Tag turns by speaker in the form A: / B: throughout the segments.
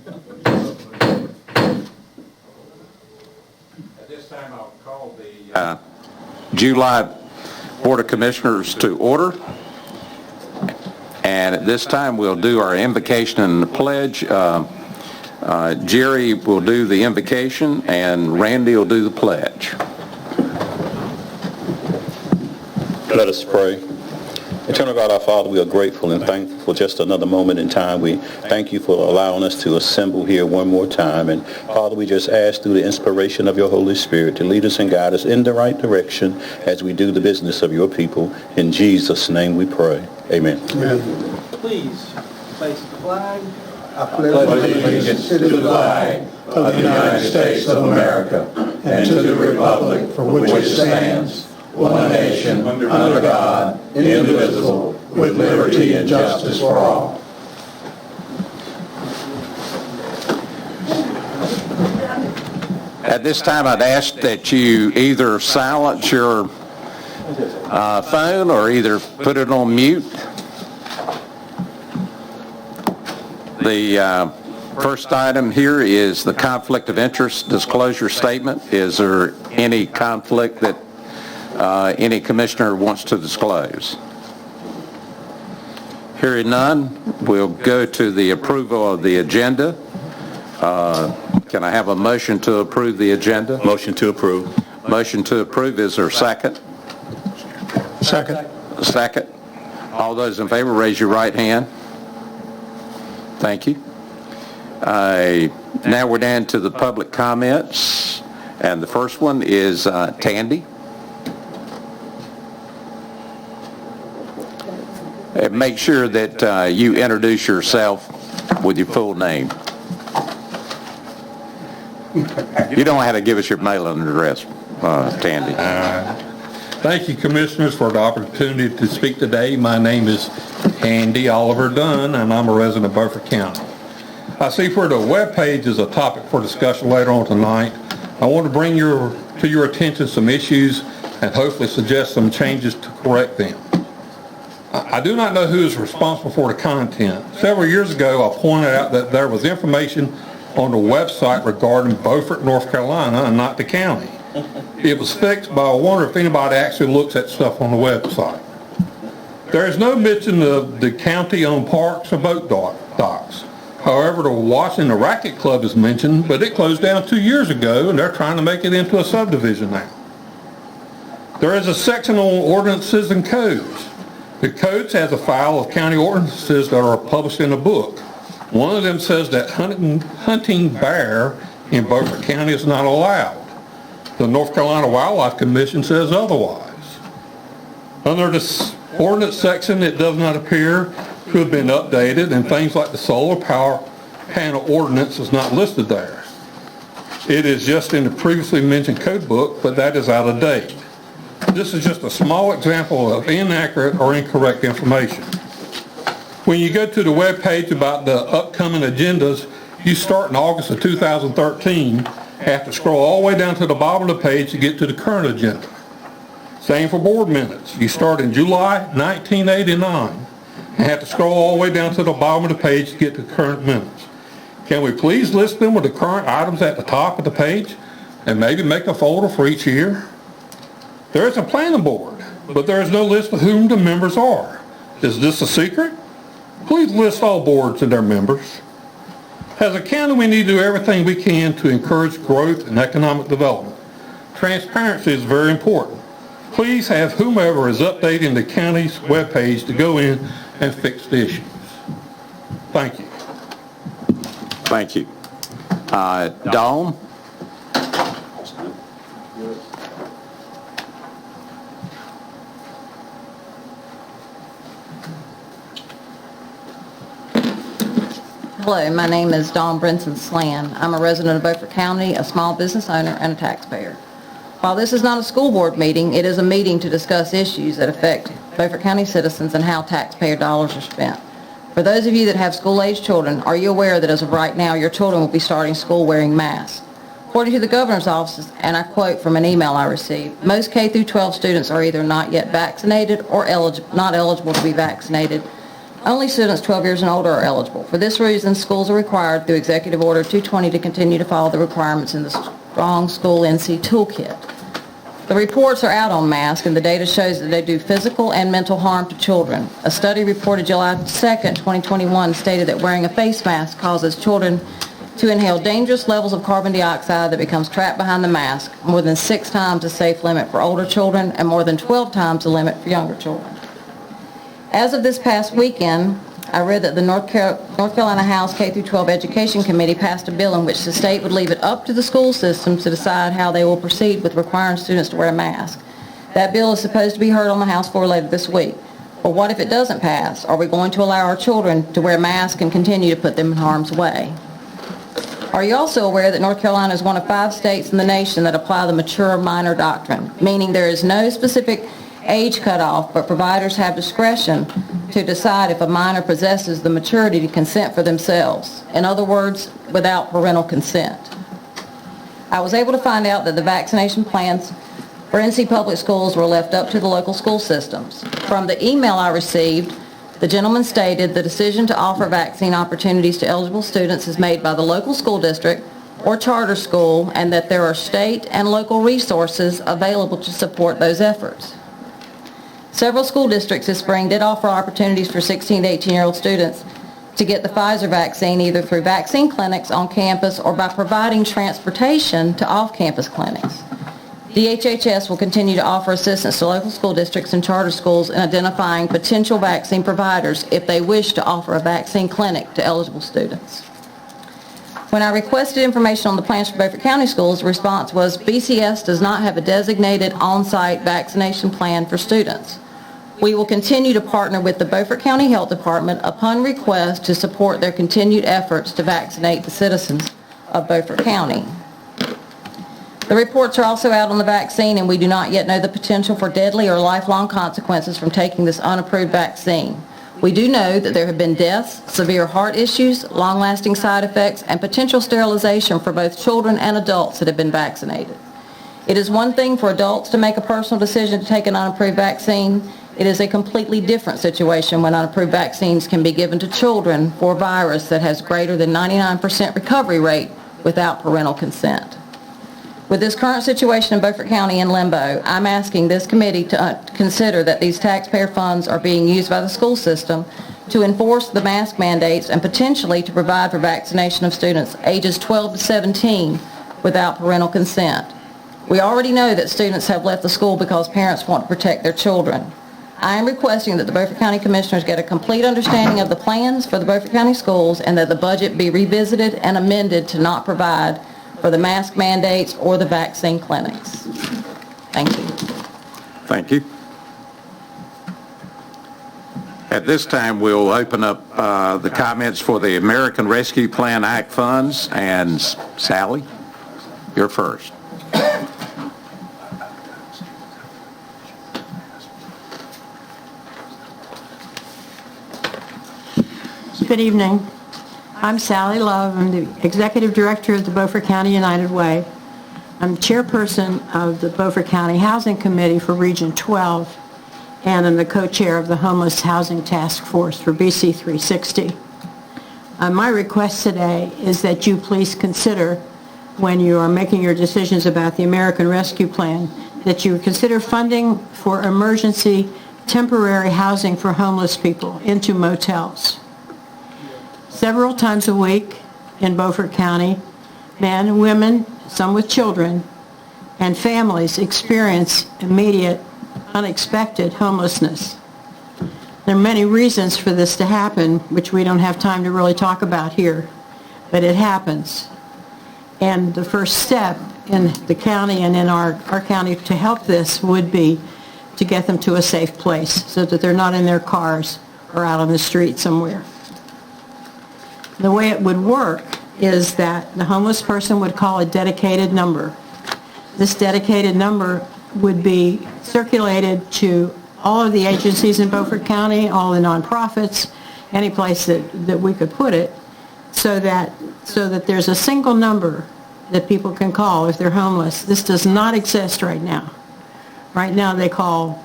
A: At this time, I'll call the July Board of Commissioners to order. And at this time, we'll do our invocation and the pledge. Jerry will do the invocation, and Randy will do the pledge.
B: Let us pray. Eternal God, our Father, we are grateful and thankful for just another moment in time. We thank you for allowing us to assemble here one more time. And Father, we just ask through the inspiration of your Holy Spirit to lead us and guide us in the right direction as we do the business of your people. In Jesus' name we pray. Amen.
C: Amen. Please place the flag.
D: I pledge allegiance to the flag of the United States of America and to the republic for which it stands, one nation, under God, indivisible, with liberty and justice for all.
A: At this time, I'd ask that you either silence your phone or either put it on mute. The first item here is the conflict of interest disclosure statement. Is there any conflict that any commissioner wants to disclose? Hearing none, we'll go to the approval of the agenda. Can I have a motion to approve the agenda?
B: Motion to approve.
A: Motion to approve. Is there a second?
D: Second.
A: Second. All those in favor, raise your right hand. Thank you. Now we're down to the public comments, and the first one is Tandy. And make sure that you introduce yourself with your full name. You don't have to give us your mailing address, Tandy.
E: Thank you, Commissioners, for the opportunity to speak today. My name is Andy Oliver Dunn, and I'm a resident of Beaufort County. I see where the webpage is a topic for discussion later on tonight. I want to bring to your attention some issues and hopefully suggest some changes to correct them. I do not know who is responsible for the content. Several years ago, I pointed out that there was information on the website regarding Beaufort, North Carolina, and not the county. It was fixed, but I wonder if anybody actually looks at stuff on the website. There is no mention of the county-owned parks or boat docks. However, the Washington Racket Club is mentioned, but it closed down 2 years ago, and they're trying to make it into a subdivision now. There is a section on ordinances and codes. The codes has a file of county ordinances that are published in a book. One of them says that hunting bear in Beaufort County is not allowed. The North Carolina Wildlife Commission says otherwise. Under this ordinance section, it does not appear to have been updated, and things like the solar power panel ordinance is not listed there. It is just in the previously mentioned code book, but that is out of date. This is just a small example of inaccurate or incorrect information. When you go to the web page about the upcoming agendas, you start in August of 2013, have to scroll all the way down to the bottom of the page to get to the current agenda. Same for board minutes. You start in July 1989 and have to scroll all the way down to the bottom of the page to get to current minutes. Can we please list them with the current items at the top of the page and maybe make a folder for each year? There is a planning board, but there is no list of whom the members are. Is this a secret? Please list all boards and their members. As a county, we need to do everything we can to encourage growth and economic development. Transparency is very important. Please have whomever is updating the county's webpage to go in and fix the issues. Thank you.
A: Thank you. Dawn?
F: Hello, my name is Dawn Brinson Slan. I'm a resident of Beaufort County, a small business owner, and a taxpayer. While this is not a school board meeting, it is a meeting to discuss issues that affect Beaufort County citizens and how taxpayer dollars are spent. For those of you that have school-aged children, are you aware that as of right now, your children will be starting school wearing masks? According to the governor's office, and I quote from an email I received, most K through 12 students are either not yet vaccinated or not eligible to be vaccinated Only students 12 years and older are eligible. For this reason, schools are required through Executive Order 220 to continue to follow the requirements in the Strong School NC Toolkit. The reports are out on masks, and the data shows that they do physical and mental harm to children. A study reported July 2nd, 2021 stated that wearing a face mask causes children to inhale dangerous levels of carbon dioxide that becomes trapped behind the mask, more than 6 times the safe limit for older children and more than 12 times the limit for younger children. As of this past weekend, I read that the North Carolina House K-12 Education Committee passed a bill in which the state would leave it up to the school systems to decide how they will proceed with requiring students to wear a mask. That bill is supposed to be heard on the House floor later this week. But what if it doesn't pass? Are we going to allow our children to wear masks and continue to put them in harm's way? Are you also aware that North Carolina is one of 5 states in the nation that apply the mature minor doctrine, meaning there is no specific age cutoff, but providers have discretion to decide if a minor possesses the maturity to consent for themselves. In other words, without parental consent. I was able to find out that the vaccination plans for NC Public Schools were left up to the local school systems. From the email I received, the gentleman stated the decision to offer vaccine opportunities to eligible students is made by the local school district or charter school, and that there are state and local resources available to support those efforts. Several school districts this spring did offer opportunities for 16 to 18-year-old students to get the Pfizer vaccine either through vaccine clinics on campus or by providing transportation to off-campus clinics. DHHS will continue to offer assistance to local school districts and charter schools in identifying potential vaccine providers if they wish to offer a vaccine clinic to eligible students. When I requested information on the plans for Beaufort County schools, the response was BCS does not have a designated on-site vaccination plan for students. We will continue to partner with the Beaufort County Health Department upon request to support their continued efforts to vaccinate the citizens of Beaufort County. The reports are also out on the vaccine, and we do not yet know the potential for deadly or lifelong consequences from taking this unapproved vaccine. We do know that there have been deaths, severe heart issues, long-lasting side effects, and potential sterilization for both children and adults that have been vaccinated. It is one thing for adults to make a personal decision to take an unapproved vaccine. It is a completely different situation when unapproved vaccines can be given to children for a virus that has greater than 99% recovery rate without parental consent. With this current situation in Beaufort County in limbo, I'm asking this committee to consider that these taxpayer funds are being used by the school system to enforce the mask mandates and potentially to provide for vaccination of students ages 12 to 17 without parental consent. We already know that students have left the school because parents want to protect their children. I am requesting that the Beaufort County Commissioners get a complete understanding of the plans for the Beaufort County schools and that the budget be revisited and amended to not provide for the mask mandates or the vaccine clinics. Thank you.
A: Thank you. At this time, we'll open up the comments for the American Rescue Plan Act funds, and Sally, you're first.
G: Good evening. I'm Sally Love. I'm the Executive Director of the Beaufort County United Way. I'm chairperson of the Beaufort County Housing Committee for Region 12, and I'm the co-chair of the Homeless Housing Task Force for BC 360. My request today is that you please consider, when you are making your decisions about the American Rescue Plan, that you consider funding for emergency temporary housing for homeless people into motels. Several times a week in Beaufort County, men, women, some with children, and families experience immediate, unexpected homelessness. There are many reasons for this to happen, which we don't have time to really talk about here, but it happens. And the first step in the county and in our county to help this would be to get them to a safe place so that they're not in their cars or out on the street somewhere. The way it would work is that the homeless person would call a dedicated number. This dedicated number would be circulated to all of the agencies in Beaufort County, all the nonprofits, any place that we could put it, so that there's a single number that people can call if they're homeless. This does not exist right now. Right now they call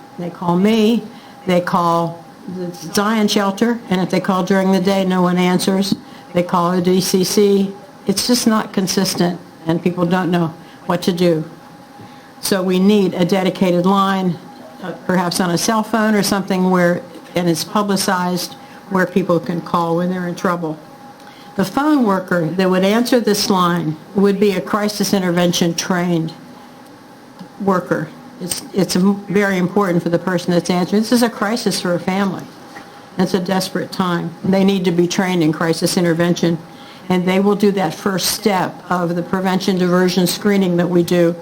G: me, they call the Zion Shelter, and if they call during the day, no one answers. They call a DCC. It's just not consistent, and people don't know what to do. So we need a dedicated line, perhaps on a cell phone or something where, and it's publicized, where people can call when they're in trouble. The phone worker that would answer this line would be a crisis intervention trained worker. It's very important for the person that's answering. This is a crisis for a family. It's a desperate time. They need to be trained in crisis intervention, and they will do that first step of the prevention, diversion, screening that we do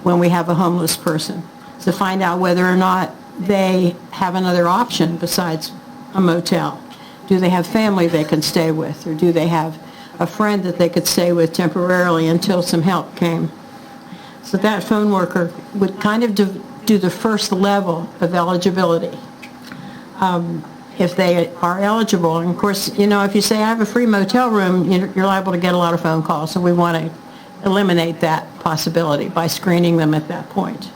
G: when we have a homeless person, to find out whether or not they have another option besides a motel. Do they have family they can stay with, or do they have a friend that they could stay with temporarily until some help came? So that phone worker would kind of do the first level of eligibility. If they are eligible, and of course, you know, if you say, I have a free motel room, you're liable to get a lot of phone calls, so we want to eliminate that possibility by screening them at that point.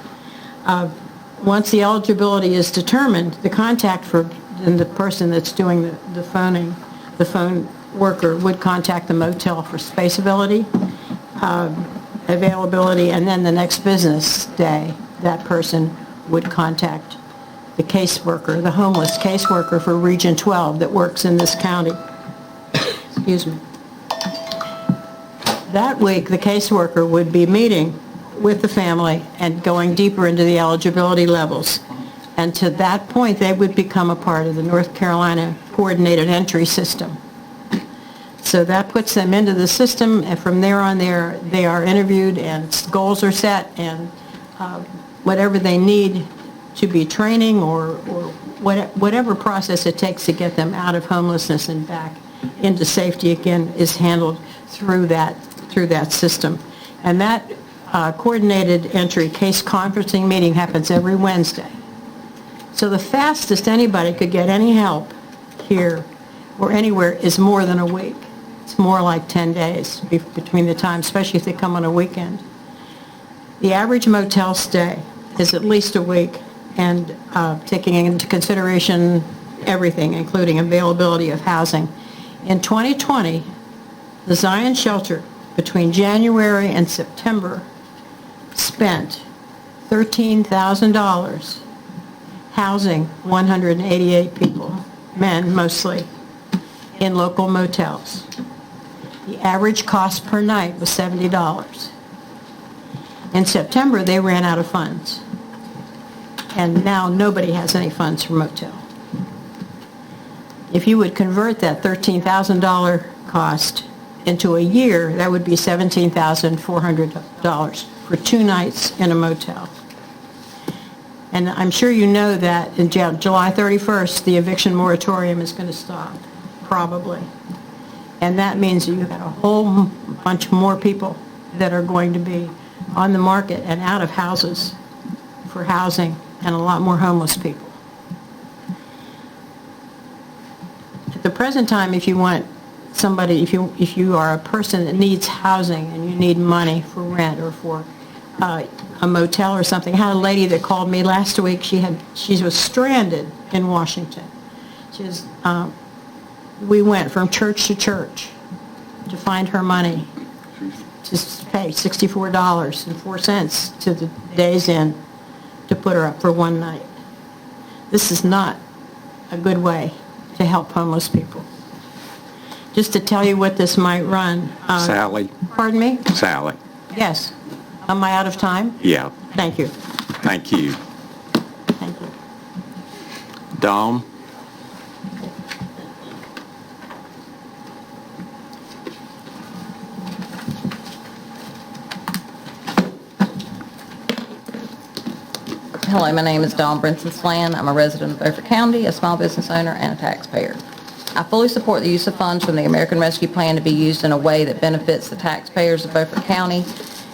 G: Once the eligibility is determined, the contact for the person that's doing the phoning, the phone worker would contact the motel for space availability, and then the next business day, that person would contact the caseworker, the homeless caseworker for Region 12 that works in this county. Excuse me. That week, the caseworker would be meeting with the family and going deeper into the eligibility levels. And to that point, they would become a part of the North Carolina Coordinated Entry System. So that puts them into the system, and from there on, they are interviewed, and goals are set, and whatever they need to be training or whatever process it takes to get them out of homelessness and back into safety again is handled through that system. And that coordinated entry case conferencing meeting happens every Wednesday. So the fastest anybody could get any help here or anywhere is more than a week. It's more like 10 days between the time, especially if they come on a weekend. The average motel stay is at least a week, and taking into consideration everything, including availability of housing. In 2020, the Zion Shelter, between January and September, spent $13,000 housing 188 people, men mostly, in local motels. The average cost per night was $70. In September, they ran out of funds. And now nobody has any funds for motel. If you would convert that $13,000 cost into a year, that would be $17,400 for 2 nights in a motel. And I'm sure you know that in July 31st, the eviction moratorium is going to stop, probably. And that means you've got a whole bunch more people that are going to be on the market and out of houses for housing, and a lot more homeless people. At the present time, if you want somebody, if you are a person that needs housing and you need money for rent or for a motel or something, I had a lady that called me last week. She was stranded in Washington. We went from church to church to find her money, to pay $64.04 to the Days Inn to put her up for 1 night. This is not a good way to help homeless people. Just to tell you what this might run.
A: Sally?
G: Pardon me?
A: Sally?
G: Yes. Am I out of time?
A: Yeah.
G: Thank you.
A: Thank you.
G: Thank you.
A: Dawn?
F: Hello, my name is Dawn Brinson Slan. I'm a resident of Beaufort County, a small business owner, and a taxpayer. I fully support the use of funds from the American Rescue Plan to be used in a way that benefits the taxpayers of Beaufort County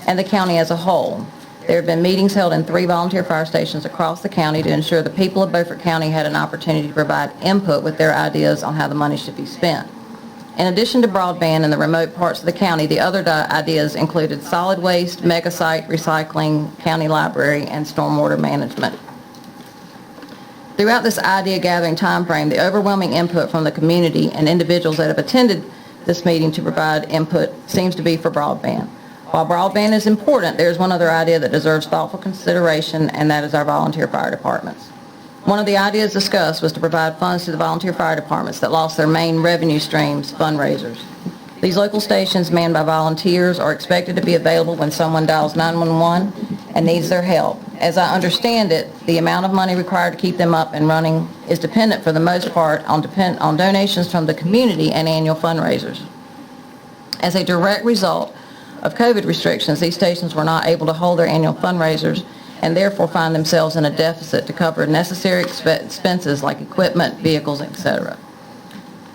F: and the county as a whole. There have been meetings held in 3 volunteer fire stations across the county to ensure the people of Beaufort County had an opportunity to provide input with their ideas on how the money should be spent. In addition to broadband in the remote parts of the county, the other ideas included solid waste, mega site, recycling, county library, and stormwater management. Throughout this idea-gathering timeframe, the overwhelming input from the community and individuals that have attended this meeting to provide input seems to be for broadband. While broadband is important, there is one other idea that deserves thoughtful consideration, and that is our volunteer fire departments. One of the ideas discussed was to provide funds to the volunteer fire departments that lost their main revenue streams, fundraisers. These local stations manned by volunteers are expected to be available when someone dials 911 and needs their help. As I understand it, the amount of money required to keep them up and running is dependent for the most part on donations from the community and annual fundraisers. As a direct result of COVID restrictions, these stations were not able to hold their annual fundraisers and therefore find themselves in a deficit to cover necessary expenses like equipment, vehicles, etc.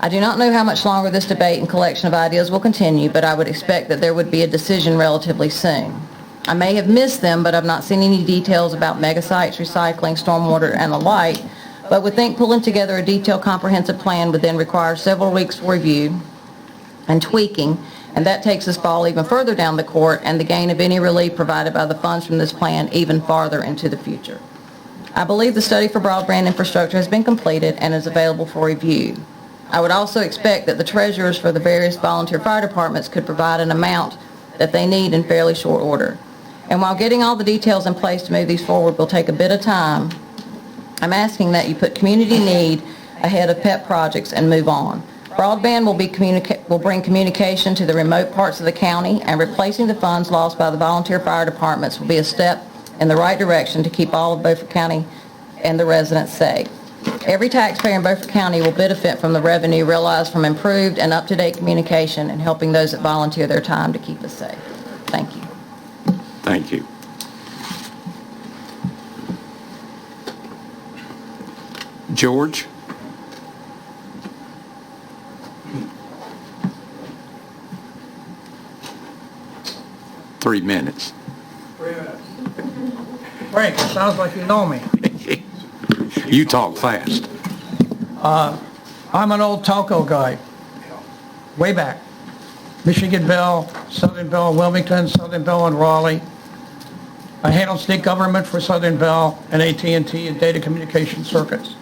F: I do not know how much longer this debate and collection of ideas will continue, but I would expect that there would be a decision relatively soon. I may have missed them, but I've not seen any details about mega sites, recycling, stormwater, and the like, but would think pulling together a detailed, comprehensive plan would then require several weeks for review and tweaking, and that takes this ball even further down the court and the gain of any relief provided by the funds from this plan even farther into the future. I believe the study for broadband infrastructure has been completed and is available for review. I would also expect that the treasurers for the various volunteer fire departments could provide an amount that they need in fairly short order. And while getting all the details in place to move these forward will take a bit of time, I'm asking that you put community need ahead of pet projects and move on. Broadband will bring communication to the remote parts of the county, and replacing the funds lost by the volunteer fire departments will be a step in the right direction to keep all of Beaufort County and the residents safe. Every taxpayer in Beaufort County will benefit from the revenue realized from improved and up-to-date communication and helping those that volunteer their time to keep us safe. Thank you.
A: Thank you. George? Three minutes.
H: Frank, it sounds like you know me.
A: You talk fast.
H: I'm an old telco guy, way back. Michigan Bell, Southern Bell, Wilmington, Southern Bell, and Raleigh. I handled state government for Southern Bell and AT&T and data communication circuits.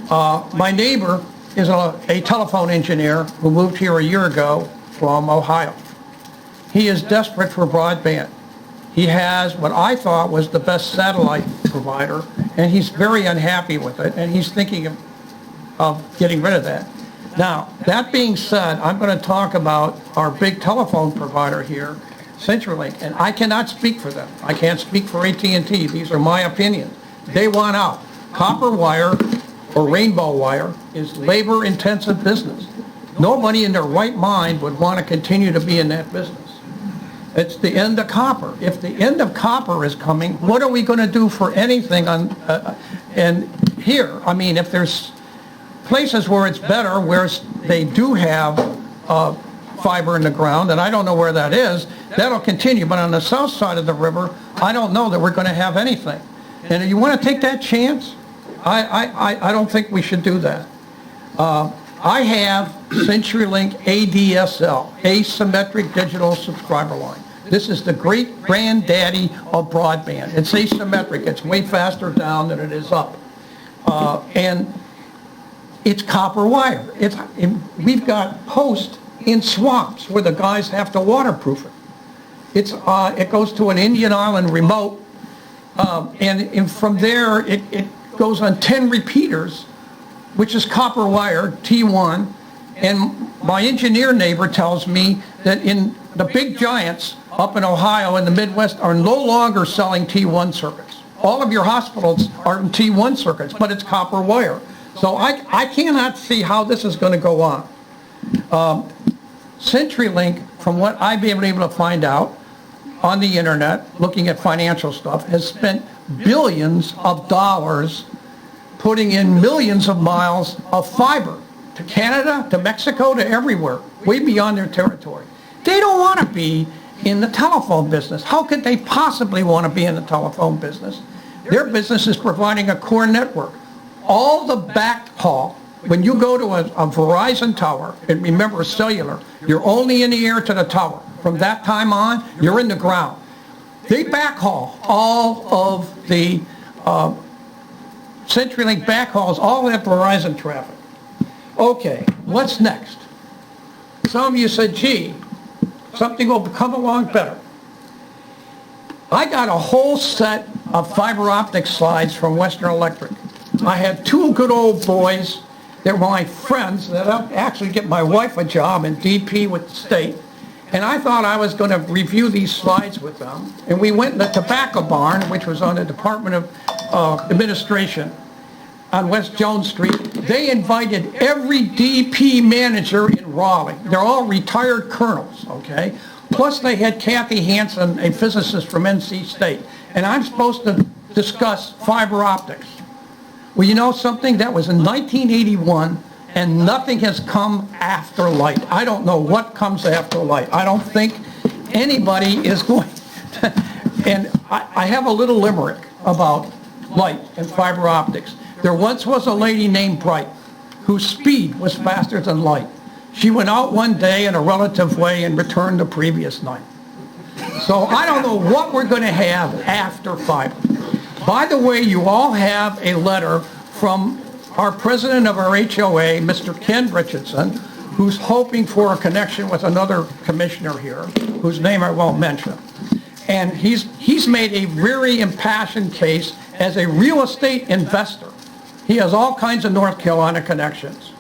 H: My neighbor is a telephone engineer who moved here a year ago from Ohio. He is desperate for broadband. He has what I thought was the best satellite provider, and he's very unhappy with it, and he's thinking of getting rid of that. Now, that being said, I'm going to talk about our big telephone provider here, CenturyLink, and I cannot speak for them. I can't speak for AT&T. These are my opinions. They want out. Copper wire or rainbow wire is labor-intensive business. Nobody in their right mind would want to continue to be in that business. It's the end of copper. If the end of copper is coming, what are we going to do for anything on and here? I mean, if there's places where it's better, where they do have fiber in the ground, and I don't know where that is, that'll continue. But on the south side of the river, I don't know that we're going to have anything. And if you want to take that chance, I don't think we should do that. I have CenturyLink ADSL, Asymmetric Digital Subscriber Line. This is the great granddaddy of broadband. It's asymmetric. It's way faster down than it is up. And it's copper wire. We've got posts in swamps where the guys have to waterproof it. It goes to an Indian Island remote, and from there it goes on 10 repeaters, which is copper wire, T1, and my engineer neighbor tells me that in the big giants up in Ohio and the Midwest are no longer selling T1 circuits. All of your hospitals are in T1 circuits, but it's copper wire. So I cannot see how this is going to go on. CenturyLink, from what I've been able to find out on the internet, looking at financial stuff, has spent billions of dollars putting in millions of miles of fiber to Canada, to Mexico, to everywhere, way beyond their territory. They don't want to be in the telephone business. How could they possibly want to be in the telephone business? Their business is providing a core network. All the backhaul, when you go to a Verizon tower, and remember cellular, you're only in the air to the tower. From that time on, you're in the ground. They backhaul all of the CenturyLink backhauls, all that Verizon traffic. Okay, what's next? Some of you said, gee, something will come along better. I got a whole set of fiber optic slides from Western Electric. I had two good old boys that were my friends that actually get my wife a job in DP with the state. And I thought I was going to review these slides with them. And we went in the Tobacco Barn, which was on the Department of Administration on West Jones Street. They invited every DP manager in Raleigh. They're all retired colonels, okay? Plus they had Kathy Hansen, a physicist from NC State. And I'm supposed to discuss fiber optics. Well, you know something? That was in 1981, and nothing has come after light. I don't know what comes after light. I don't think anybody is going to. And I have a little limerick about light and fiber optics. There once was a lady named Bright whose speed was faster than light. She went out one day in a relative way and returned the previous night. So I don't know what we're going to have after fiber. By the way, you all have a letter from our president of our HOA, Mr. Ken Richardson, who's hoping for a connection with another commissioner here, whose name I won't mention. And he's made a very impassioned case as a real estate investor. He has all kinds of North Carolina connections.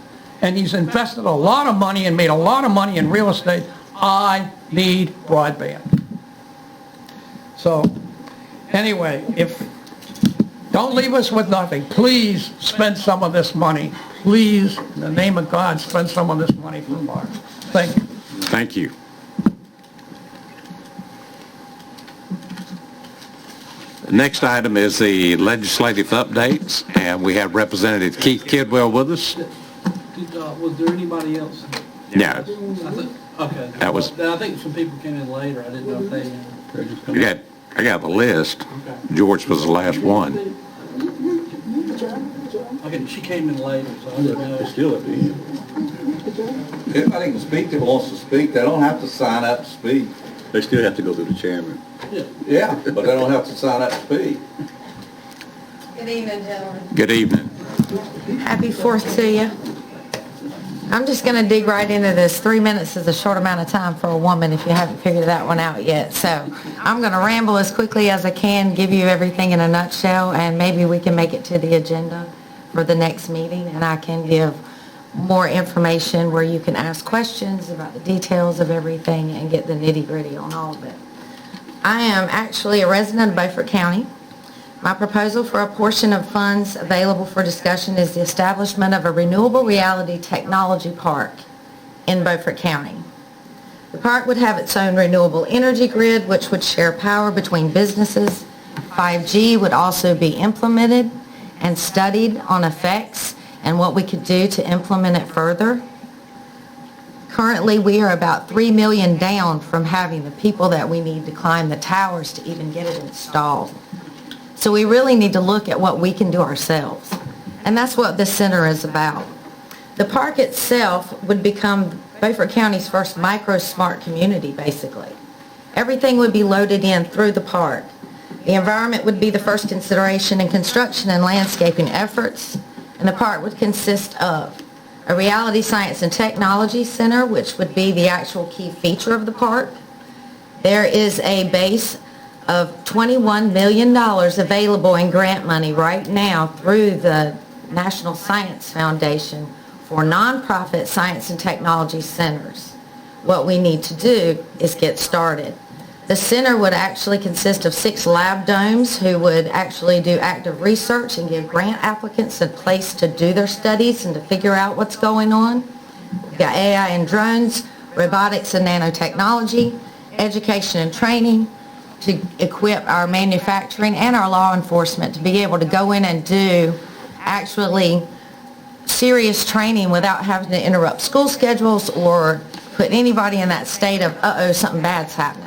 H: And he's invested a lot of money and made a lot of money in real estate. I need broadband. So, anyway, don't leave us with nothing. Please spend some of this money. Please, in the name of God, spend some of this money for Mark. Thank you.
A: Thank you. The next item is the legislative updates, and we have Representative Keith Kidwell with us.
C: Was there anybody else?
A: No.
C: Okay.
A: That was-
C: I think some people came in later. I didn't know if they...
A: I got the list.
C: Okay.
A: George was the last one.
C: Okay, she came in later, so I didn't know.
B: Still at the end.
D: If anybody can speak that wants to speak, they don't have to sign up to speak.
B: They still have to go through the chairman.
D: Yeah, but they don't have to sign up to speak.
F: Good evening, gentlemen.
A: Good evening.
I: Happy 4th to you. I'm just going to dig right into this. 3 minutes is a short amount of time for a woman if you haven't figured that one out yet. So I'm going to ramble as quickly as I can, give you everything in a nutshell, and maybe we can make it to the agenda for the next meeting, and I can give more information where you can ask questions about the details of everything and get the nitty-gritty on all of it. I am actually a resident of Beaufort County. My proposal for a portion of funds available for discussion is the establishment of a renewable reality technology park in Beaufort County. The park would have its own renewable energy grid, which would share power between businesses. 5G would also be implemented and studied on effects and what we could do to implement it further. Currently, we are about $3 million down from having the people that we need to climb the towers to even get it installed. So we really need to look at what we can do ourselves. And that's what this center is about. The park itself would become Beaufort County's first micro-smart community, basically. Everything would be loaded in through the park. The environment would be the first consideration in construction and landscaping efforts, and the park would consist of a reality science and technology center, which would be the actual key feature of the park. There is a base of $21 million available in grant money right now through the National Science Foundation for nonprofit science and technology centers. What we need to do is get started. The center would actually consist of 6 lab domes who would actually do active research and give grant applicants a place to do their studies and to figure out what's going on. We've got AI and drones, robotics and nanotechnology, education and training, to equip our manufacturing and our law enforcement to be able to go in and do actually serious training without having to interrupt school schedules or put anybody in that state of, uh-oh, something bad's happening.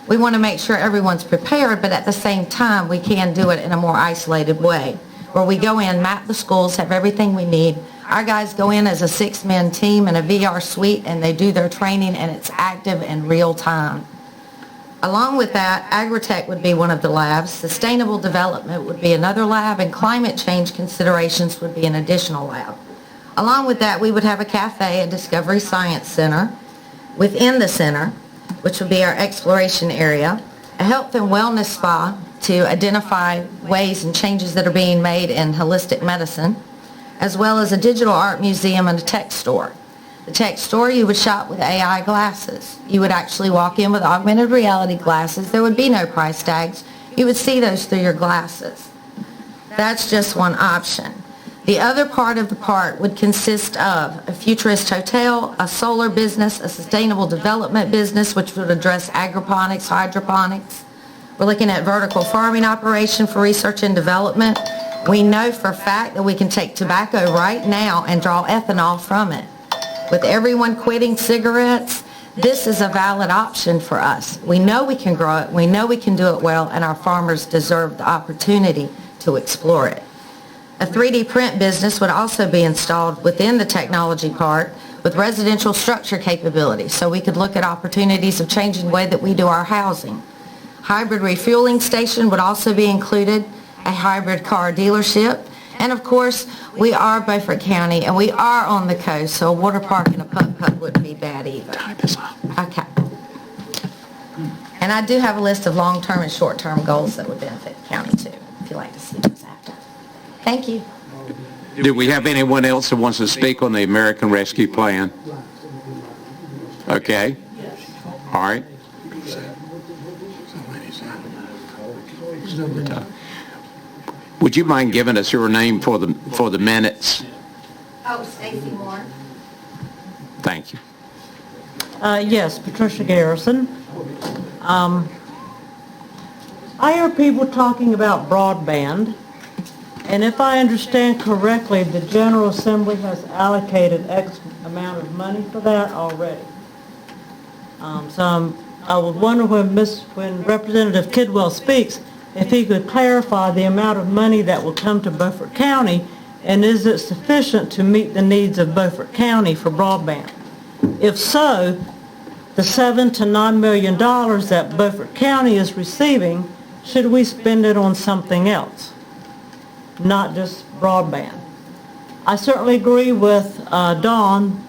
I: We want to make sure everyone's prepared, but at the same time, we can do it in a more isolated way, where we go in, map the schools, have everything we need. Our guys go in as a 6-man team in a VR suite, and they do their training, and it's active in real time. Along with that, agritech would be one of the labs, sustainable development would be another lab, and climate change considerations would be an additional lab. Along with that, we would have a cafe, a Discovery Science Center within the center, which would be our exploration area, a health and wellness spa to identify ways and changes that are being made in holistic medicine, as well as a digital art museum and a tech store. The tech store, you would shop with AI glasses. You would actually walk in with augmented reality glasses. There would be no price tags. You would see those through your glasses. That's just one option. The other part of the park would consist of a futurist hotel, a solar business, a sustainable development business, which would address agroponics, hydroponics. We're looking at vertical farming operation for research and development. We know for a fact that we can take tobacco right now and draw ethanol from it. With everyone quitting cigarettes, this is a valid option for us. We know we can grow it, we know we can do it well, and our farmers deserve the opportunity to explore it. A 3D print business would also be installed within the technology park with residential structure capability, so we could look at opportunities of changing the way that we do our housing. Hybrid refueling station would also be included, a hybrid car dealership, and of course, we are Beaufort County and we are on the coast, so a water park and a putt-putt wouldn't be bad either. Okay. And I do have a list of long-term and short-term goals that would benefit the county too, if you'd like to see those after. Thank you.
A: Do we have anyone else that wants to speak on the American Rescue Plan? Okay. All right. Would you mind giving us your name for the minutes?
I: Oh, Stacy Moore.
A: Thank you.
J: Yes, Patricia Garrison. I hear people talking about broadband, and if I understand correctly, the General Assembly has allocated X amount of money for that already. I would wonder when Representative Kidwell speaks, if he could clarify the amount of money that will come to Beaufort County, and is it sufficient to meet the needs of Beaufort County for broadband? If so, the $7 to $9 million that Beaufort County is receiving, should we spend it on something else, not just broadband? I certainly agree with Dawn,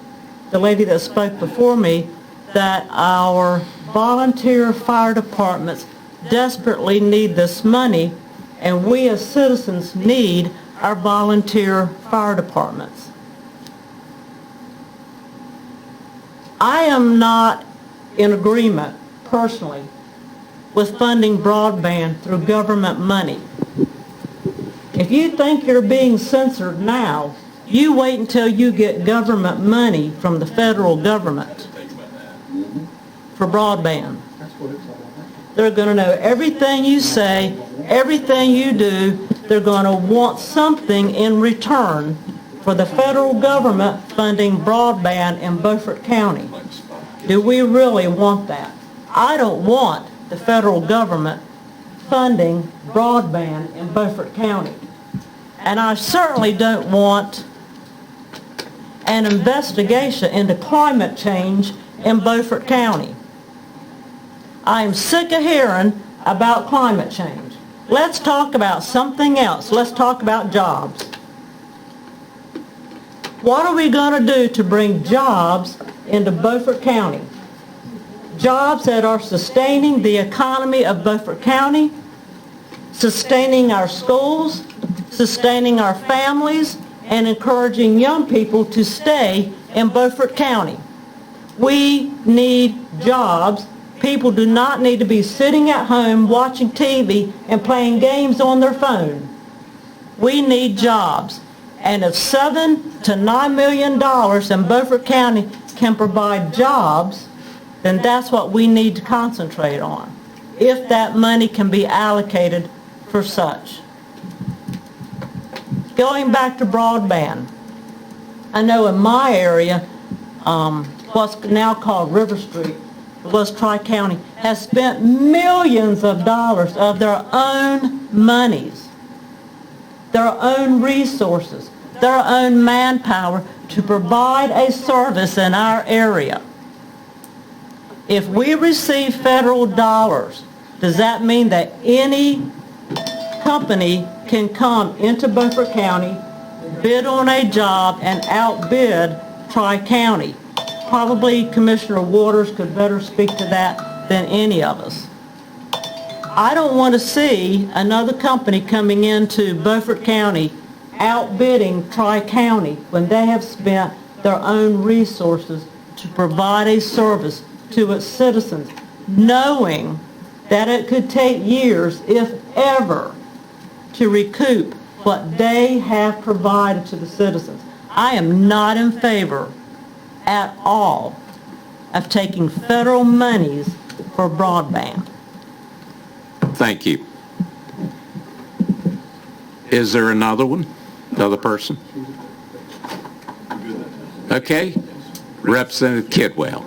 J: the lady that spoke before me, that our volunteer fire departments desperately need this money, and we as citizens need our volunteer fire departments. I am not in agreement, personally, with funding broadband through government money. If you think you're being censored now, you wait until you get government money from the federal government for broadband. They're going to know everything you say, everything you do. They're going to want something in return for the federal government funding broadband in Beaufort County. Do we really want that? I don't want the federal government funding broadband in Beaufort County. And I certainly don't want an investigation into climate change in Beaufort County. I am sick of hearing about climate change. Let's talk about something else. Let's talk about jobs. What are we going to do to bring jobs into Beaufort County? Jobs that are sustaining the economy of Beaufort County, sustaining our schools, sustaining our families, and encouraging young people to stay in Beaufort County. We need jobs. People do not need to be sitting at home watching TV and playing games on their phone. We need jobs. And if $7 to $9 million in Beaufort County can provide jobs, then that's what we need to concentrate on, if that money can be allocated for such. Going back to broadband, I know in my area, what's now called River Street, was Tri-County, has spent millions of dollars of their own monies, their own resources, their own manpower to provide a service in our area. If we receive federal dollars, does that mean that any company can come into Beaufort County, bid on a job, and outbid Tri-County? Probably Commissioner Waters could better speak to that than any of us. I don't want to see another company coming into Beaufort County outbidding Tri-County when they have spent their own resources to provide a service to its citizens, knowing that it could take years, if ever, to recoup what they have provided to the citizens. I am not in favor at all of taking federal monies for broadband.
A: Thank you. Is there another one? Another person? Okay. Representative Kidwell.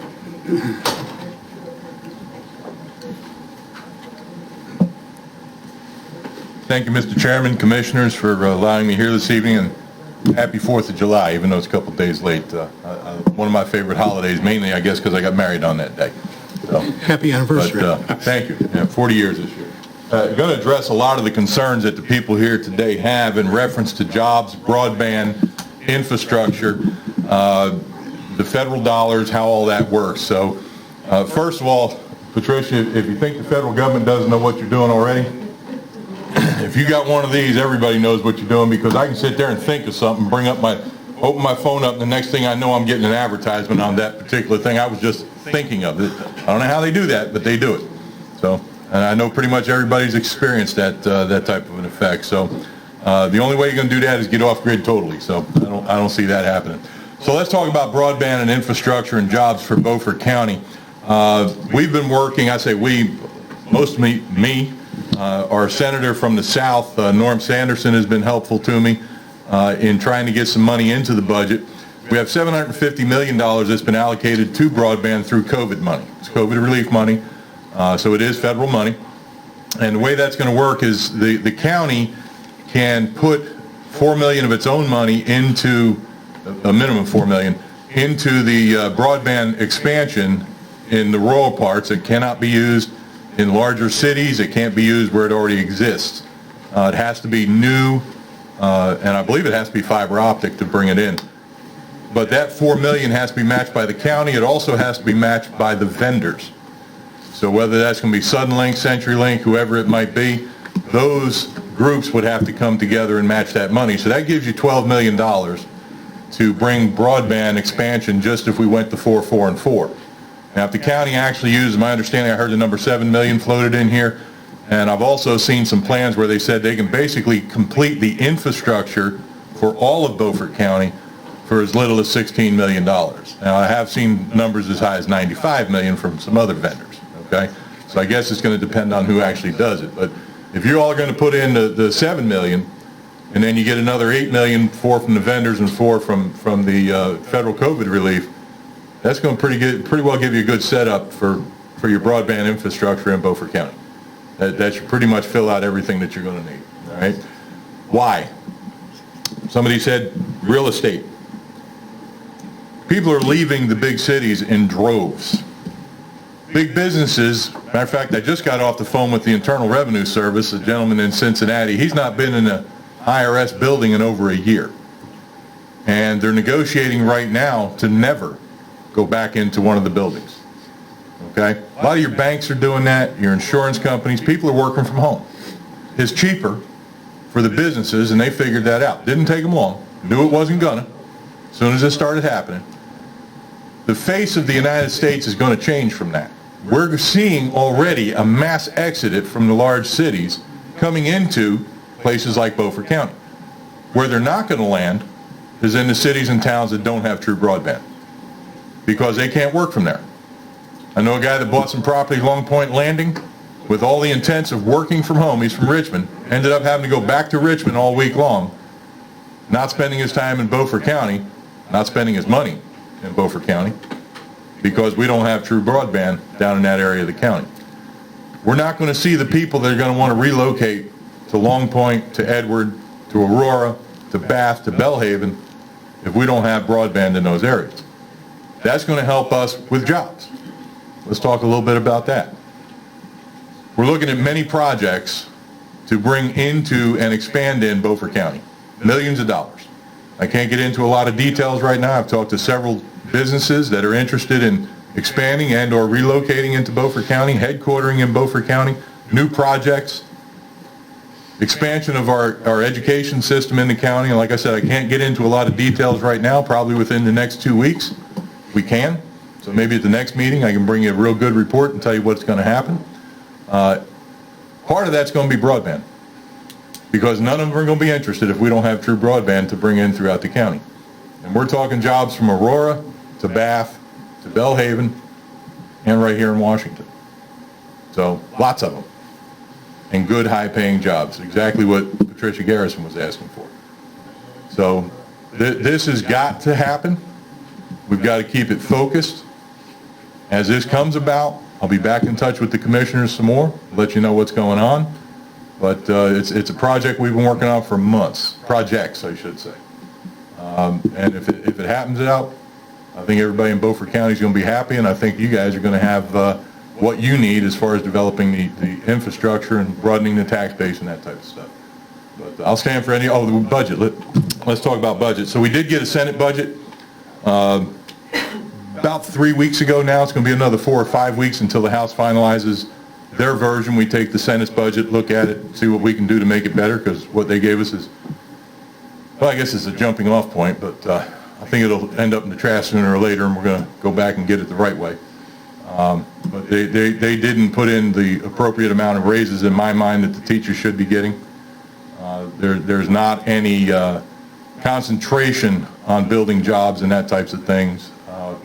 K: Thank you, Mr. Chairman, Commissioners, for allowing me here this evening, and happy 4th of July, even though it's a couple days late. One of my favorite holidays, mainly, I guess, because I got married on that day. So,
D: Happy anniversary.
K: But, thank you. Yeah, 40 years this year. Going to address a lot of the concerns that the people here today have in reference to jobs, broadband, infrastructure, the federal dollars, how all that works. So, first of all, Patricia, if you think the federal government doesn't know what you're doing already, if you got one of these, everybody knows what you're doing, because I can sit there and think of something, open my phone up, and the next thing I know, I'm getting an advertisement on that particular thing I was just thinking of. I don't know how they do that, but they do it. So, and I know pretty much everybody's experienced that type of an effect. So, the only way you're going to do that is get off grid totally. So, I don't see that happening. So let's talk about broadband and infrastructure and jobs for Beaufort County. We've been working, I say we, most of me, our senator from the South, Norm Sanderson, has been helpful to me in trying to get some money into the budget. We have $750 million that's been allocated to broadband through COVID money. It's COVID relief money, so it is federal money. And the way that's going to work is the county can put $4 million of its own money into, a minimum $4 million, into the broadband expansion in the rural parts. It cannot be used in larger cities. It can't be used where it already exists. It has to be new, and I believe it has to be fiber optic to bring it in. But that $4 million has to be matched by the county. It also has to be matched by the vendors. So whether that's going to be Suddenlink, CenturyLink, whoever it might be, those groups would have to come together and match that money. So that gives you $12 million to bring broadband expansion just if we went to 4, 4, and 4. Now, if the county actually uses, my understanding, I heard the number $7 million floated in here, and I've also seen some plans where they said they can basically complete the infrastructure for all of Beaufort County for as little as $16 million. Now, I have seen numbers as high as $95 million from some other vendors, okay? So I guess it's going to depend on who actually does it. But if you're all going to put in the $7 million, and then you get another $8 million, 4 from the vendors and 4 from the federal COVID relief, that's going to pretty well give you a good setup for your broadband infrastructure in Beaufort County. That should pretty much fill out everything that you're going to need, all right? Why? Somebody said real estate. People are leaving the big cities in droves. Big businesses, matter of fact, I just got off the phone with the Internal Revenue Service, a gentleman in Cincinnati. He's not been in an IRS building in over a year. And they're negotiating right now to never go back into one of the buildings. Okay? A lot of your banks are doing that, your insurance companies, people are working from home. It's cheaper for the businesses, and they figured that out. Didn't take them long. Knew it wasn't gonna. As soon as it started happening. The face of the United States is going to change from that. We're seeing already a mass exodus from the large cities coming into places like Beaufort County. Where they're not going to land is in the cities and towns that don't have true broadband, because they can't work from there. I know a guy that bought some property, Long Point Landing, with all the intents of working from home. He's from Richmond, ended up having to go back to Richmond all week long, not spending his time in Beaufort County, not spending his money in Beaufort County, because we don't have true broadband down in that area of the county. We're not going to see the people that are going to want to relocate to Long Point, to Edward, to Aurora, to Bath, to Bellhaven, if we don't have broadband in those areas. That's going to help us with jobs. Let's talk a little bit about that. We're looking at many projects to bring into and expand in Beaufort County. Millions of dollars. I can't get into a lot of details right now. I've talked to several businesses that are interested in expanding and or relocating into Beaufort County, headquartering in Beaufort County, new projects, expansion of our education system in the county. And like I said, I can't get into a lot of details right now. Probably within the next 2 weeks we can. So maybe at the next meeting I can bring you a real good report and tell you what's going to happen. Part of that's going to be broadband, because none of them are going to be interested if we don't have true broadband to bring in throughout the county. And we're talking jobs from Aurora to Bath to Bellhaven and right here in Washington. So lots of them. And good high-paying jobs, exactly what Patricia Garrison was asking for. So this has got to happen. We've got to keep it focused. As this comes about, I'll be back in touch with the commissioners some more, let you know what's going on. But it's a project we've been working on for months, projects I should say. And if it happens out, I think everybody in Beaufort County is going to be happy, and I think you guys are going to have what you need as far as developing the infrastructure and broadening the tax base and that type of stuff. But I'll stand for the budget. Let's talk about budget. So we did get a Senate budget about 3 weeks ago now. It's going to be another 4 or 5 weeks until the House finalizes their version. We take the Senate's budget, look at it, see what we can do to make it better, because what they gave us is, well, I guess it's a jumping off point, but I think it'll end up in the trash sooner or later, and we're going to go back and get it the right way. But they didn't put in the appropriate amount of raises in my mind that the teachers should be getting. There's not any concentration on building jobs and that types of things.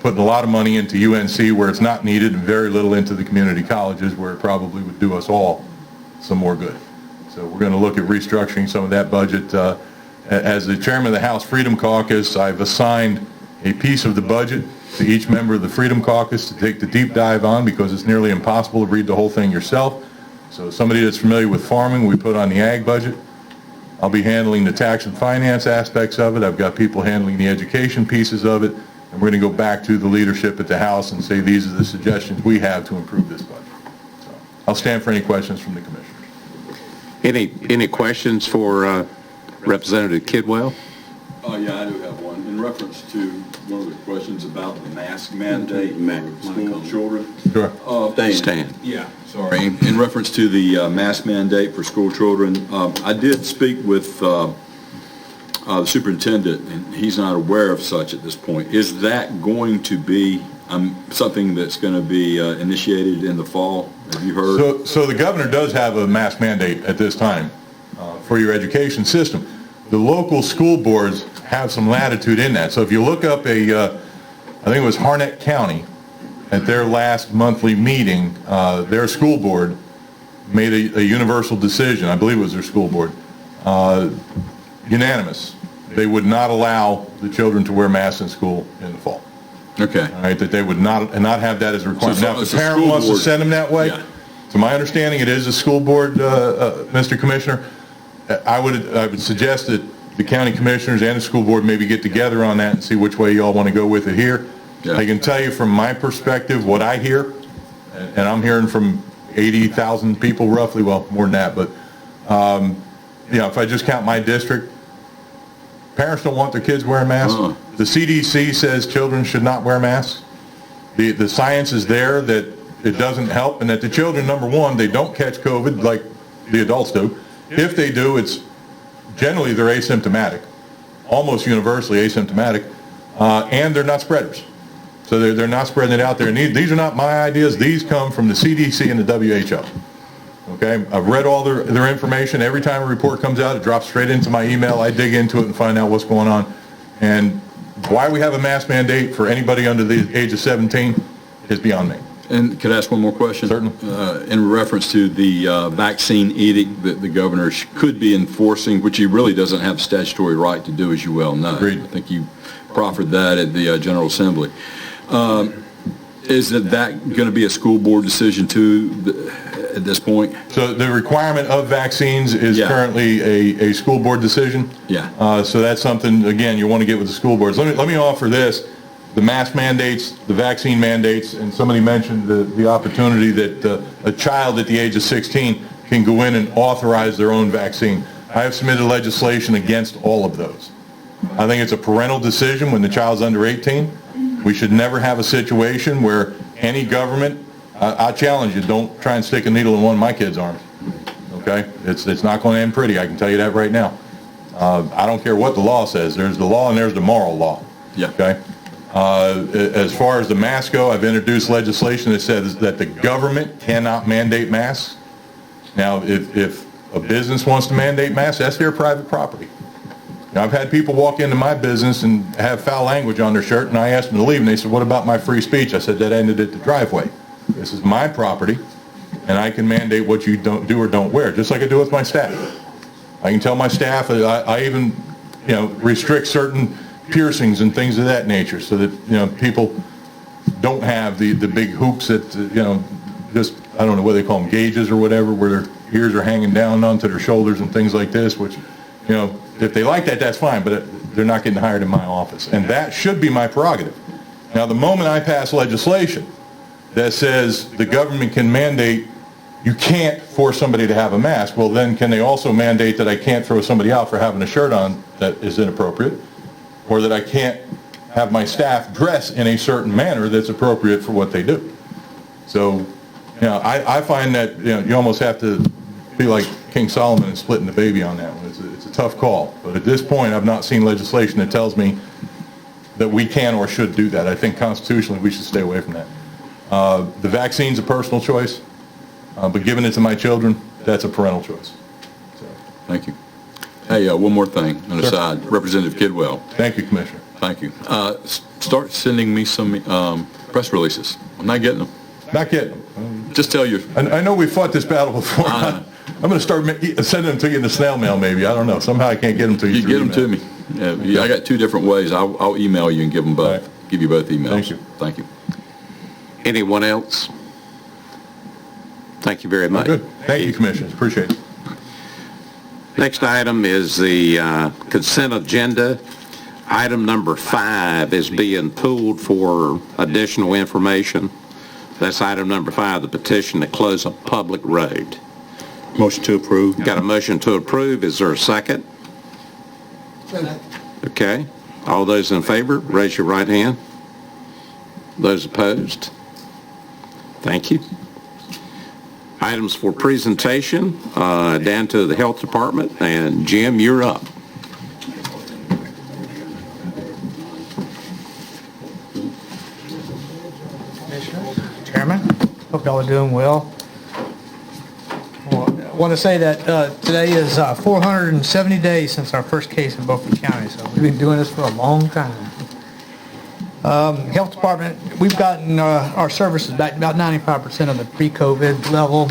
K: Putting a lot of money into UNC where it's not needed, and very little into the community colleges where it probably would do us all some more good. So we're going to look at restructuring some of that budget. As the chairman of the House Freedom Caucus, I've assigned a piece of the budget to each member of the Freedom Caucus to take the deep dive on, because it's nearly impossible to read the whole thing yourself. So somebody that's familiar with farming, we put on the ag budget. I'll be handling the tax and finance aspects of it. I've got people handling the education pieces of it. And we're going to go back to the leadership at the House and say these are the suggestions we have to improve this budget. So I'll stand for any questions from the commissioners.
A: Any questions for Representative Kidwell?
L: Yeah, I do have one. In reference to one of the questions about the mask mandate for school children.
K: Sure.
A: Stan.
L: Yeah, sorry. In reference to the mask mandate for school children, I did speak with the superintendent, and he's not aware of such at this point. Is that going to be something that's going to be initiated in the fall? Have you heard?
K: So the governor does have a mask mandate at this time for your education system. The local school boards have some latitude in that. So if you look up I think it was Harnett County, at their last monthly meeting, their school board made a universal decision. I believe it was their school board. Unanimous. They would not allow the children to wear masks in school in the fall.
L: Okay.
K: All right, that they would not have that as a requirement.
L: So
K: now, if the parent wants to send them that way,
L: yeah.
K: To my understanding, it is a school board, Mr. Commissioner. I would suggest that the county commissioners and the school board maybe get together on that and see which way you all want to go with it here.
L: Yeah.
K: I can tell you from my perspective what I hear, and I'm hearing from 80,000 people roughly, well, more than that, but if I just count my district, parents don't want their kids wearing masks. The CDC says children should not wear masks. The science is there that it doesn't help, and that the children, number one, they don't catch COVID like the adults do. If they do, it's generally they're asymptomatic, almost universally asymptomatic, and they're not spreaders. So they're not spreading it out there. And these are not my ideas. These come from the CDC and the WHO. Okay, I've read all their information. Every time a report comes out, it drops straight into my email. I dig into it and find out what's going on. And why we have a mask mandate for anybody under the age of 17 is beyond me.
L: And could I ask one more question?
K: Certainly.
L: In reference to the vaccine edict that the governor could be enforcing, which he really doesn't have statutory right to do, as you well know.
K: Agreed.
L: I think you proffered that at the General Assembly. Is that going to be a school board decision too at this point?
K: So the requirement of vaccines is currently a school board decision.
L: Yeah.
K: So that's something, again, you want to get with the school boards. Let me offer this. the mask mandates, the vaccine mandates, and somebody mentioned the opportunity that a child at the age of 16 can go in and authorize their own vaccine. I have submitted legislation against all of those. I think it's a parental decision when the child's under 18. We should never have a situation where any government, I challenge you, don't try and stick a needle in one of my kids' arms. Okay? It's not going to end pretty, I can tell you that right now. I don't care what the law says. There's the law and there's the moral law.
L: Yeah.
K: Okay? As far as the masks go, I've introduced legislation that says that the government cannot mandate masks. Now, if a business wants to mandate masks, that's their private property. Now, I've had people walk into my business and have foul language on their shirt, and I asked them to leave, and they said, what about my free speech? I said, that ended at the driveway. This is my property, and I can mandate what you don't do or don't wear, just like I do with my staff. I can tell my staff, I even, restrict certain piercings and things of that nature so that, people don't have the big hoops that, just, I don't know what they call them, gauges or whatever, where their ears are hanging down onto their shoulders and things like this, which, if they like that, that's fine, but they're not getting hired in my office. And that should be my prerogative. Now, the moment I pass legislation that says the government can mandate you can't force somebody to have a mask, well, then can they also mandate that I can't throw somebody out for having a shirt on that is inappropriate, or that I can't have my staff dress in a certain manner that's appropriate for what they do? So, I find that, you almost have to be like King Solomon and splitting the baby on that one. It's a tough call. But at this point, I've not seen legislation that tells me that we can or should do that. I think constitutionally we should stay away from that. The vaccine's a personal choice, but giving it to my children, that's a parental choice. So.
L: Thank you. Hey, one more thing on the side. Representative Kidwell.
K: Thank you, Commissioner.
L: Thank you. Start sending me some press releases. I'm not getting them.
K: Not getting them.
L: Just tell you.
K: I know we fought this battle before. I'm going to start sending them to you in the snail mail, maybe. I don't know. Somehow I can't get them to you.
L: You get them to me. Yeah, I got two different ways. I'll email you and give them both. Right. Give you both emails.
K: Thank you.
L: Thank you.
A: Anyone else? Thank you very much.
K: Good. Thank you, Commissioners. Appreciate it.
A: Next item is the consent agenda. Item number 5 is being pulled for additional information. That's item number 5, the petition to close a public road.
B: Motion to approve.
A: Got a motion to approve. Is there a second? Okay. All those in favor, raise your right hand. Those opposed? Thank you. Items for presentation, down to the Health Department, and Jim, you're up.
C: Chairman, hope y'all are doing well. I want to say that today is 470 days since our first case in Beaufort County, so we've been doing this for a long time. Health Department, we've gotten our services back to about 95% of the pre-COVID level,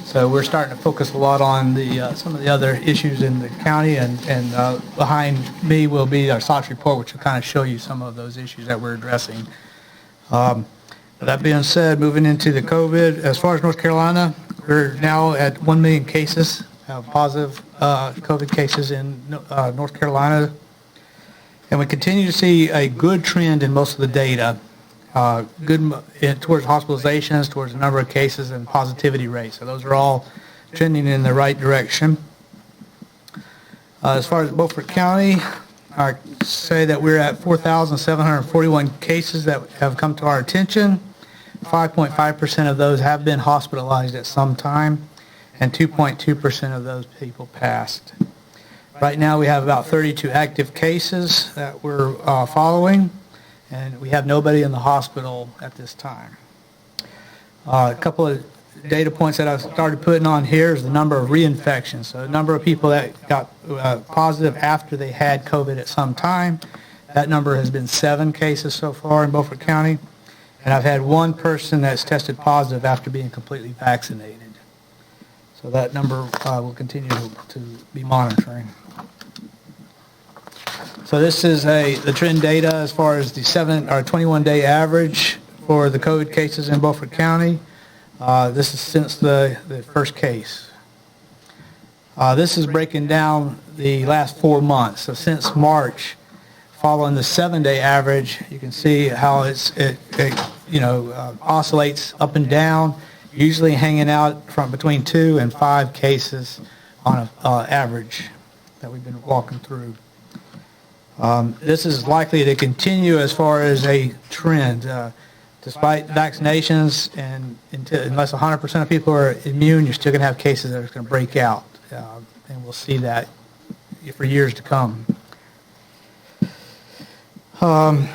C: so we're starting to focus a lot on some of the other issues in the county, and behind me will be our SOX report, which will kind of show you some of those issues that we're addressing. That being said, moving into the COVID, as far as North Carolina, we're now at 1 million cases, positive COVID cases in North Carolina. And we continue to see a good trend in most of the data, good towards hospitalizations, towards the number of cases and positivity rates. So those are all trending in the right direction. As far as Beaufort County, I say that we're at 4,741 cases that have come to our attention. 5.5% of those have been hospitalized at some time, and 2.2% of those people passed. Right now we have about 32 active cases that we're following, and we have nobody in the hospital at this time. A couple of data points that I've started putting on here is the number of reinfections. So the number of people that got positive after they had COVID at some time. That number has been 7 cases so far in Beaufort County. And I've had 1 person that's tested positive after being completely vaccinated. So that number will continue to be monitoring. So this is the trend data as far as the 21-day average for the COVID cases in Beaufort County. This is since the first case. This is breaking down the last 4 months. So since March, following the 7-day average, you can see how it oscillates up and down, usually hanging out from between 2 and 5 cases on an average that we've been walking through. This is likely to continue as far as a trend. Despite vaccinations, and unless 100% of people are immune, you're still going to have cases that are going to break out, and we'll see that for years to come. I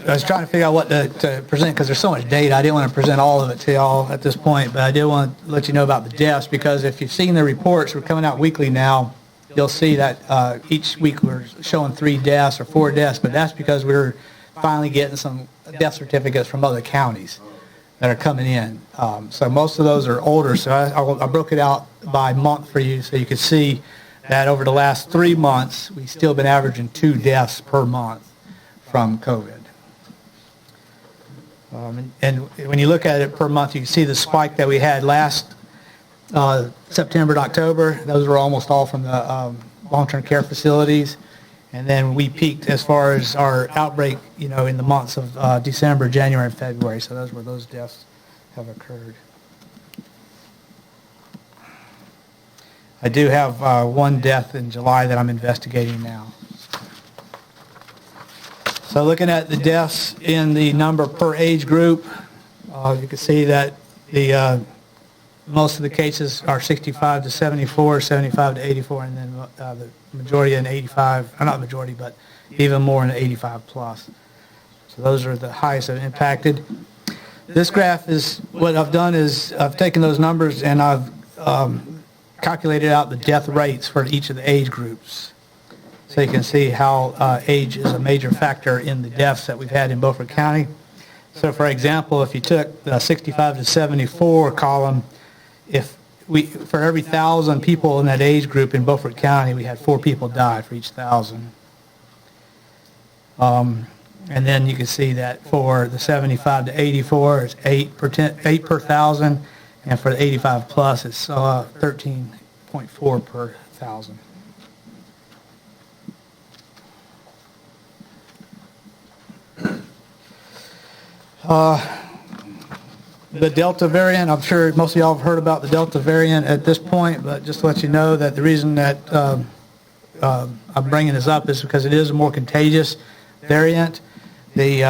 C: was trying to figure out what to present because there's so much data. I didn't want to present all of it to y'all at this point, but I did want to let you know about the deaths, because if you've seen the reports, we're coming out weekly now. You'll see that each week we're showing 3 deaths or 4 deaths, but that's because we're finally getting some death certificates from other counties that are coming in. So most of those are older, so I broke it out by month for you so you could see that over the last 3 months, we've still been averaging 2 deaths per month from COVID. And when you look at it per month, you can see the spike that we had last September to October. Those were almost all from the long-term care facilities. And then we peaked as far as our outbreak, in the months of December, January, and February. So those were those deaths have occurred. I do have 1 death in July that I'm investigating now. So looking at the deaths in the number per age group, you can see that the most of the cases are 65 to 74, 75 to 84, and then the majority in 85, not majority, but even more in 85 plus. So those are the highest that are impacted. This graph is, what I've done is I've taken those numbers and I've calculated out the death rates for each of the age groups. So you can see how age is a major factor in the deaths that we've had in Beaufort County. So for example, if you took the 65 to 74 column, for every 1,000 people in that age group in Beaufort County, we had 4 people die for each 1,000. And then you can see that for the 75 to 84, it's 8 per 1,000, and for the 85 plus, it's 13.4 per 1,000. The Delta variant, I'm sure most of y'all have heard about the Delta variant at this point, but just to let you know that the reason that I'm bringing this up is because it is a more contagious variant. The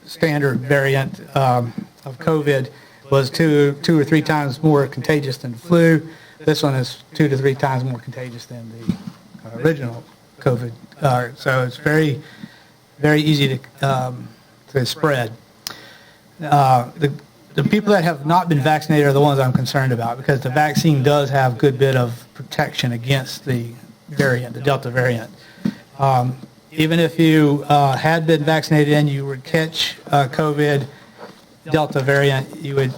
C: standard variant of COVID was 2 or 3 times more contagious than the flu. This one is 2 to 3 times more contagious than the original COVID. So it's very easy to spread. The people that have not been vaccinated are the ones I'm concerned about, because the vaccine does have a good bit of protection against the variant, the Delta variant. Even if you had been vaccinated and you would catch COVID Delta variant, you would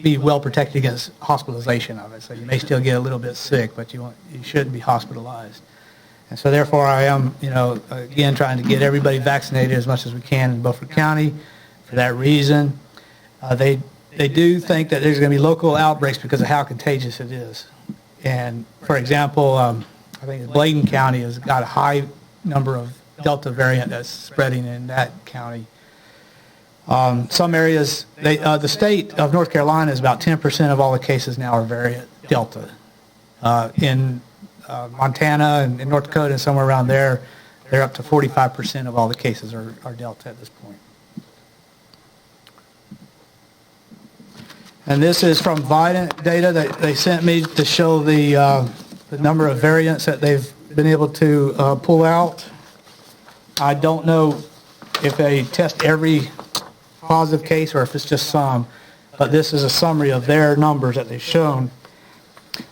C: be well protected against hospitalization of it. So you may still get a little bit sick, but you shouldn't be hospitalized. And so therefore I am, again, trying to get everybody vaccinated as much as we can in Beaufort County for that reason. They do think that there's going to be local outbreaks because of how contagious it is. And for example, I think Bladen County has got a high number of Delta variant that's spreading in that county. Some areas, the state of North Carolina is about 10% of all the cases now are variant Delta. In Montana and in North Dakota and somewhere around there, they're up to 45% of all the cases are Delta at this point. And this is from Vidant data that they sent me to show the number of variants that they've been able to pull out. I don't know if they test every positive case or if it's just some, but this is a summary of their numbers that they've shown.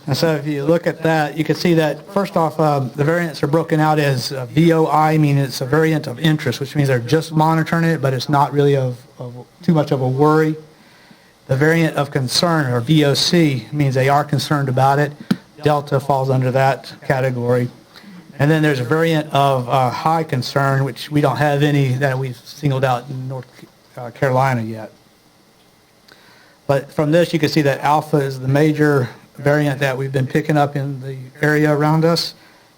C: And so if you look at that, you can see that, first off, the variants are broken out as VOI, meaning it's a variant of interest, which means they're just monitoring it, but it's not really of too much of a worry. The variant of concern, or VOC, means they are concerned about it. Delta falls under that category. And then there's a variant of high concern, which we don't have any that we've singled out in North Carolina yet. But from this, you can see that alpha is the major variant that we've been picking up in the area around us,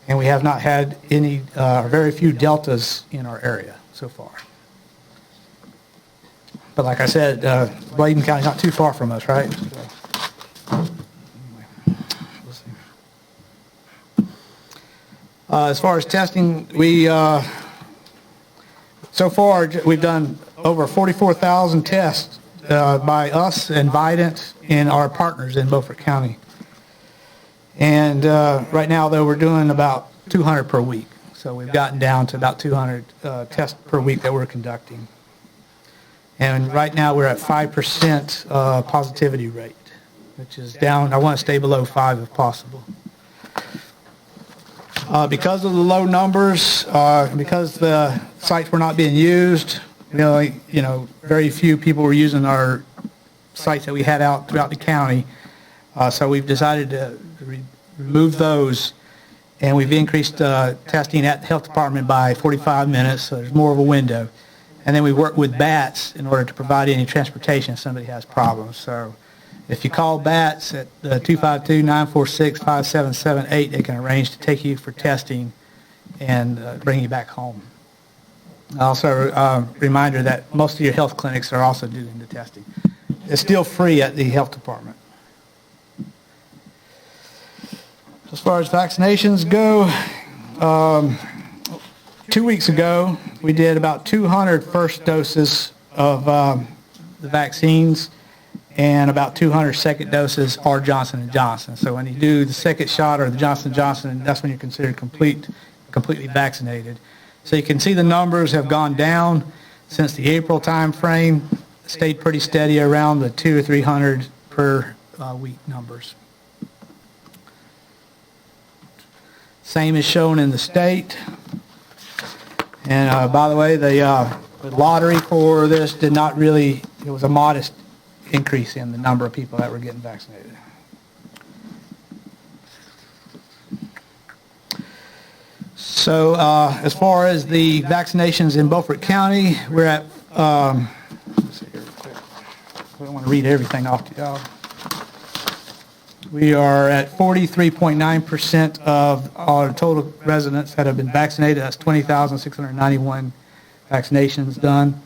C: and we have not had any, very few deltas in our area so far. But like I said, Bladen County's not too far from us, right? As far as testing, so far, we've done over 44,000 tests by us and Vidant and our partners in Beaufort County. And right now, though, we're doing about 200 per week. So we've gotten down to about 200 tests per week that we're conducting. And right now, we're at 5% positivity rate, which is down. I want to stay below 5 if possible. Because of the low numbers, because the sites were not being used, very few people were using our sites that we had out throughout the county. So we've decided to remove those, and we've increased testing at the health department by 45 minutes, so there's more of a window. And then we work with BATS in order to provide any transportation if somebody has problems. So if you call BATS at 252-946-5778, they can arrange to take you for testing and bring you back home. Also, reminder that most of your health clinics are also doing the testing. It's still free at the health department. As far as vaccinations go, 2 weeks ago, we did about 200 first doses of the vaccines, and about 200 second doses are Johnson & Johnson. So when you do the second shot or the Johnson & Johnson, that's when you're considered completely vaccinated. So you can see the numbers have gone down since the April time frame, stayed pretty steady around the 200 or 300 per week numbers. Same is shown in the state. And by the way, the lottery for this did not really, it was a modest increase in the number of people that were getting vaccinated. So as far as the vaccinations in Beaufort County, we're at, let's see here real quick. I don't want to read everything off to y'all. We are at 43.9% of our total residents that have been vaccinated. That's 20,691 vaccinations done.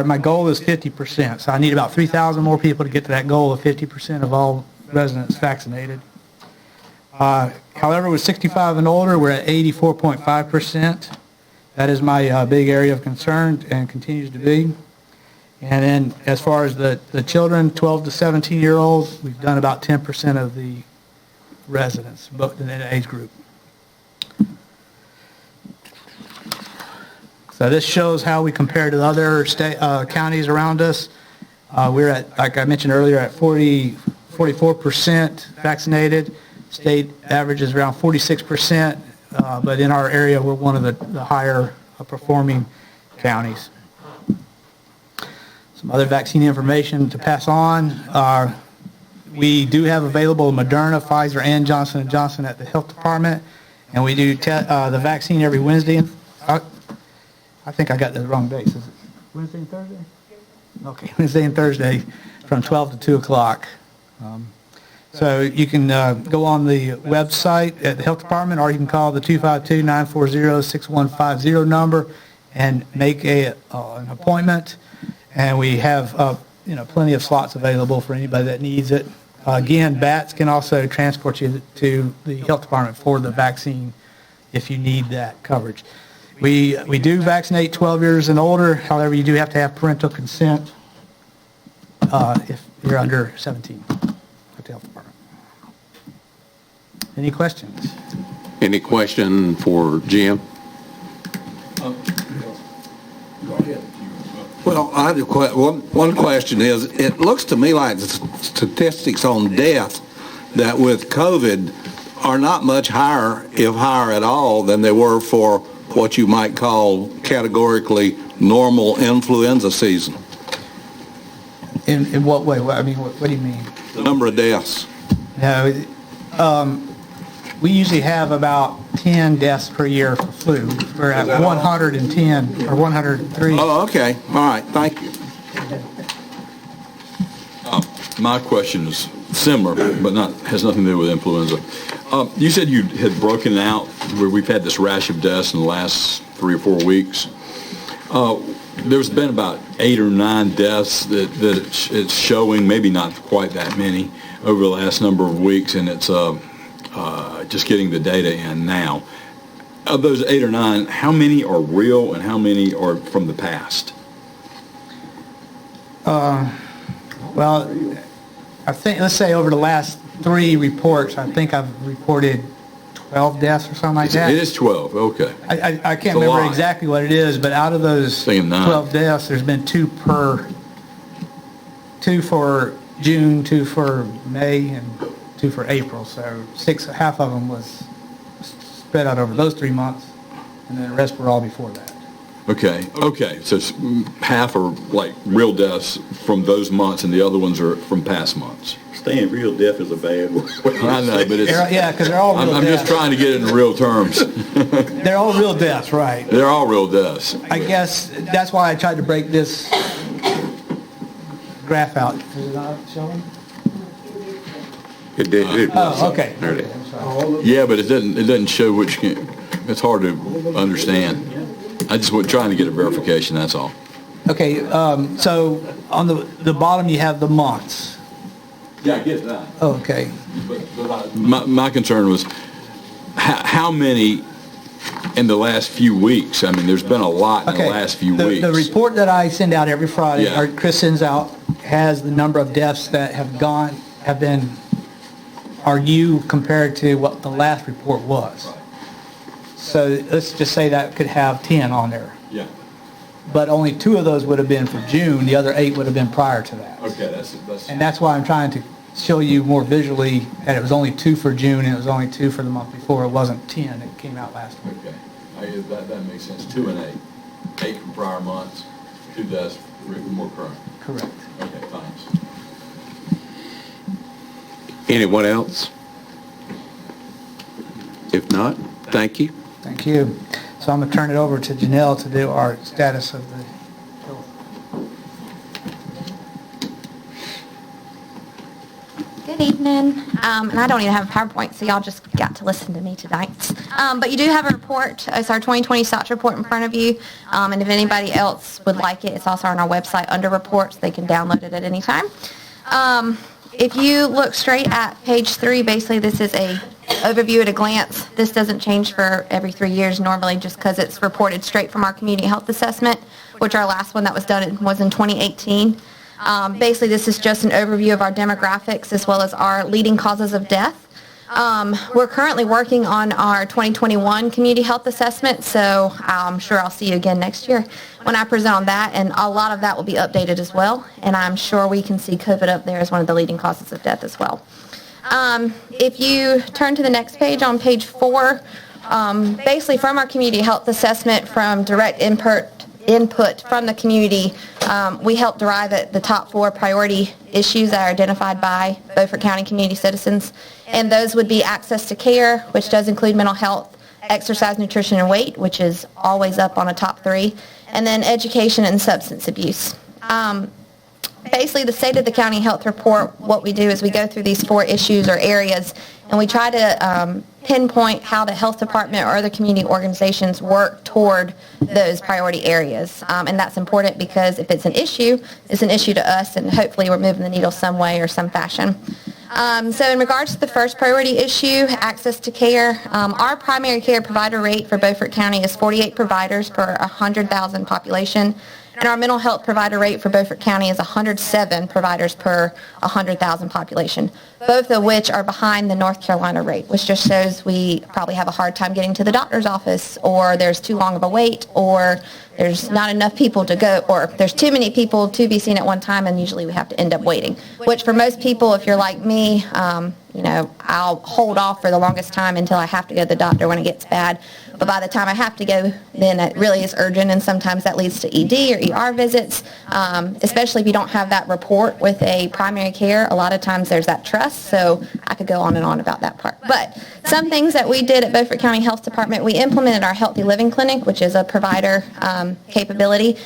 C: My goal is 50%, so I need about 3,000 more people to get to that goal of 50% of all residents vaccinated. However, with 65 and older, we're at 84.5%. That is my big area of concern and continues to be. And then as far as the children, 12 to 17-year-olds, we've done about 10% of the residents, both in that age group. So this shows how we compare to the other counties around us. We're at, like I mentioned earlier, at 44% vaccinated. State average is around 46%, but in our area, we're one of the higher performing counties. Some other vaccine information to pass on. We do have available Moderna, Pfizer, and Johnson & Johnson at the health department, and we do the vaccine every Wednesday. I think I got the wrong dates. Is it Wednesday and Thursday? Okay, Wednesday and Thursday from 12 to 2 o'clock. So you can go on the website at the health department, or you can call the 252-940-6150 number and make an appointment. And we have plenty of slots available for anybody that needs it. Again, BATS can also transport you to the health department for the vaccine if you need that coverage. We do vaccinate 12 years and older. However, you do have to have parental consent if you're under 17 at the health department. Any questions?
A: Any question for Jim?
L: Go ahead.
M: Well, one question is, it looks to me like the statistics on death that with COVID are not much higher, if higher at all, than they were for what you might call categorically normal influenza season.
C: In what way? I mean, what do you mean?
M: The number of deaths.
C: No, we usually have about 10 deaths per year for flu. We're at 110 or 103.
M: Oh, okay. All right. Thank you.
L: My question is similar, but has nothing to do with influenza. You said you had broken out where we've had this rash of deaths in the last 3 or 4 weeks. There's been about 8 or 9 deaths that it's showing, maybe not quite that many, over the last number of weeks, and it's just getting the data in now. Of those 8 or 9, how many are real and how many are from the past?
C: Well, I think, let's say over the last 3 reports, I think I've reported 12 deaths or something like that.
L: It is 12, okay.
C: I can't remember exactly what it is, but out of those 12 deaths, there's been 2 for June, 2 for May, and 2 for April. So half of them was spread out over those 3 months, and then the rest were all before that.
L: Okay. So half are like real deaths from those months, and the other ones are from past months.
B: Staying real deaf is a bad word.
L: I know, but it's...
C: Yeah, because they're all real
L: I'm
C: deaths.
L: just trying to get it in real terms.
C: They're all real deaths, right.
L: They're all real deaths.
C: I guess that's why I tried to break this graph out. Is it not showing?
A: It did.
C: Oh, okay.
A: There it is.
L: Yeah, but it doesn't show which... It's hard to understand. I just was trying to get a verification, that's all.
C: Okay, so on the bottom you have the months.
L: Yeah, I get that.
C: Oh, okay.
L: But my concern was how many in the last few weeks? I mean, the's been a lot in the last few weeks.
C: The report that I send out every Friday,
L: Yeah.
C: or Chris sends out, has the number of deaths that are you compared to what the last report was. So let's just say that could have 10 on there.
L: Yeah.
C: But only 2 of those would have been for June, the other 8 would have been prior to that.
L: Okay, that's...
C: And that's why I'm trying to show you more visually that it was only 2 for June and it was only 2 for the month before. It wasn't 10 that came out last week.
L: Okay. That makes sense. 2 and 8. 8 from prior months, 2 deaths from more current.
C: Correct.
L: Okay, thanks.
A: Anyone else? If not, thank you.
C: Thank you. So I'm going to turn it over to Janelle to do our status of the bill.
N: Good evening. And I don't even have a PowerPoint, so y'all just got to listen to me tonight. But you do have a report. It's our 2020 stocks report in front of you. And if anybody else would like it, it's also on our website under reports. They can download it at any time. If you look straight at page 3, basically this is a overview at a glance. This doesn't change for every 3 years normally just because it's reported straight from our community health assessment, which our last one that was done was in 2018. Basically, this is just an overview of our demographics as well as our leading causes of death. We're currently working on our 2021 community health assessment, so I'm sure I'll see you again next year when I present on that, and a lot of that will be updated as well, and I'm sure we can see COVID up there as one of the leading causes of death as well. If you turn to the next page, on page 4, basically from our community health assessment, from direct input from the community, we help derive at the top 4 priority issues that are identified by Beaufort County community citizens, and those would be access to care, which does include mental health, exercise, nutrition, and weight, which is always up on a top 3, and then education and substance abuse. Basically, the State of the County Health Report, what we do is we go through these 4 issues or areas, and we try to pinpoint how the health department or other community organizations work toward those priority areas. And that's important because if it's an issue to us, and hopefully we're moving the needle some way or some fashion. So in regards to the first priority issue, access to care, our primary care provider rate for Beaufort County is 48 providers per 100,000 population. And our mental health provider rate for Beaufort County is 107 providers per 100,000 population, both of which are behind the North Carolina rate, which just shows we probably have a hard time getting to the doctor's office, or there's too long of a wait, or there's not enough people to go, or there's too many people to be seen at one time, and usually we have to end up waiting, which for most people, if you're like me, I'll hold off for the longest time until I have to go to the doctor when it gets bad. But by the time I have to go, then it really is urgent, and sometimes that leads to ED or ER visits, especially if you don't have that rapport with a primary care. A lot of times there's that trust, so I could go on and on about that part. But some things that we did at Beaufort County Health Department, we implemented our Healthy Living Clinic, which is a provider capability.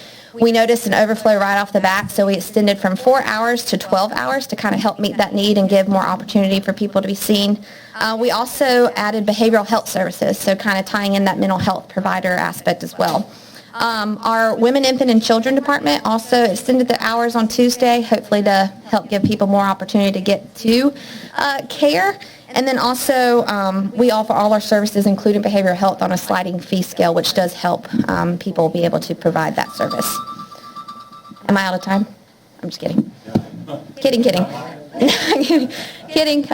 N: We noticed an overflow right off the bat, so we extended from 4 hours to 12 hours to kind of help meet that need and give more opportunity for people to be seen. We also added behavioral health services, so kind of tying in that mental health provider aspect as well. Our Women, Infant, and Children Department also extended the hours on Tuesday, hopefully to help give people more opportunity to get to care. And then also, we offer all our services, including behavioral health, on a sliding fee scale, which does help people be able to provide that service. Am I out of time? I'm just kidding. Kidding. Kidding.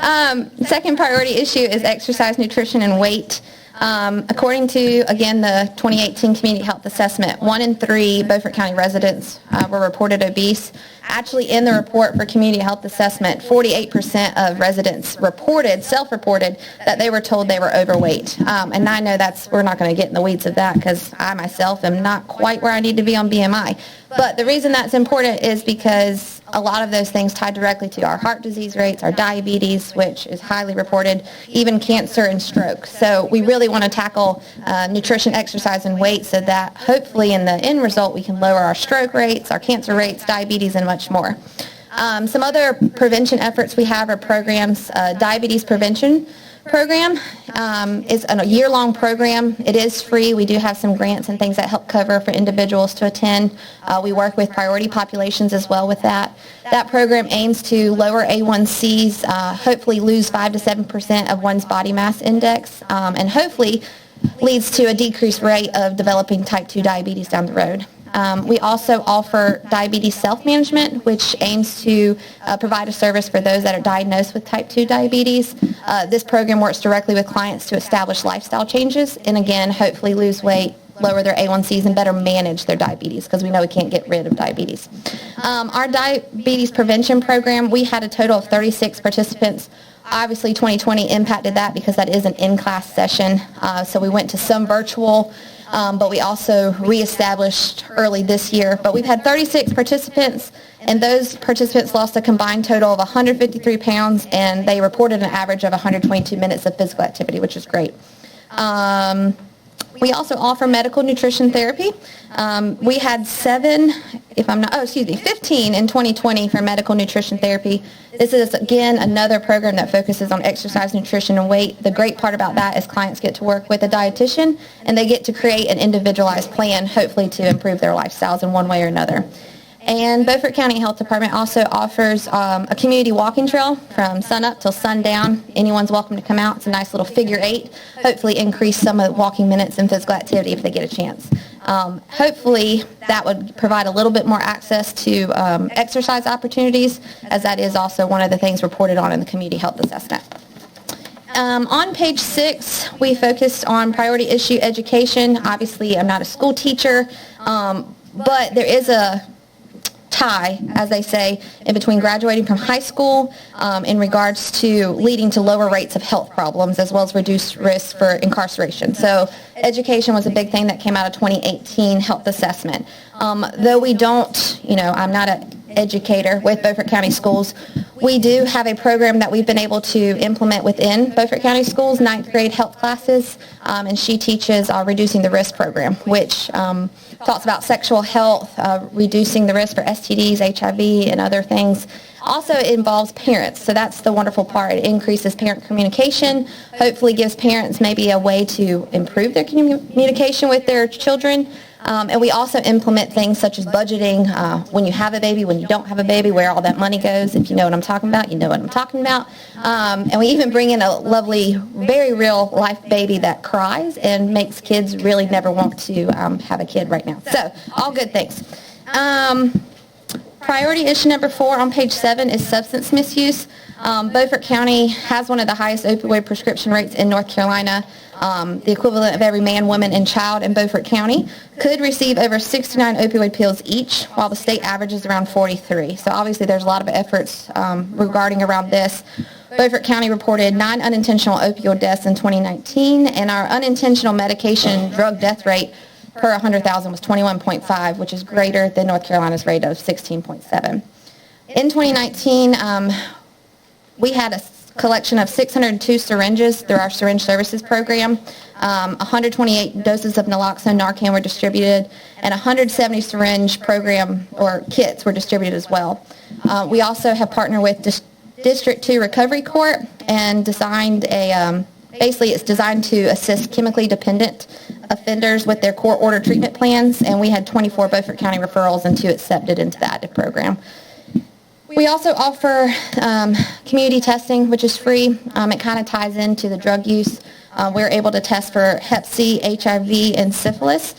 N: Second priority issue is exercise, nutrition, and weight. According to, again, the 2018 Community Health Assessment, 1 in 3 Beaufort County residents were reported obese. Actually, in the report for Community Health Assessment, 48% of residents self-reported, that they were told they were overweight. And I know we're not going to get in the weeds of that because I myself am not quite where I need to be on BMI. But the reason that's important is because a lot of those things tie directly to our heart disease rates, our diabetes, which is highly reported, even cancer and stroke. So we really want to tackle nutrition, exercise, and weight so that hopefully in the end result we can lower our stroke rates, our cancer rates, diabetes, and much more. Some other prevention efforts we have are programs. Diabetes prevention program is a year-long program. It is free. We do have some grants and things that help cover for individuals to attend. We work with priority populations as well with that. That program aims to lower A1Cs, hopefully lose 5 to 7% of one's body mass index, and hopefully leads to a decreased rate of developing type 2 diabetes down the road. We also offer diabetes self-management, which aims to provide a service for those that are diagnosed with type 2 diabetes. This program works directly with clients to establish lifestyle changes and, again, hopefully lose weight, lower their A1Cs, and better manage their diabetes because we know we can't get rid of diabetes. Our diabetes prevention program, we had a total of 36 participants. Obviously, 2020 impacted that because that is an in-class session, so we went to some virtual, but we also reestablished early this year. But we've had 36 participants, and those participants lost a combined total of 153 pounds, and they reported an average of 122 minutes of physical activity, which is great. We also offer medical nutrition therapy. We had 15 in 2020 for medical nutrition therapy. This is, again, another program that focuses on exercise, nutrition, and weight. The great part about that is clients get to work with a dietitian, and they get to create an individualized plan, hopefully to improve their lifestyles in one way or another. And Beaufort County Health Department also offers a community walking trail from sunup till sundown. Anyone's welcome to come out. It's a nice little figure 8. Hopefully increase some of the walking minutes and physical activity if they get a chance. Hopefully that would provide a little bit more access to exercise opportunities, as that is also one of the things reported on in the Community Health Assessment. On page 6, we focused on priority issue education. Obviously, I'm not a school teacher, but there is a tie, as they say, in between graduating from high school in regards to leading to lower rates of health problems as well as reduced risk for incarceration. So education was a big thing that came out of 2018 health assessment. Though we don't, I'm not an educator with Beaufort County Schools, we do have a program that we've been able to implement within Beaufort County Schools, 9th grade health classes, and she teaches our Reducing the Risk program, which talks about sexual health, reducing the risk for STDs, HIV, and other things. Also, it involves parents, so that's the wonderful part. It increases parent communication, hopefully gives parents maybe a way to improve their communication with their children. And we also implement things such as budgeting, when you have a baby, when you don't have a baby, where all that money goes. If you know what I'm talking about, you know what I'm talking about. And we even bring in a lovely, very real life baby that cries and makes kids really never want to have a kid right now. So, all good things. Priority issue number 4 on page 7 is substance misuse. Beaufort County has one of the highest opioid prescription rates in North Carolina. The equivalent of every man, woman, and child in Beaufort County could receive over 69 opioid pills each, while the state average is around 43. So obviously there's a lot of efforts regarding around this. Beaufort County reported 9 unintentional opioid deaths in 2019, and our unintentional medication drug death rate per 100,000 was 21.5, which is greater than North Carolina's rate of 16.7. In 2019, we had a collection of 602 syringes through our syringe services program. 128 doses of naloxone Narcan were distributed, and 170 syringe program or kits were distributed as well. We also have partnered with District 2 Recovery Court and designed a, basically it's designed to assist chemically dependent offenders with their court order treatment plans, and we had 24 Beaufort County referrals and 2 accepted into the active program. We also offer community testing, which is free. It kind of ties into the drug use. We're able to test for Hep C, HIV, and syphilis.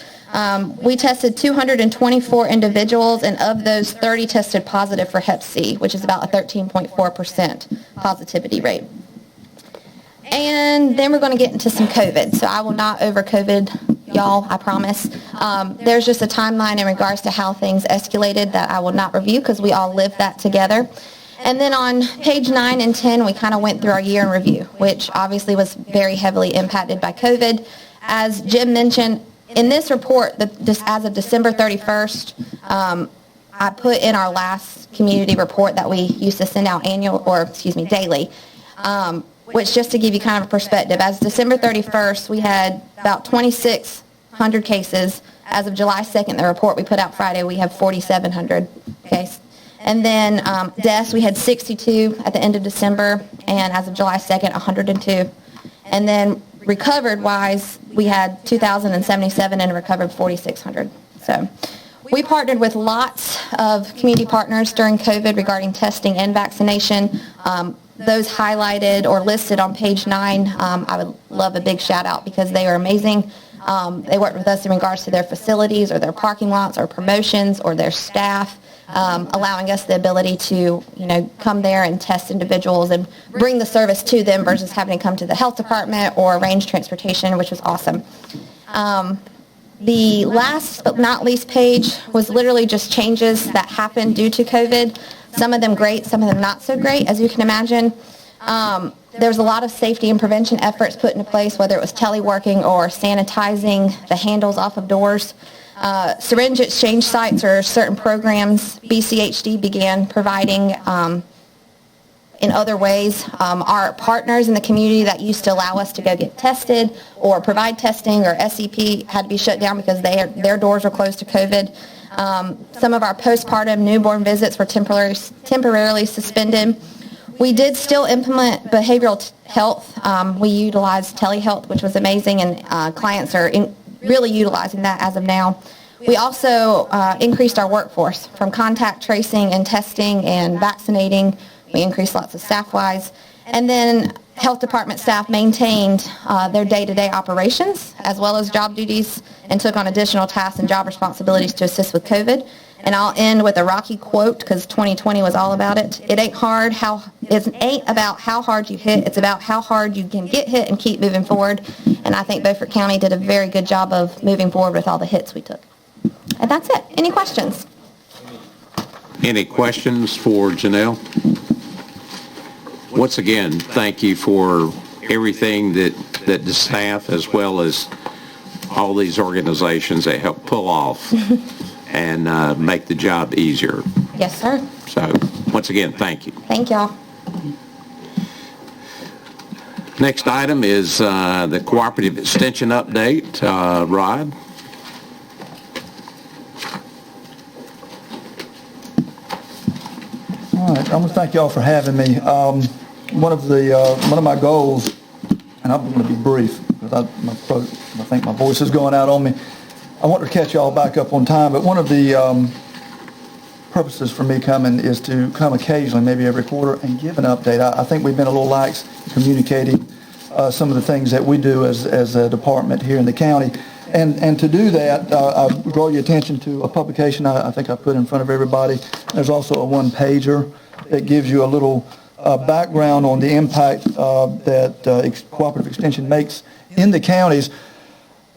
N: We tested 224 individuals, and of those, 30 tested positive for Hep C, which is about a 13.4% positivity rate. And then we're going to get into some COVID. So I will not over COVID, y'all, I promise. There's just a timeline in regards to how things escalated that I will not review because we all lived that together. And then on page 9 and 10, we kind of went through our year in review, which obviously was very heavily impacted by COVID. As Jim mentioned, in this report, as of December 31st, I put in our last community report that we used to send out daily, which just to give you kind of a perspective, as December 31st, we had about 2,600 cases. As of July 2nd, the report we put out Friday, we have 4,700 cases. And then deaths, we had 62 at the end of December, and as of July 2nd, 102. And then recovered-wise, we had 2,077 and recovered 4,600. So we partnered with lots of community partners during COVID regarding testing and vaccination. Those highlighted or listed on page 9, I would love a big shout out because they are amazing. They worked with us in regards to their facilities or their parking lots or promotions or their staff, allowing us the ability to, come there and test individuals and bring the service to them versus having to come to the health department or arrange transportation, which was awesome. The last but not least page was literally just changes that happened due to COVID. Some of them great, some of them not so great, as you can imagine. There's a lot of safety and prevention efforts put into place, whether it was teleworking or sanitizing the handles off of doors. Syringe exchange sites or certain programs, BCHD began providing in other ways. Our partners in the community that used to allow us to go get tested or provide testing or SEP had to be shut down because their doors were closed to COVID. Some of our postpartum newborn visits were temporarily suspended. We did still implement behavioral health. We utilized telehealth, which was amazing, and clients are really utilizing that as of now. We also increased our workforce from contact tracing and testing and vaccinating. We increased lots of staff-wise. And then health department staff maintained their day-to-day operations as well as job duties and took on additional tasks and job responsibilities to assist with COVID. And I'll end with a Rocky quote because 2020 was all about it. It ain't about how hard you hit. It's about how hard you can get hit and keep moving forward. And I think Beaufort County did a very good job of moving forward with all the hits we took. And that's it. Any questions?
A: Any questions for Janelle? Once again, thank you for everything that the staff as well as all these organizations that help pull off and make the job easier.
N: Yes, sir.
A: So, once again, thank you.
N: Thank y'all.
A: Next item is the cooperative extension update. Rod?
D: All right, I want to thank y'all for having me. One of my goals, and I'm going to be brief because I think my voice is going out on me. I want to catch y'all back up on time, but one of the purposes for me coming is to come occasionally, maybe every quarter, and give an update. I think we've been a little lax communicating some of the things that we do as a department here in the county. And to do that, I draw your attention to a publication I think I put in front of everybody. There's also a one-pager that gives you a little background on the impact that cooperative extension makes in the counties.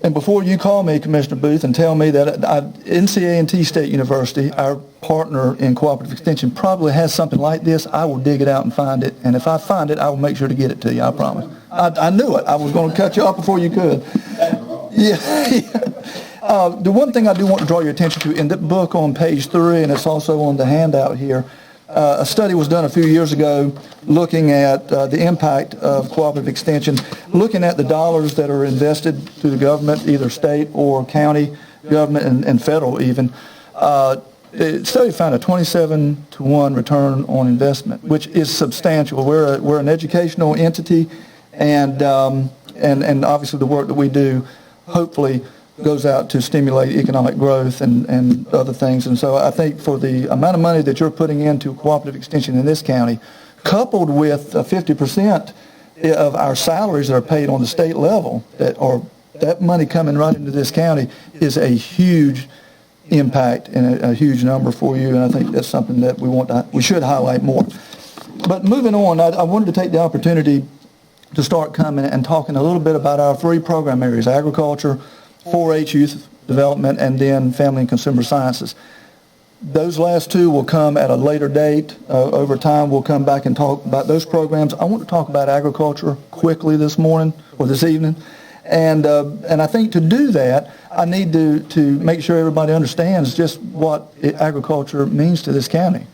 D: And before you call me, Commissioner Booth, and tell me that NCA&T State University, our partner in cooperative extension, probably has something like this, I will dig it out and find it. And if I find it, I will make sure to get it to you, I promise. I knew it. I was going to cut you off before you could. Yeah. The one thing I do want to draw your attention to in the book on page 3, and it's also on the handout here,
O: a study was done a few years ago looking at the impact of cooperative extension, looking at the dollars that are invested through the government, either state or county government and federal even. The study found a 27-to-1 return on investment, which is substantial. We're an educational entity, and obviously the work that we do hopefully goes out to stimulate economic growth and other things. And so I think for the amount of money that you're putting into cooperative extension in this county, coupled with 50% of our salaries that are paid on the state level, that money coming right into this county is a huge impact and a huge number for you. And I think that's something that we should highlight more. But moving on, I wanted to take the opportunity to start coming and talking a little bit about our 3 program areas: agriculture, 4-H youth development, and then family and consumer sciences. Those last 2 will come at a later date. Over time, we'll come back and talk about those programs. I want to talk about agriculture quickly this morning or this evening. And I think to do that, I need to make sure everybody understands just what agriculture means to this county.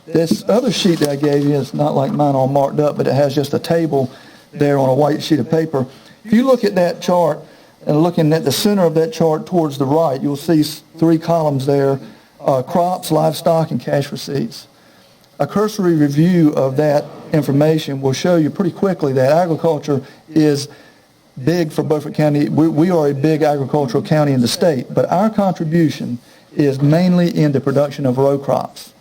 O: This other sheet that I gave you is not like mine all marked up, but it has just a table there on a white sheet of paper. If you look at that chart, and looking at the center of that chart towards the right, you'll see 3 columns there: crops, livestock, and cash receipts. A cursory review of that information will show you pretty quickly that agriculture is big for Beaufort County. We are a big agricultural county in the state, but our contribution is mainly in the production of row crops.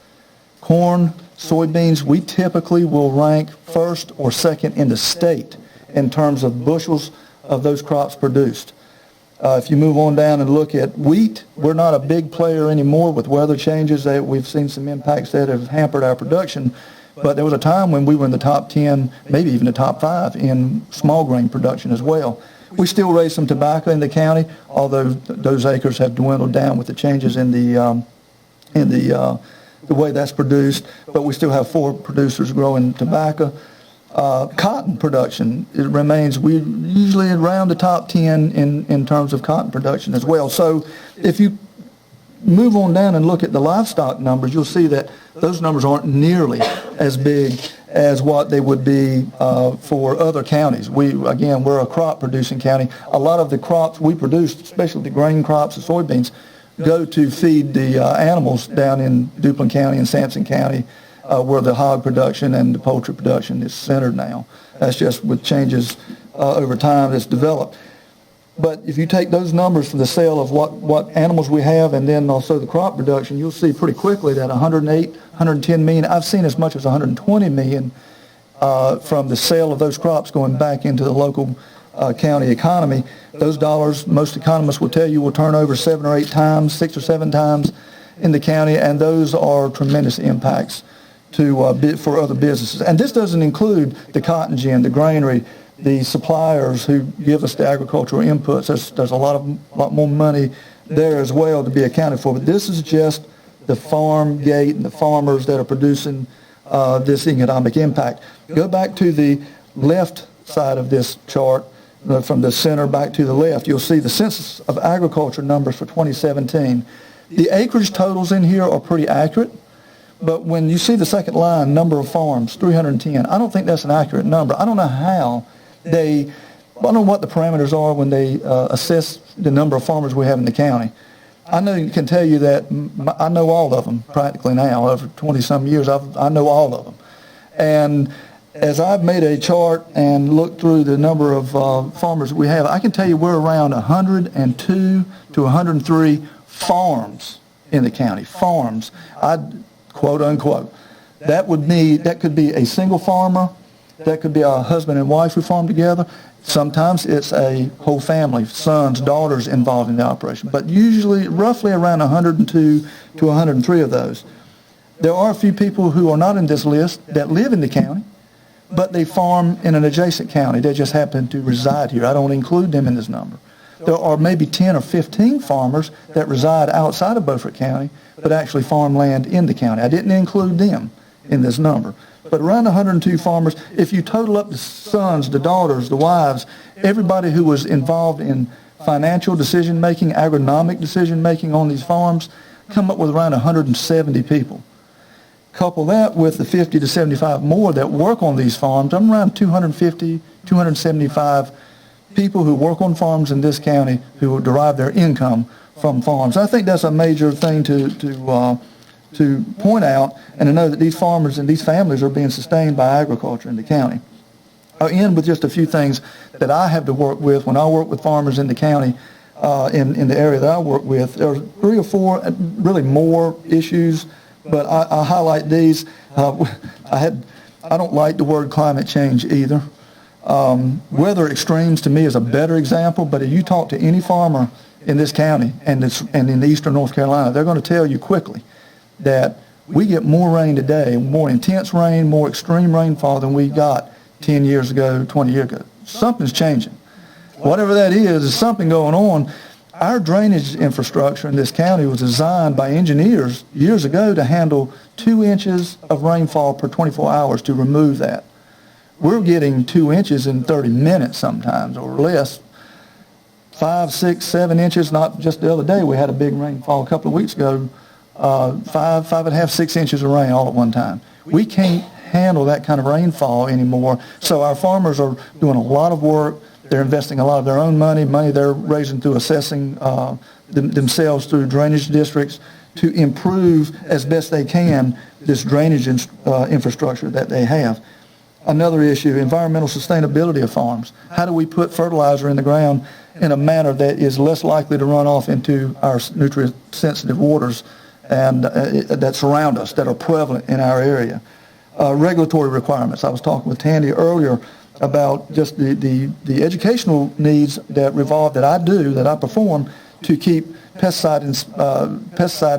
O: Corn, soybeans, we typically will rank first or second in the state in terms of bushels of those crops produced. If you move on down and look at wheat, we're not a big player anymore with weather changes. We've seen some impacts that have hampered our production, but there was a time when we were in the top 10, maybe even the top 5 in small grain production as well. We still raise some tobacco in the county, although those acres have dwindled down with the changes in the way that's produced, but we still have 4 producers growing tobacco. Cotton production, it remains, we're usually around the top 10 in terms of cotton production as well. So if you move on down and look at the livestock numbers, you'll see that those numbers aren't nearly as big as what they would be for other counties. We're a crop producing county. A lot of the crops we produce, especially the grain crops and soybeans, go to feed the animals down in Duplin County and Sampson County, where the hog production and the poultry production is centered now. That's just with changes over time that's developed. But if you take those numbers for the sale of what animals we have and then also the crop production, you'll see pretty quickly that 108, 110 million, I've seen as much as 120 million from the sale of those crops going back into the local county economy. Those dollars, most economists will tell you, will turn over 7 or 8 times, 6 or 7 times in the county, and those are tremendous impacts for other businesses. And this doesn't include the cotton gin, the granary, the suppliers who give us the agricultural inputs. There's a lot more money there as well to be accounted for. But this is just the farm gate and the farmers that are producing this economic impact. Go back to the left side of this chart, from the center back to the left. You'll see the Census of Agriculture numbers for 2017. The acreage totals in here are pretty accurate. But when you see the second line, number of farms, 310, I don't think that's an accurate number. I don't know how I don't know what the parameters are when they assess the number of farmers we have in the county. I can tell you that I know all of them practically now. Over 20-some years, I know all of them. And as I've made a chart and looked through the number of farmers we have, I can tell you we're around 102 to 103 farms in the county. Farms. Quote unquote. That could be a single farmer. That could be a husband and wife who farm together. Sometimes it's a whole family, sons, daughters involved in the operation. But usually, roughly around 102 to 103 of those. There are a few people who are not in this list that live in the county, but they farm in an adjacent county. They just happen to reside here. I don't include them in this number. There are maybe 10 or 15 farmers that reside outside of Beaufort County, but actually farm land in the county. I didn't include them in this number. But around 102 farmers, if you total up the sons, the daughters, the wives, everybody who was involved in financial decision-making, agronomic decision-making on these farms, come up with around 170 people. Couple that with the 50 to 75 more that work on these farms, I'm around 250, 275 people who work on farms in this county who derive their income from farms. I think that's a major thing to point out, and to know that these farmers and these families are being sustained by agriculture in the county. I'll end with just a few things that I have to work with when I work with farmers in the county, in the area that I work with. There's 3 or 4, really more issues, but I highlight these. I don't like the word climate change either. Weather extremes to me is a better example, but if you talk to any farmer in this county and in eastern North Carolina, they're going to tell you quickly that we get more rain today, more intense rain, more extreme rainfall than we got 10 years ago, 20 years ago. Something's changing. Whatever that is, there's something going on. Our drainage infrastructure in this county was designed by engineers years ago to handle 2 inches of rainfall per 24 hours to remove that. We're getting 2 inches in 30 minutes sometimes or less. 5, 6, 7 inches, not just the other day. We had a big rainfall a couple of weeks ago, 5.5, 6 inches of rain all at one time. We can't handle that kind of rainfall anymore. So our farmers are doing a lot of work. They're investing a lot of their own money they're raising through assessing themselves through drainage districts to improve as best they can this drainage infrastructure that they have. Another issue, environmental sustainability of farms. How do we put fertilizer in the ground in a manner that is less likely to run off into our nutrient-sensitive waters and that surround us, that are prevalent in our area? Regulatory requirements. I was talking with Tandy earlier about just the educational needs that I perform to keep pesticide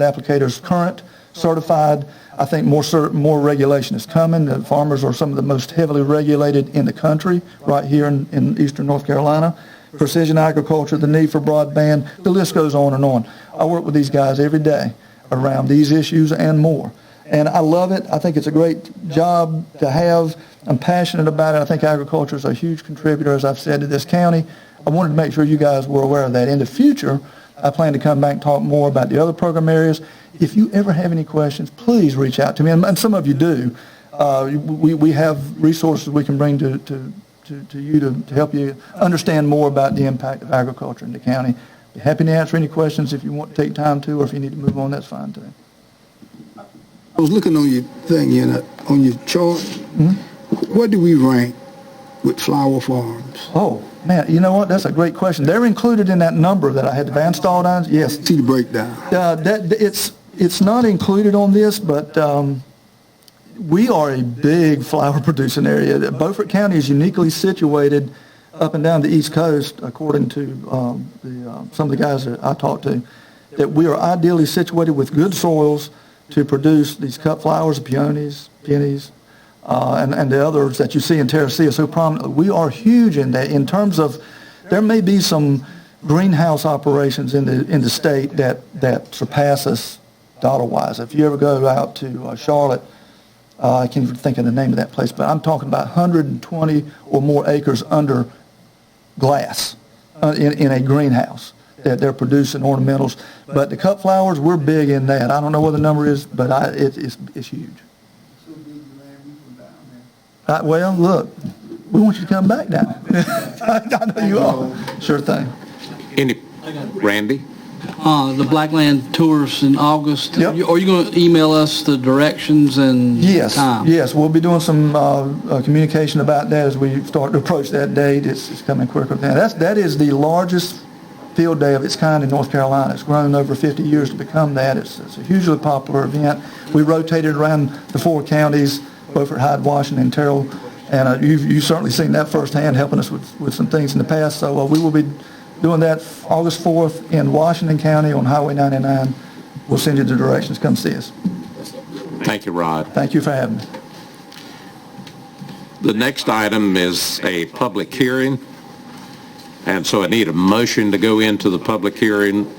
O: applicators current, certified. I think more regulation is coming. The farmers are some of the most heavily regulated in the country right here in eastern North Carolina. Precision agriculture, the need for broadband, the list goes on and on. I work with these guys every day around these issues and more. And I love it. I think it's a great job to have. I'm passionate about it. I think agriculture is a huge contributor, as I've said, to this county. I wanted to make sure you guys were aware of that. In the future, I plan to come back and talk more about the other program areas. If you ever have any questions, please reach out to me, and some of you do. We have resources we can bring to you to help you understand more about the impact of agriculture in the county. Be happy to answer any questions if you want to take time to, or if you need to move on, that's fine too.
P: I was looking on your thing, on your chart. Mm-hmm. Where do we rank with flower farms?
O: Oh, man, you know what? That's a great question. They're included in that number that I had, the Van Staldines. Yes.
P: See the breakdown.
O: It's not included on this, but we are a big flower producing area. Beaufort County is uniquely situated up and down the East Coast, according to some of the guys that I talked to, that we are ideally situated with good soils to produce these cut flowers, peonies, and the others that you see in Terracea so prominently. We are huge in that. In terms of, there may be some greenhouse operations in the state that surpass us dollar-wise. If you ever go out to Charlotte, I can't even think of the name of that place, but I'm talking about 120 or more acres under glass in a greenhouse that they're producing ornamentals. But the cut flowers, we're big in that. I don't know what the number is, but it's huge. Well, look, we want you to come back down. I know you are. Sure thing.
A: Randy?
Q: The Blackland tours in August.
O: Yep.
Q: Are you going to email us the directions and time?
O: Yes, we'll be doing some communication about that as we start to approach that date. It's coming quicker than that. That is the largest field day of its kind in North Carolina. It's grown over 50 years to become that. It's a hugely popular event. We rotated around the 4 counties, Beaufort, Hyde, Washington, and Terrell, and you've certainly seen that firsthand, helping us with some things in the past. So we will be doing that August 4th in Washington County on Highway 99. We'll send you the directions. Come see us.
A: Thank you, Rod.
O: Thank you for having me.
A: The next item is a public hearing, and so I need a motion to go into the public hearing.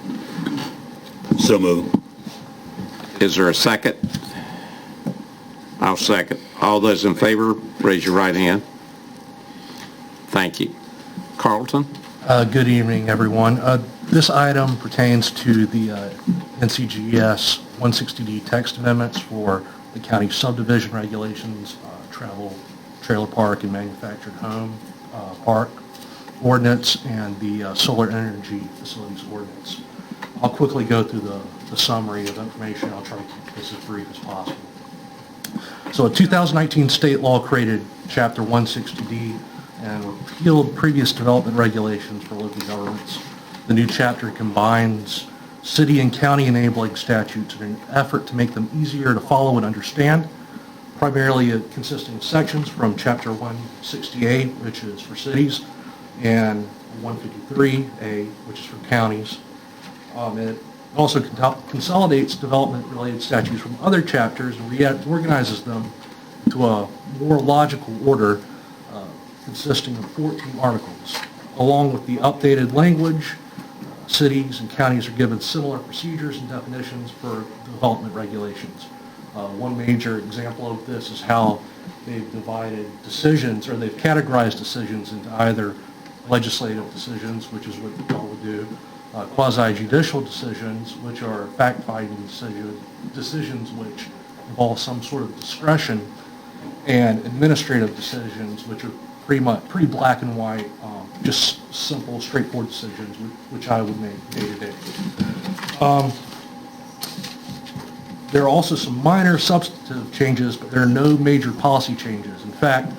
B: So moved.
A: Is there a second? I'll second. All those in favor, raise your right hand. Thank you. Carlton?
R: Good evening, everyone. This item pertains to the NCGS 160D text amendments for the county subdivision regulations, travel, trailer park, and manufactured home park ordinance, and the solar energy facilities ordinance. I'll quickly go through the summary of information. I'll try to keep this as brief as possible. So a 2019 state law created Chapter 160D and repealed previous development regulations for local governments. The new chapter combines city and county enabling statutes in an effort to make them easier to follow and understand, primarily consisting of sections from Chapter 160A, which is for cities, and 153A, which is for counties. It also consolidates development-related statutes from other chapters and reorganizes them to a more logical order consisting of 14 articles. Along with the updated language, cities and counties are given similar procedures and definitions for development regulations. One major example of this is how they've divided decisions, or they've categorized decisions into either legislative decisions, which is what y'all would do, quasi-judicial decisions, which are fact-finding decisions which involve some sort of discretion, and administrative decisions, which are pretty black and white, just simple, straightforward decisions, which I would make day to day. There are also some minor substantive changes, but there are no major policy changes. In fact,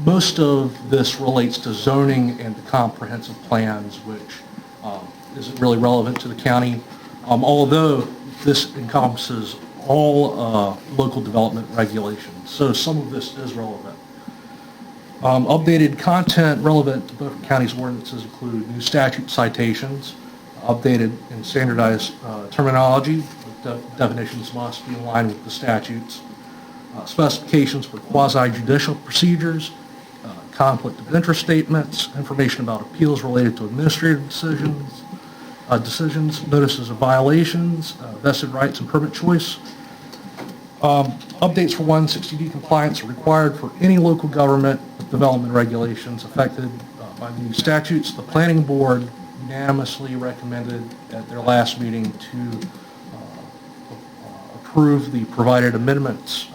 R: most of this relates to zoning and the comprehensive plans, which isn't really relevant to the county, although this encompasses all local development regulations. So some of this is relevant. Updated content relevant to Beaufort County's ordinances include new statute citations, updated and standardized terminology. Definitions must be in line with the statutes, specifications for quasi-judicial procedures, conflict of interest statements, information about appeals related to administrative decisions, notices of violations, vested rights and permit choice. Updates for 160D compliance are required for any local government with development regulations affected by the new statutes. The planning board unanimously recommended at their last meeting to approve the provided amendments,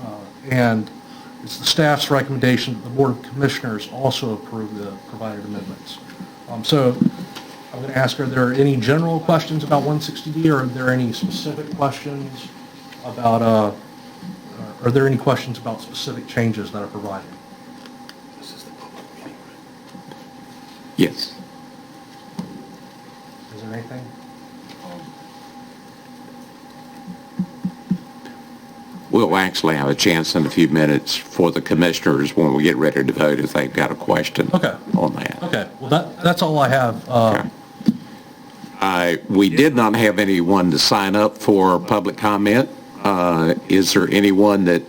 R: and it's the staff's recommendation that the Board of Commissioners also approve the provided amendments. So I'm going to ask, are there any general questions about 160D, or are there any specific questions about, are there any questions about specific changes that are provided?
A: Yes.
R: Is there anything?
A: We'll actually have a chance in a few minutes for the commissioners when we get ready to vote if they've got a question on that.
R: Okay, well that's all I have.
A: We did not have anyone to sign up for public comment. Is there anyone that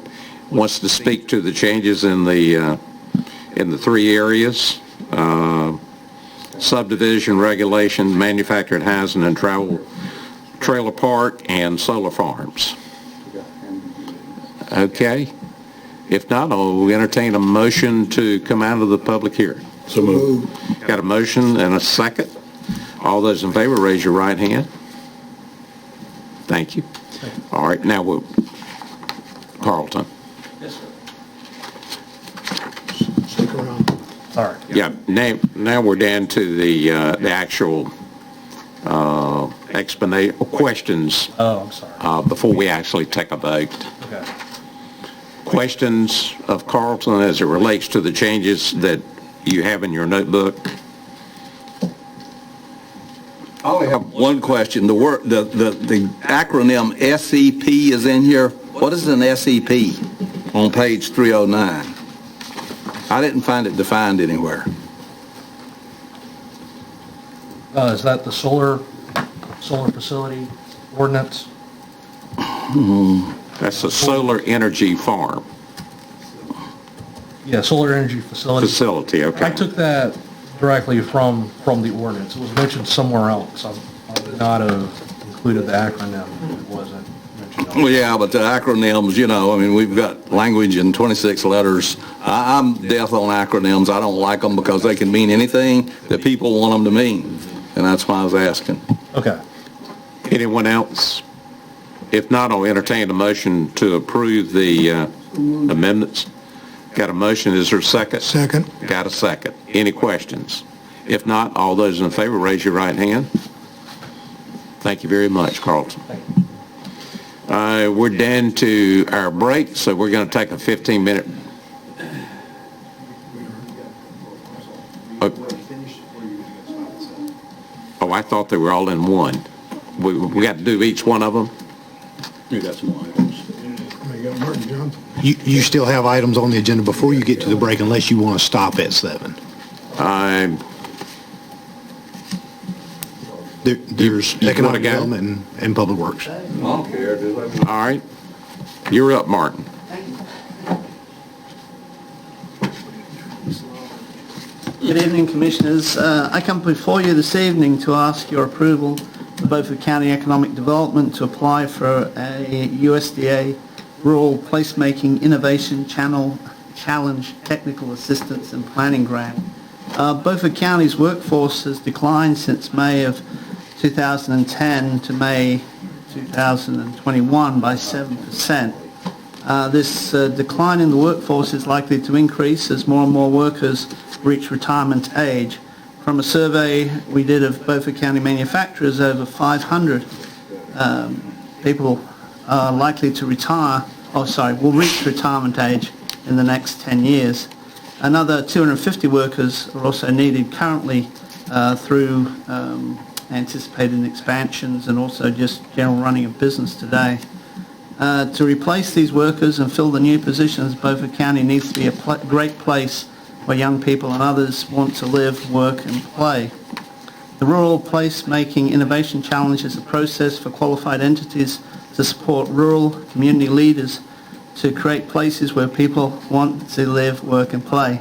A: wants to speak to the changes in the three areas? Subdivision regulation, manufactured housing and travel, trailer park, and solar farms. Okay. If not, I'll entertain a motion to come out of the public hearing.
P: So moved.
A: Got a motion and a second. All those in favor, raise your right hand. Thank you. All right, now we'll, Carlton.
R: Yes, sir.
P: Stick around.
R: All right.
A: Yeah, now we're down to the actual explanation, questions.
R: Oh, I'm sorry.
A: Before we actually take a vote.
R: Okay.
A: Questions of Carlton as it relates to the changes that you have in your notebook?
M: I only have one question. The acronym SEP is in here. What is an SEP on page 309? I didn't find it defined anywhere.
R: Is that the solar facility ordinance?
A: That's a solar energy farm.
R: Yeah, solar energy facility.
A: Facility, okay.
R: I took that directly from the ordinance. It was mentioned somewhere else. I would not have included the acronym if it wasn't mentioned.
M: Well, yeah, but the acronyms, I mean, we've got language in 26 letters. I'm death on acronyms. I don't like them because they can mean anything that people want them to mean. And that's why I was asking.
A: Okay. Anyone else If not, I'll entertain a motion to approve the amendments. Got a motion, is there a second?
P: Second.
A: Got a second. Any questions? If not, all those in favor, raise your right hand. Thank you very much, Carlton. We're down to our break, so we're going to take a 15-minute. Oh, I thought they were all in one. We got to do each one of them?
L: You got some items.
S: You still have items on the agenda before you get to the break unless you want to stop at 7. There's economic development and public works.
A: I don't care. All right. You're up, Martin.
Q: Good evening, Commissioners. I come before you this evening to ask your approval for Beaufort County Economic Development to apply for a USDA Rural Placemaking Innovation Challenge Technical Assistance and Planning Grant. Beaufort County's workforce has declined since May of 2010 to May 2021 by 7%. This decline in the workforce is likely to increase as more and more workers reach retirement age. From a survey we did of Beaufort County manufacturers, over 500 people are likely to will reach retirement age in the next 10 years. Another 250 workers are also needed currently through anticipated expansions and also just general running of business today. To replace these workers and fill the new positions, Beaufort County needs to be a great place where young people and others want to live, work and play. The Rural Placemaking Innovation Challenge is a process for qualified entities to support rural community leaders to create places where people want to live, work and play.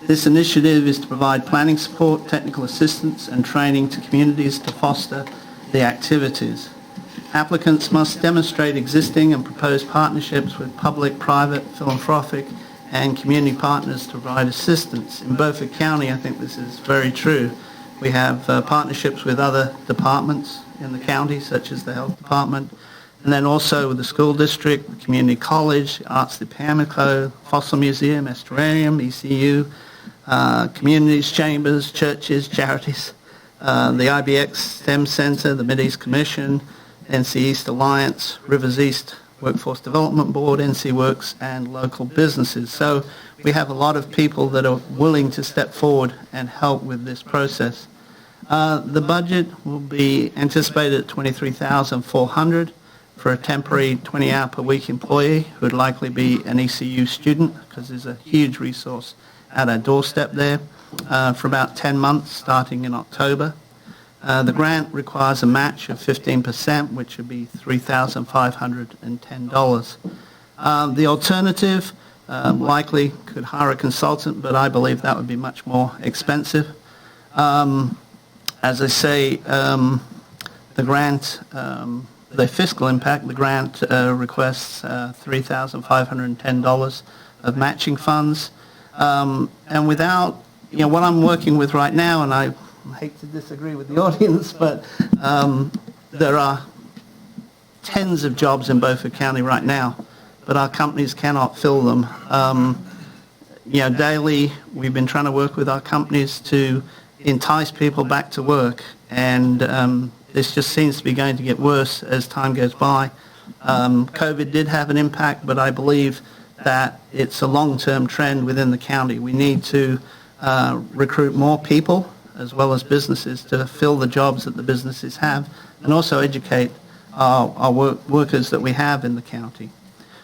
Q: This initiative is to provide planning support, technical assistance and training to communities to foster the activities. Applicants must demonstrate existing and proposed partnerships with public, private, philanthropic and community partners to provide assistance. In Beaufort County, I think this is very true. We have partnerships with other departments in the county, such as the health department, and then also with the school district, the community college, Arts de Pamlico, Fossil Museum, Estuarium, ECU, communities, chambers, churches, charities, the IBX STEM Center, the Mideast Commission, NC East Alliance, Rivers East Workforce Development Board, NC Works, and local businesses. So we have a lot of people that are willing to step forward and help with this process. The budget will be anticipated at $23,400 for a temporary 20-hour per week employee who would likely be an ECU student, because there's a huge resource at our doorstep there, for about 10 months starting in October. The grant requires a match of 15%, which would be $3,510. The alternative likely could hire a consultant, but I believe that would be much more expensive. As I say, the grant, the fiscal impact, the grant requests $3,510 of matching funds. And without, what I'm working with right now, and I hate to disagree with the audience, but there are tens of jobs in Beaufort County right now, but our companies cannot fill them. Daily we've been trying to work with our companies to entice people back to work, and this just seems to be going to get worse as time goes by. COVID did have an impact, but I believe that it's a long-term trend within the county. We need to recruit more people as well as businesses to fill the jobs that the businesses have, and also educate our workers that we have in the county.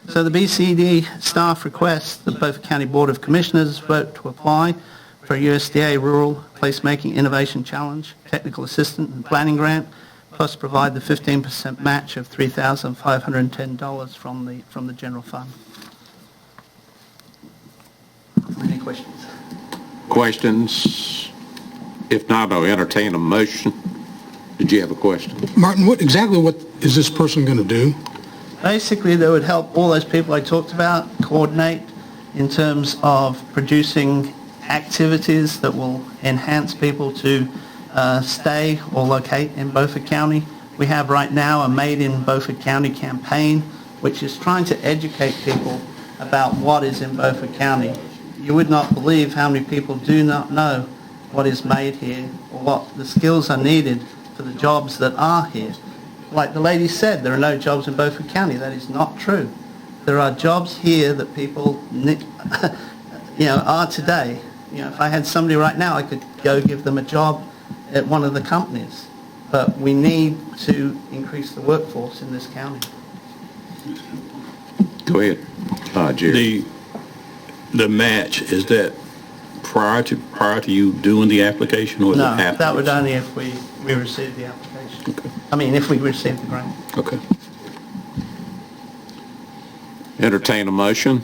Q: So the BCD staff requests the Beaufort County Board of Commissioners vote to apply for a USDA Rural Placemaking Innovation Challenge Technical Assistant and Planning Grant, plus provide the 15% match of $3,510 from the general fund. Any questions?
A: Questions? If not, I'll entertain a motion. Did you have a question?
S: Martin, what is this person going to do?
C: Basically, they would help all those people I talked about coordinate in terms of producing activities that will enhance people to stay or locate in Beaufort County,
Q: We have right now a Made in Beaufort County campaign, which is trying to educate people about what is in Beaufort County. You would not believe how many people do not know what is made here or what the skills are needed for the jobs that are here. Like the lady said, there are no jobs in Beaufort County. That is not true. There are jobs here that people are today. If I had somebody right now, I could go give them a job at one of the companies. But we need to increase the workforce in this county.
A: Go ahead, Jerry.
B: The match, is that prior to you doing the application, or is it
Q: No,
B: afterwards?
Q: that would only if we received the application.
B: Okay.
Q: I mean, if we received the grant.
B: Okay.
A: Entertain a motion.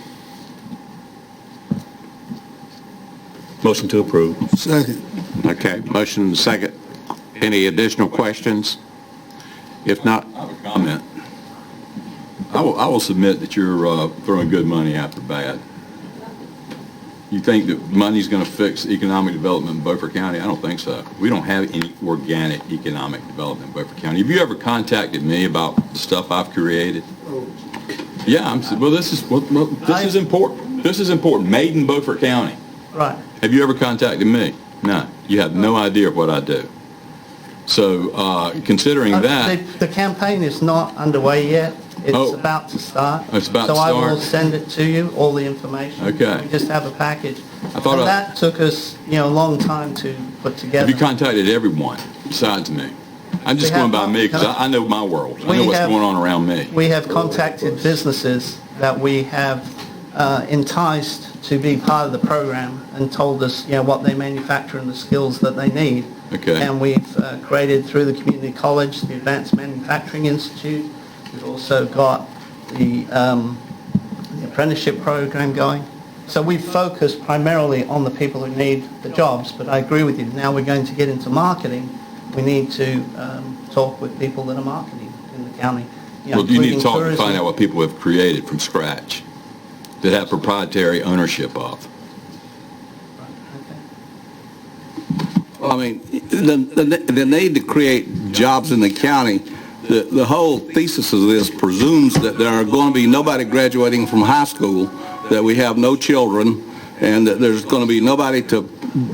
B: Motion to approve.
P: Second.
A: Okay, motion and second. Any additional questions? If not,
L: I have a comment. I will submit that you're throwing good money after bad. You think that money's going to fix economic development in Beaufort County? I don't think so. We don't have any organic economic development in Beaufort County. Have you ever contacted me about the stuff I've created? Yeah, this is important. This is important. Made in Beaufort County.
Q: Right.
L: Have you ever contacted me? No. You have no idea of what I do. So considering that...
Q: The campaign is not underway yet. It's about to start.
L: It's about to
Q: So I will
L: start?
Q: send it to you, all the information.
L: Okay.
Q: We just have a package.
L: thought
Q: And that took us, a long time to put together.
L: Have you contacted everyone besides me? I'm just
Q: We
L: going
Q: have
L: by me because
Q: not.
L: I know my world. I
Q: We
L: know what's
Q: have-
L: going on around me.
Q: We have contacted businesses that we have enticed to be part of the program and told us, what they manufacture and the skills that they need.
L: Okay.
Q: And we've created through the community college, the Advanced Manufacturing Institute. We've also got the apprenticeship program going. So we've focused primarily on the people who need the jobs, but I agree with you. Now we're going to get into marketing. We need to talk with people that are marketing in the county.
L: Well, you need to
Q: including
L: talk and
Q: tourism.
L: find out what people have created from scratch that have proprietary ownership of.
M: Well, I mean, the need to create jobs in the county, the whole thesis of this presumes that there are going to be nobody graduating from high school, that we have no children, and that there's going to be nobody to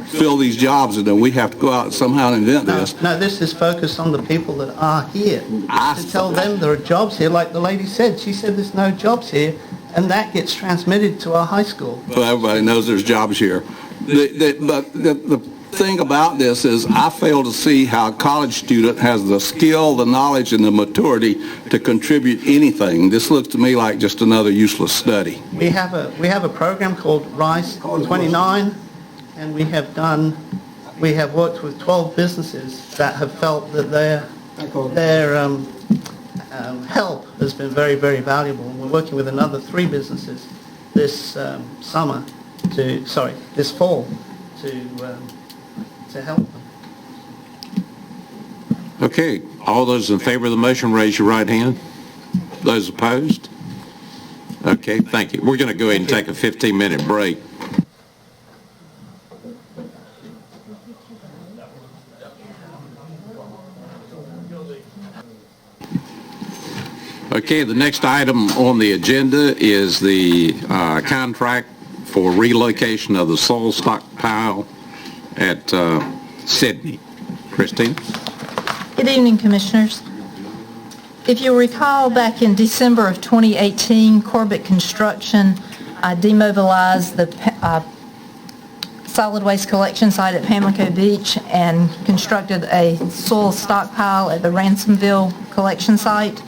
M: fill these jobs, and then we have to go out and somehow invent this.
Q: No, this is focused on the people that are here. To tell them there are jobs here, like the lady said. She said there's no jobs here, and that gets transmitted to our high school.
M: Well, everybody knows there's jobs here. But the thing about this is I fail to see how a college student has the skill, the knowledge, and the maturity to contribute anything. This looks to me like just another useless study.
Q: We have a program called Rise 29, and we have worked with 12 businesses that have felt that their help has been very, very valuable. And we're working with another 3 businesses this fall to help them.
A: Okay, all those in favor of the motion, raise your right hand. Those opposed? Okay, thank you. We're going to go ahead and take a 15-minute break. Okay, the next item on the agenda is the contract for relocation of the soil stockpile at Sydney. Christine?
T: Good evening, Commissioners. If you'll recall, back in December of 2018, Corbett Construction demobilized the solid waste collection site at Pamlico Beach and constructed a soil stockpile at the Ransomville collection site.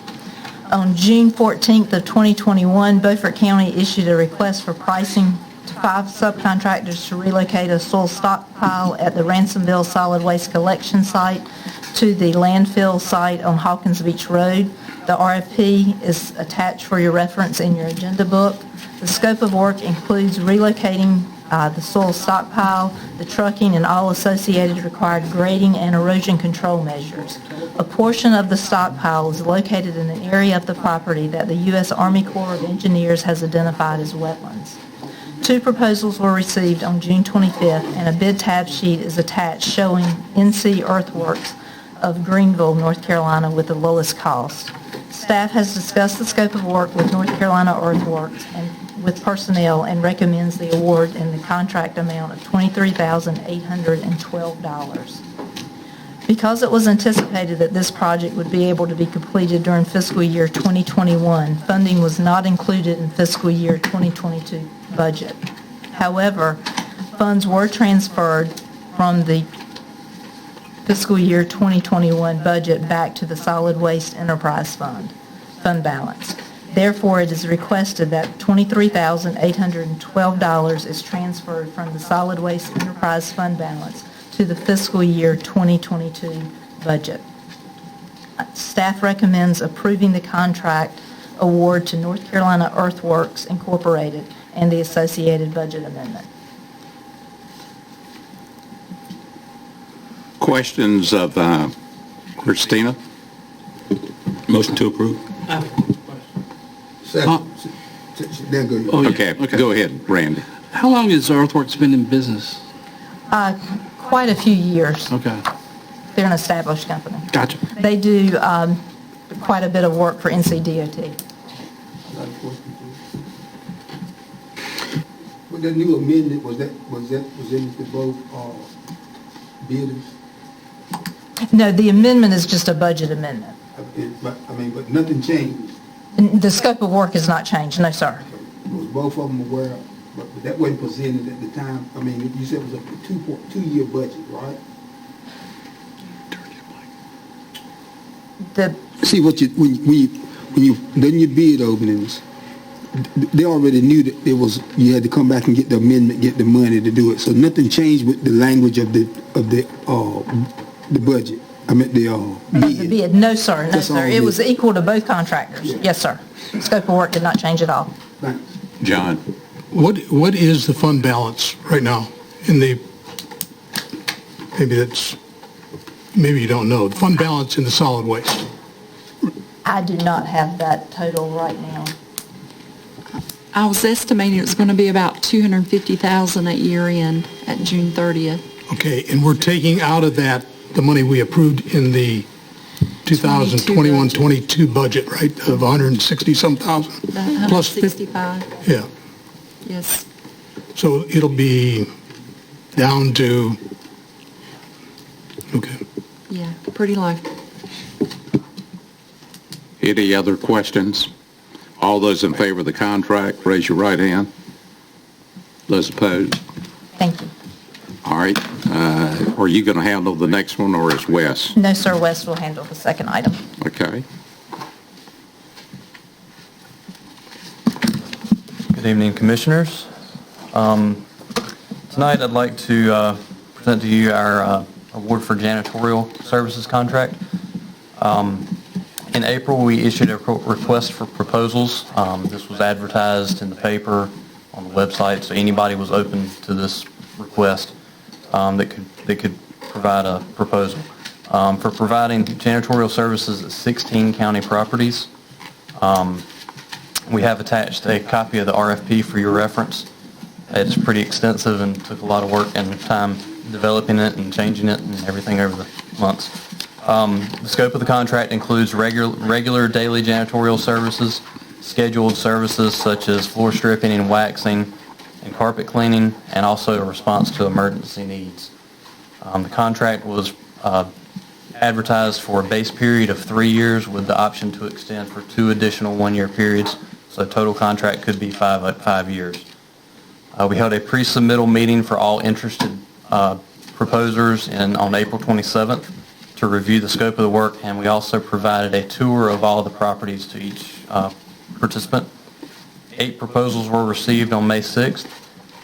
T: On June 14th of 2021, Beaufort County issued a request for pricing to 5 subcontractors to relocate a soil stockpile at the Ransomville solid waste collection site to the landfill site on Hawkins Beach Road. The RFP is attached for your reference in your agenda book. The scope of work includes relocating the soil stockpile, the trucking, and all associated required grading and erosion control measures. A portion of the stockpile is located in an area of the property that the U.S. Army Corps of Engineers has identified as wetlands. 2 proposals were received on June 25th, and a bid tab sheet is attached showing NC Earthworks of Greenville, North Carolina, with the lowest cost. Staff has discussed the scope of work with North Carolina Earthworks and with personnel and recommends the award in the contract amount of $23,812. Because it was anticipated that this project would be able to be completed during fiscal year 2021, funding was not included in fiscal year 2022 budget. However, funds were transferred from the fiscal year 2021 budget back to the Solid Waste Enterprise Fund balance. Therefore, it is requested that $23,812 is transferred from the Solid Waste Enterprise Fund balance to the fiscal year 2022 budget. Staff recommends approving the contract award to North Carolina Earthworks Incorporated and the associated budget amendment.
A: Questions of Christina?
B: Motion to approve.
P: Second. Then go.
A: Okay, go ahead, Randy.
U: How long has Earthworks been in business?
T: Quite a few years.
U: Okay.
T: They're an established company.
U: Gotcha.
T: They do quite a bit of work for NCDOT.
P: With the new amendment, was in to both bidders?
T: No, the amendment is just a budget amendment.
P: But nothing changed.
T: The scope of work has not changed, no, sir.
P: Was both of them aware, but that wasn't presented at the time. You said it was a two-year budget, right? See what when you done your bid openings, they already knew that you had to come back and get the amendment, get the money to do it. So nothing changed with the language of the budget.
T: The bid. No, sir. No, sir. It was equal to both contractors. Yes, sir. Scope of work did not change at all.
A: John?
S: What is the fund balance right now maybe you don't know, the fund balance in the solid waste?
T: I do not have that total right now.
V: I was estimating it was going to be about $250,000 at year end at June 30th.
S: Okay, and we're taking out of that the money we approved in the 2021-22 budget, right, of 160-some thousand? Plus
V: 165.
S: Yeah.
V: Yes.
S: So it'll be down to, okay.
V: Yeah, pretty low.
A: Any other questions? All those in favor of the contract, raise your right hand. Those opposed?
T: Thank you.
A: All right. Are you going to handle the next one, or is Wes?
T: No, sir. Wes will handle the second item.
A: Okay.
W: Good evening, Commissioners. Tonight I'd like to present to you our award for janitorial services contract. In April, we issued a request for proposals. This was advertised in the paper, on the website, so anybody was open to this request that could provide a proposal. For providing janitorial services at 16 county properties, we have attached a copy of the RFP for your reference. It's pretty extensive and took a lot of work and time developing it and changing it and everything over the months. The scope of the contract includes regular daily janitorial services, scheduled services such as floor stripping and waxing and carpet cleaning, and also a response to emergency needs. The contract was advertised for a base period of 3 years with the option to extend for 2 additional one-year periods, so total contract could be 5 years. We held a pre-submittal meeting for all interested proposers on April 27th to review the scope of the work, and we also provided a tour of all the properties to each participant. 8 proposals were received on May 6th,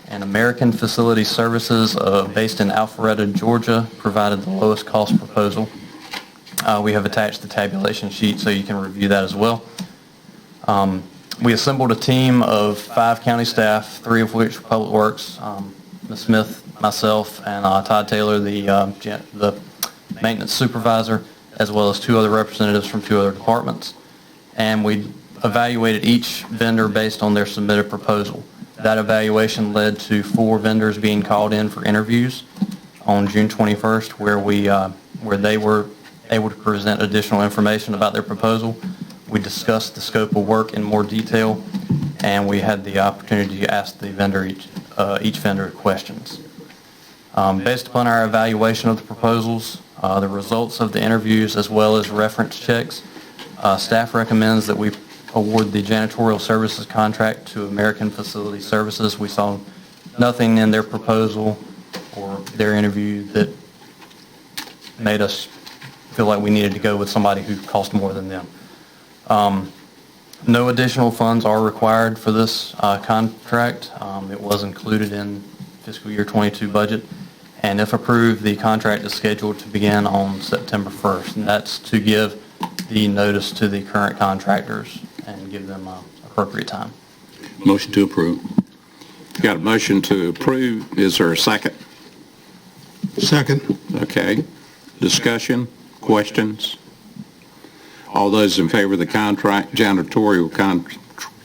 W: and American Facility Services based in Alpharetta, Georgia, provided the lowest cost proposal. We have attached the tabulation sheet so you can review that as well. We assembled a team of 5 county staff, 3 of which were Public Works, Ms. Smith, myself, and Todd Taylor, the maintenance supervisor, as well as 2 other representatives from 2 other departments. And we evaluated each vendor based on their submitted proposal. That evaluation led to 4 vendors being called in for interviews on June 21st, where they were able to present additional information about their proposal. We discussed the scope of work in more detail, and we had the opportunity to ask the vendor each vendor questions. Based upon our evaluation of the proposals, the results of the interviews, as well as reference checks, staff recommends that we award the janitorial services contract to American Facility Services. We saw nothing in their proposal or their interview that made us feel like we needed to go with somebody who cost more than them. No additional funds are required for this contract. It was included in fiscal year 22 budget, and if approved, the contract is scheduled to begin on September 1st, and that's to give the notice to the current contractors and give them appropriate time.
A: Motion to approve. Got a motion to approve. Is there a second?
S: Second.
A: Okay. Discussion? Questions? All those in favor of the janitorial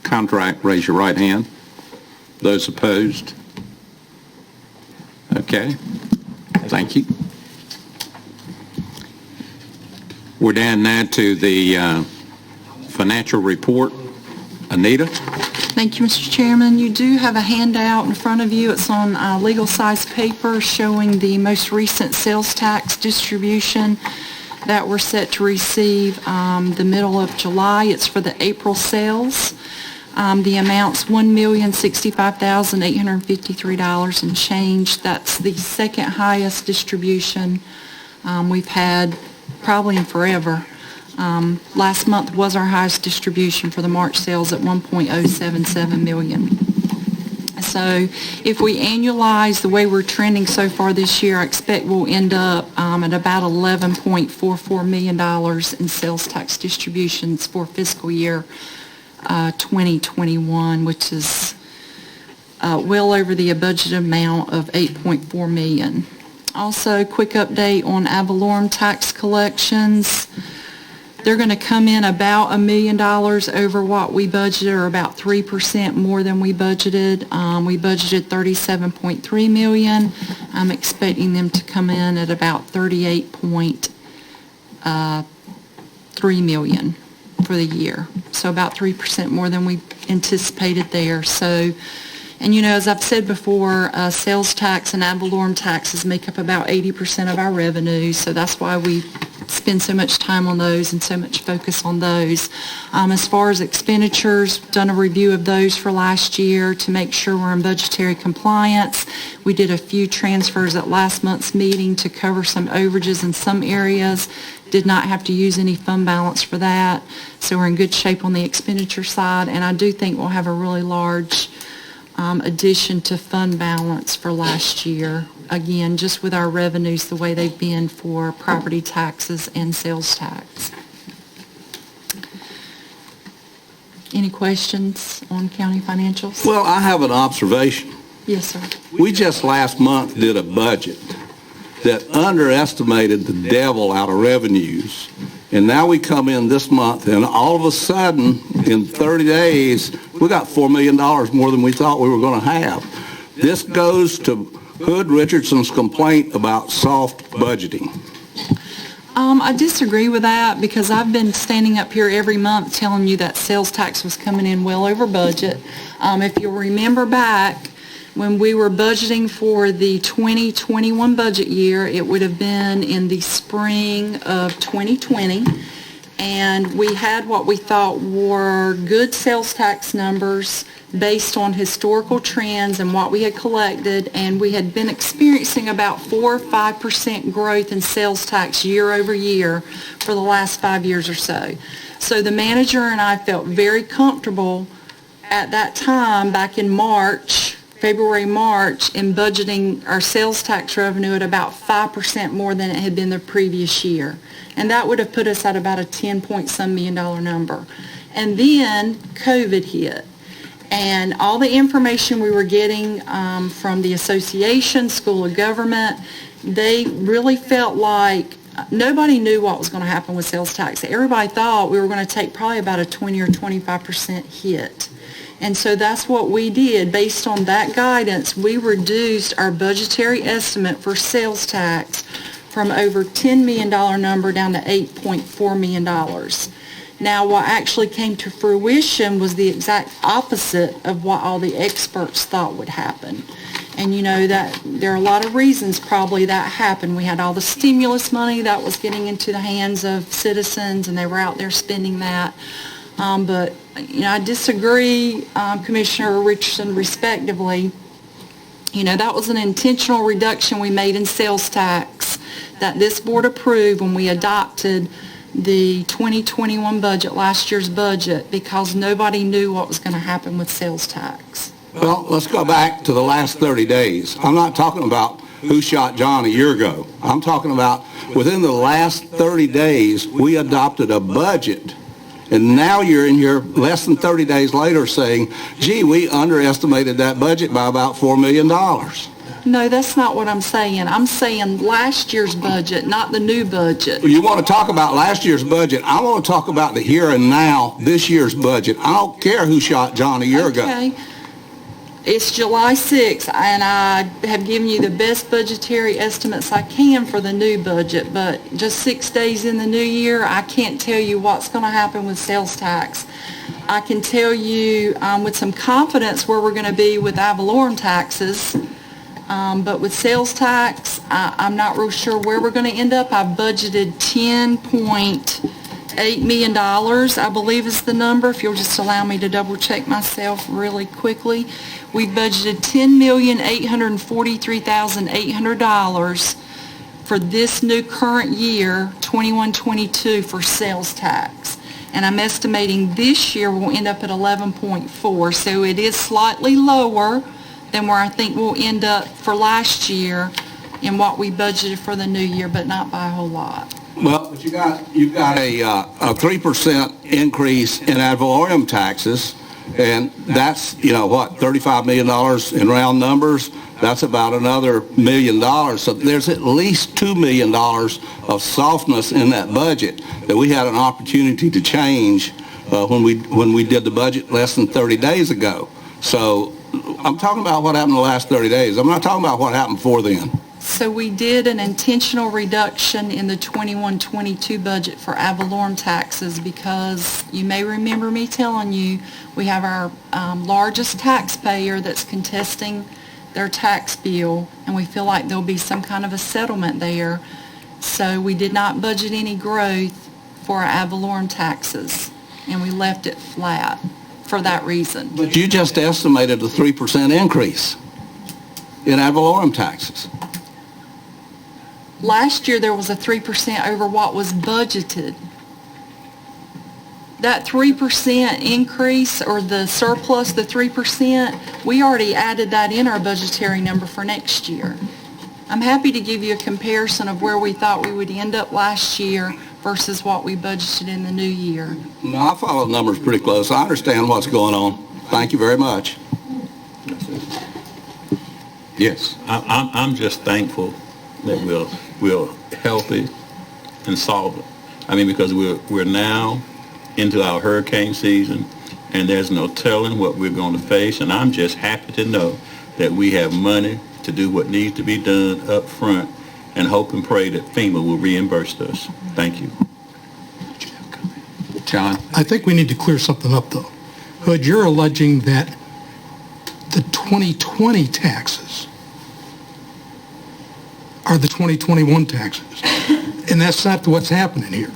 A: contract, raise your right hand. Those opposed? Okay. Thank you. We're down now to the financial report. Anita?
V: Thank you, Mr. Chairman. You do have a handout in front of you. It's on legal size paper showing the most recent sales tax distribution that we're set to receive the middle of July. It's for the April sales. The amount's $1,065,853 and change. That's the second highest distribution we've had probably in forever. Last month was our highest distribution for the March sales at $1.077 million. So if we annualize the way we're trending so far this year, I expect we'll end up at about $11.44 million in sales tax distributions for fiscal year 2021, which is well over the budget amount of $8.4 million. Also, quick update on ad valorem tax collections. They're going to come in about $1 million over what we budgeted, or about 3% more than we budgeted. We budgeted $37.3 million. I'm expecting them to come in at about $38.3 million for the year. So about 3% more than we anticipated there. So, and you know, as I've said before, sales tax and ad valorem taxes make up about 80% of our revenue. So that's why we spend so much time on those and so much focus on those. As far as expenditures, done a review of those for last year to make sure we're in budgetary compliance. We did a few transfers at last month's meeting to cover some overages in some areas. Did not have to use any fund balance for that. So we're in good shape on the expenditure side, and I do think we'll have a really large addition to fund balance for last year. Again, just with our revenues the way they've been for property taxes and sales tax. Any questions on county financials?
M: Well, I have an observation.
V: Yes, sir.
M: We just last month did a budget that underestimated the devil out of revenues. And now we come in this month, and all of a sudden, in 30 days, we got $4 million more than we thought we were going to have. This goes to Hood Richardson's complaint about soft budgeting.
V: I disagree with that, because I've been standing up here every month telling you that sales tax was coming in well over budget. If you'll remember back, when we were budgeting for the 2021 budget year, it would have been in the spring of 2020, and we had what we thought were good sales tax numbers based on historical trends and what we had collected, and we had been experiencing about 4 or 5% growth in sales tax year over year for the last 5 years or so. So the manager and I felt very comfortable at that time, back in March, February, March, in budgeting our sales tax revenue at about 5% more than it had been the previous year. And that would have put us at about a $10-point-some million number. And then COVID hit. And all the information we were getting from the association, School of Government, they really felt like nobody knew what was going to happen with sales tax. Everybody thought we were going to take probably about a 20 or 25% hit. And so that's what we did. Based on that guidance, we reduced our budgetary estimate for sales tax from over $10 million number down to $8.4 million. Now, what actually came to fruition was the exact opposite of what all the experts thought would happen. And you know that there are a lot of reasons probably that happened. We had all the stimulus money that was getting into the hands of citizens, and they were out there spending that. But, you know, I disagree, Commissioner Richardson, respectively. You know, that was an intentional reduction we made in sales tax that this board approved when we adopted the 2021 budget, last year's budget, because nobody knew what was going to happen with sales tax.
M: Well, let's go back to the last 30 days. I'm not talking about who shot John a year ago. I'm talking about within the last 30 days, we adopted a budget. And now you're in here less than 30 days later saying, gee, we underestimated that budget by about $4 million.
V: No, that's not what I'm saying. I'm saying last year's budget, not the new budget.
M: You want to talk about last year's budget. I want to talk about the here and now, this year's budget. I don't care who shot John a year ago.
V: Okay. It's July 6th, and I have given you the best budgetary estimates I can for the new budget, but just 6 days in the new year, I can't tell you what's going to happen with sales tax. I can tell you with some confidence where we're going to be with ad valorem taxes, but with sales tax, I'm not real sure where we're going to end up. I've budgeted $10.8 million, I believe is the number, if you'll just allow me to double check myself really quickly. We budgeted $10,843,800 for this new current year, 21-22, for sales tax. And I'm estimating this year we'll end up at 11.4, so it is slightly lower than where I think we'll end up for last year in what we budgeted for the new year, but not by a whole lot.
M: Well, but you've got a 3% increase in ad valorem taxes, and that's, you know, what, $35 million in round numbers? That's about another $1 million. So there's at least $2 million of softness in that budget that we had an opportunity to change when we did the budget less than 30 days ago. So I'm talking about what happened in the last 30 days. I'm not talking about what happened before then.
V: So we did an intentional reduction in the 21-22 budget for ad valorem taxes because you may remember me telling you we have our largest taxpayer that's contesting their tax bill, and we feel like there'll be some kind of a settlement there. So we did not budget any growth for our ad valorem taxes, and we left it flat for that reason.
M: But you just estimated a 3% increase in ad valorem taxes.
V: Last year, there was a 3% over what was budgeted. That 3% increase, or the surplus, the 3%, we already added that in our budgetary number for next year. I'm happy to give you a comparison of where we thought we would end up last year versus what we budgeted in the new year.
M: No, I follow the numbers pretty close. I understand what's going on. Thank you very much.
B: Yes, I'm just thankful that we're healthy and solvent. I mean, because we're now into our hurricane season, and there's no telling what we're going to face, and I'm just happy to know that we have money to do what needs to be done up front, and hope and pray that FEMA will reimburse us. Thank you.
A: John?
E: I think we need to clear something up, though. Hood, you're alleging that the 2020 taxes are the 2021 taxes, and that's not what's happening here.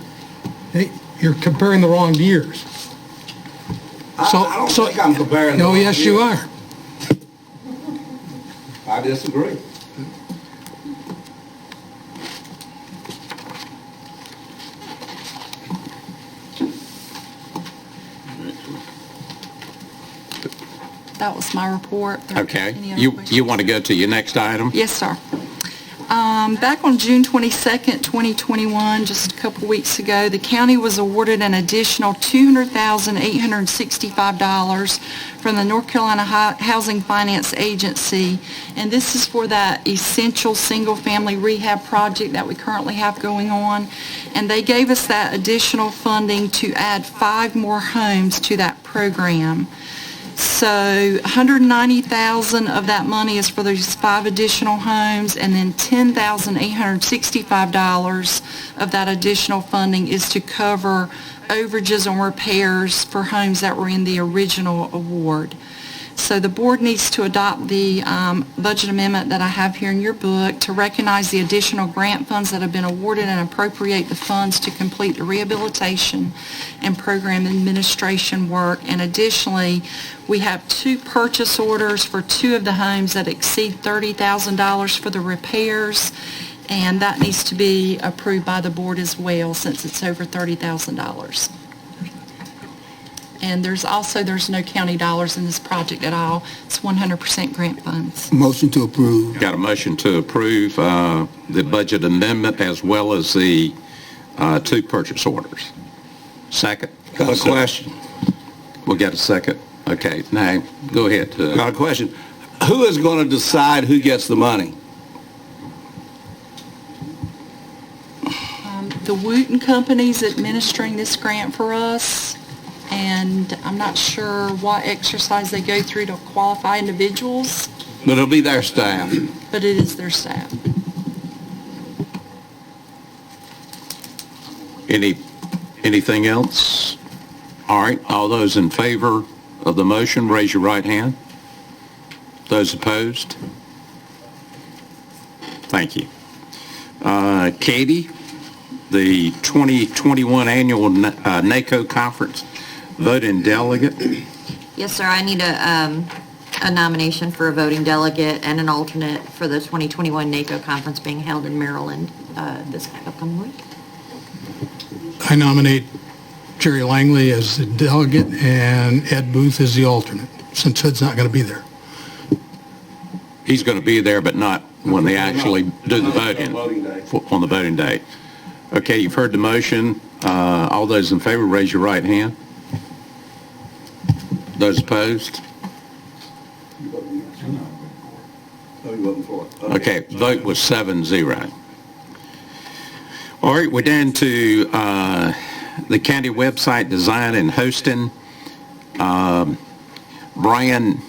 E: You're comparing the wrong years.
M: I don't think I'm comparing the
E: No,
M: wrong
E: yes, you
M: years.
E: are.
M: I disagree.
V: That was my report.
A: Okay.
V: Any other
A: You
V: questions?
A: want to go to your next item?
V: Yes, sir. Back on June 22nd, 2021, just a couple weeks ago, the county was awarded an additional $200,865 from the North Carolina Housing Finance Agency, and this is for that essential single-family rehab project that we currently have going on, and they gave us that additional funding to add 5 more homes to that program. So 190,000 of that money is for those 5 additional homes, and then $10,865 of that additional funding is to cover overages on repairs for homes that were in the original award. So the board needs to adopt the budget amendment that I have here in your book to recognize the additional grant funds that have been awarded and appropriate the funds to complete the rehabilitation and program administration work. And additionally, we have 2 purchase orders for 2 of the homes that exceed $30,000 for the repairs, and that needs to be approved by the board as well since it's over $30,000. And there's no county dollars in this project at all. It's 100% grant funds.
P: Motion to approve.
A: Got a motion to approve the budget amendment as well as the 2 purchase orders. Second.
M: Got a question.
A: We'll get a second. Okay, now, go ahead.
M: Got a question. Who is going to decide who gets the money?
V: The Wooten Company's administering this grant for us, and I'm not sure what exercise they go through to qualify individuals,
M: But it'll be their staff.
V: but it is their staff.
A: Anything else? All right, all those in favor of the motion, raise your right hand. Those opposed? Thank you. Katie, the 2021 annual NACO conference voting delegate.
F: Yes, sir. I need a nomination for a voting delegate and an alternate for the 2021 NACO conference being held in Maryland this upcoming week.
E: I nominate Jerry Langley as the delegate and Ed Booth as the alternate, since Ed's not going to be there.
A: He's going to be there, but not when they actually do the voting, on the voting day. Okay, you've heard the motion. All those in favor, raise your right hand. Those opposed? Okay, vote was 7-0. All right, we're down to the county website design and hosting. Brian,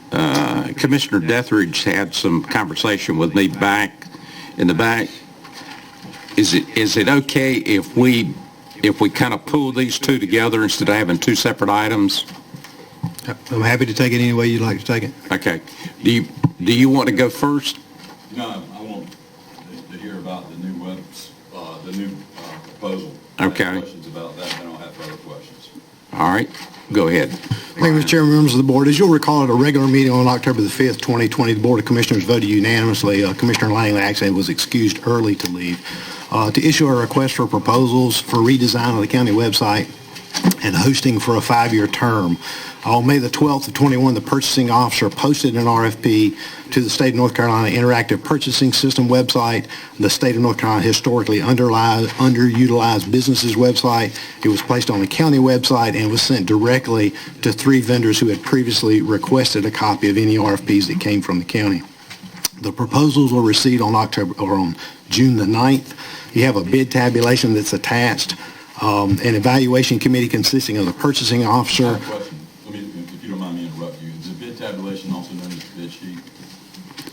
A: Commissioner Deathridge had some conversation with me back in the back. Is it okay if we kind of pool these 2 together instead of having 2 separate items?
S: I'm happy to take it any way you'd like to take it.
A: Okay. Do you want to go first?
L: No, I want to hear about the new proposal.
A: Okay.
L: Questions about that, then I'll have other questions.
A: All right. Go ahead.
S: Thank you, Mr. Chairman, members of the board. As you'll recall, at a regular meeting on October the 5th, 2020, the Board of Commissioners voted unanimously. Commissioner Langley actually was excused early to leave, to issue a request for proposals for redesign of the county website and hosting for a 5-year term. On May the 12th of 21, the purchasing officer posted an RFP to the State of North Carolina Interactive Purchasing System website, the State of North Carolina historically underutilized businesses website. It was placed on the county website and was sent directly to 3 vendors who had previously requested a copy of any RFPs that came from the county. The proposals were received on June the 9th. You have a bid tabulation that's attached, an evaluation committee consisting of the purchasing officer.
L: If you don't mind me interrupting you, is the bid tabulation also known as the bid sheet?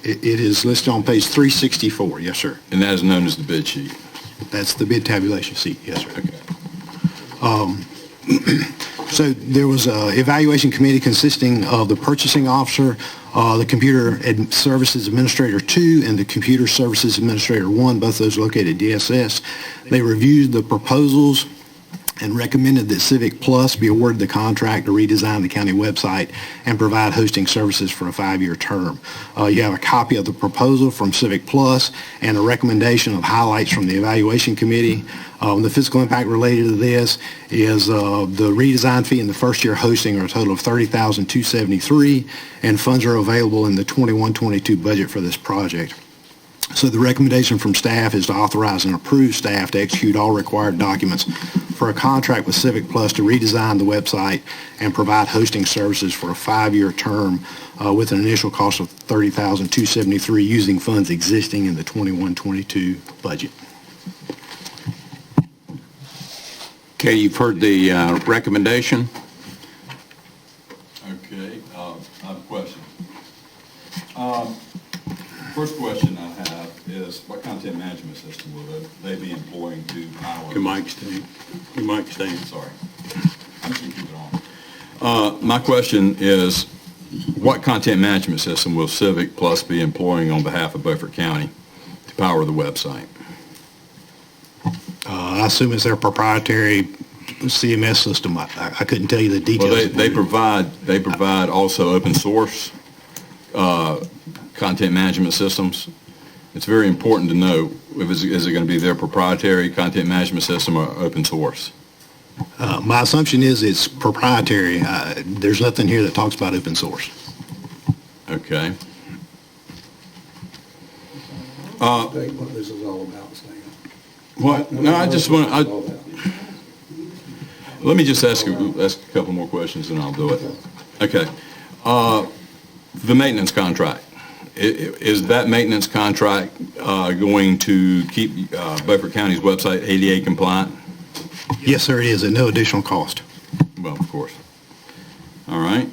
S: It is listed on page 364, yes, sir.
L: And that is known as the bid sheet?
S: That's the bid tabulation sheet, yes, sir.
L: Okay.
S: So there was an evaluation committee consisting of the purchasing officer, the computer services administrator 2, and the computer services administrator 1, both those located at DSS. They reviewed the proposals and recommended that Civic Plus be awarded the contract to redesign the county website and provide hosting services for a 5-year term. You have a copy of the proposal from Civic Plus and a recommendation of highlights from the evaluation committee. The fiscal impact related to this is the redesign fee and the first-year hosting are a total of $30,273, and funds are available in the 21-22 budget for this project. So the recommendation from staff is to authorize and approve staff to execute all required documents for a contract with Civic Plus to redesign the website and provide hosting services for a 5-year term with an initial cost of $30,273 using funds existing in the 21-22 budget.
A: Okay, you've heard the recommendation.
L: Okay, I have a question. First question I have is, what content management system will they be employing to power?
S: Your mic stand.
L: Sorry. I'm just going to keep it on. My question is, what content management system will Civic Plus be employing on behalf of Beaufort County to power the website?
S: I assume it's their proprietary CMS system. I couldn't tell you the details.
L: Well, they provide also open source content management systems. It's very important to know, is it going to be their proprietary content management system or open source?
S: My assumption is it's proprietary. There's nothing here that talks about open source.
L: Okay.
S: What this is all about, Stan.
L: What? No, I just want to, let me just ask a couple more questions and I'll do it. Okay. The maintenance contract. Is that maintenance contract going to keep Beaufort County's website ADA compliant?
S: Yes, sir, it is at no additional cost.
L: Well, of course. All right.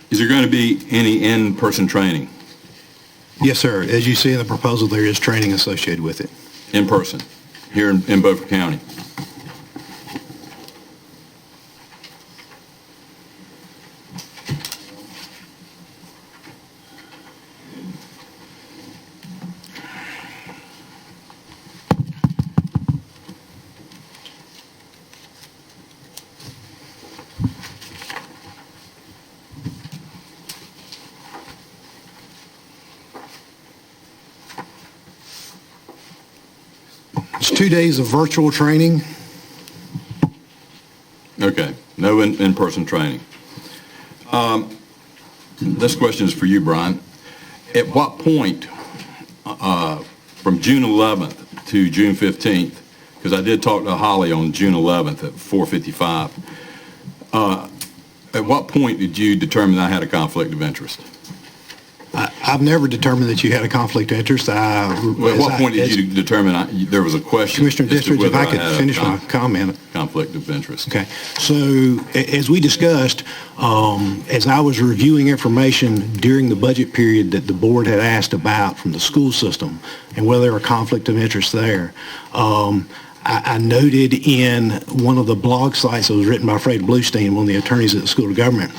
L: Is there going to be any in-person training?
S: Yes, sir. As you see in the proposal, there is training associated with it.
L: In person, here in Beaufort County?
S: It's 2 days of virtual training.
L: Okay, no in-person training. This question is for you, Brian. At what point, from June 11th to June 15th, because I did talk to Holly on June 11th at 4:55, at what point did you determine I had a conflict of interest?
S: I've never determined that you had a conflict of interest.
L: At what point did you determine there was a question?
S: Commissioner Districts, if I could finish my comment.
L: Conflict of interest.
S: Okay. So as we discussed, as I was reviewing information during the budget period that the board had asked about from the school system and whether there were conflict of interest there, I noted in one of the blog sites that was written by Fred Bluestein, one of the attorneys at the School of Government,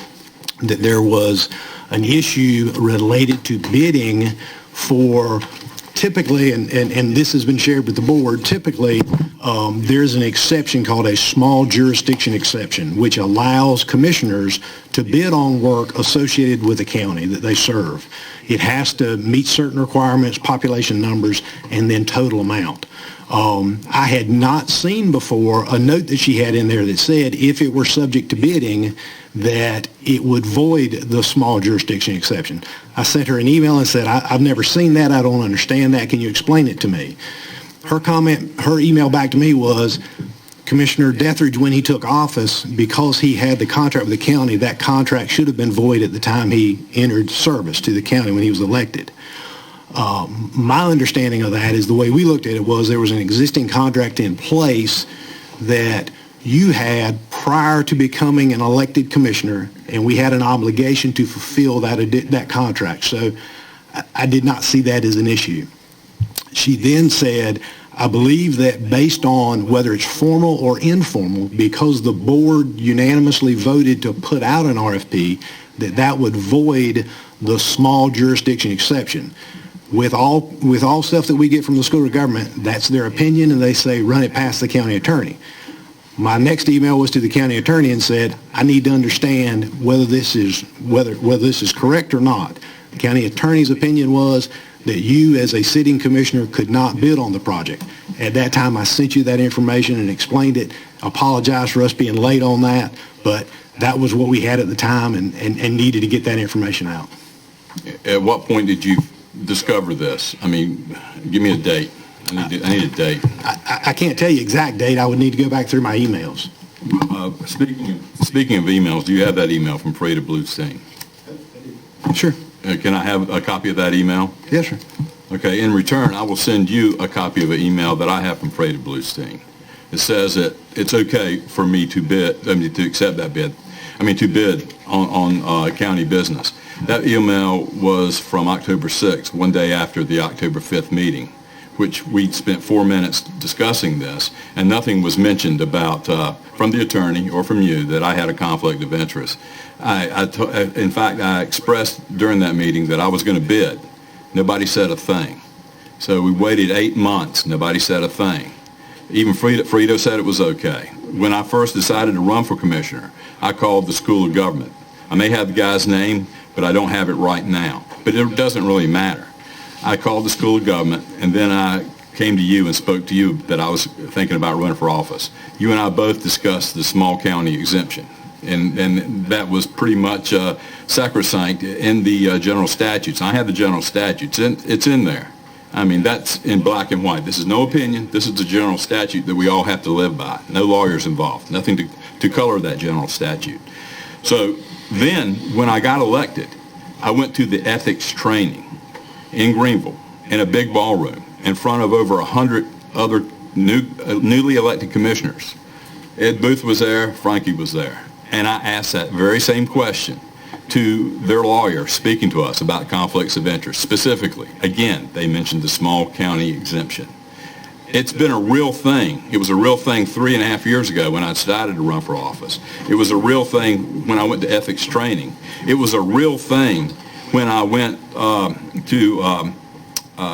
S: that there was an issue related to bidding for typically, and this has been shared with the board, typically there's an exception called a small jurisdiction exception, which allows commissioners to bid on work associated with the county that they serve. It has to meet certain requirements, population numbers, and then total amount. I had not seen before a note that she had in there that said if it were subject to bidding, that it would void the small jurisdiction exception. I sent her an email and said, I've never seen that. I don't understand that. Can you explain it to me? Her email back to me was, Commissioner Dethridge, when he took office, because he had the contract with the county, that contract should have been void at the time he entered service to the county when he was elected. My understanding of that is the way we looked at it was there was an existing contract in place that you had prior to becoming an elected commissioner, and we had an obligation to fulfill that contract. So I did not see that as an issue. She then said, I believe that based on whether it's formal or informal, because the board unanimously voted to put out an RFP, that would void the small jurisdiction exception. With all stuff that we get from the School of Government, that's their opinion, and they say run it past the county attorney. My next email was to the county attorney and said, I need to understand whether this is correct or not. The county attorney's opinion was that you, as a sitting commissioner, could not bid on the project. At that time, I sent you that information and explained it. Apologize for us being late on that, but that was what we had at the time and needed to get that information out.
L: At what point did you discover this? I mean, give me a date. I need a date.
S: I can't tell you exact date. I would need to go back through my emails.
L: Speaking of emails, do you have that email from Freda Bluestein?
S: Sure.
L: Can I have a copy of that email?
S: Yes, sir.
L: Okay. In return, I will send you a copy of an email that I have from Freda Bluestein. that says that it's okay for me to bid, to accept that bid, to bid on county business. That email was from October 6th, one day after the October 5th meeting, which we spent 4 minutes discussing this, and nothing was mentioned about, from the attorney or from you, that I had a conflict of interest. In fact, I expressed during that meeting that I was going to bid. Nobody said a thing. So we waited 8 months. Nobody said a thing. Even Frito said it was okay. When I first decided to run for commissioner, I called the School of Government. I may have the guy's name, but I don't have it right now. But it doesn't really matter. I called the School of Government, and then I came to you and spoke to you that I was thinking about running for office. You and I both discussed the small county exemption, and that was pretty much sacrosanct in the general statutes. I have the general statutes. It's in there. That's in black and white. This is no opinion. This is the general statute that we all have to live by. No lawyers involved. Nothing to color that general statute. So then, when I got elected, I went to the ethics training in Greenville in a big ballroom in front of over 100 other newly elected commissioners. Ed Booth was there. Frankie was there. And I asked that very same question to their lawyer speaking to us about conflicts of interest. Specifically, again, they mentioned the small county exemption. It's been a real thing. It was a real thing 3.5 years ago when I decided to run for office. It was a real thing when I went to ethics training. It was a real thing when I went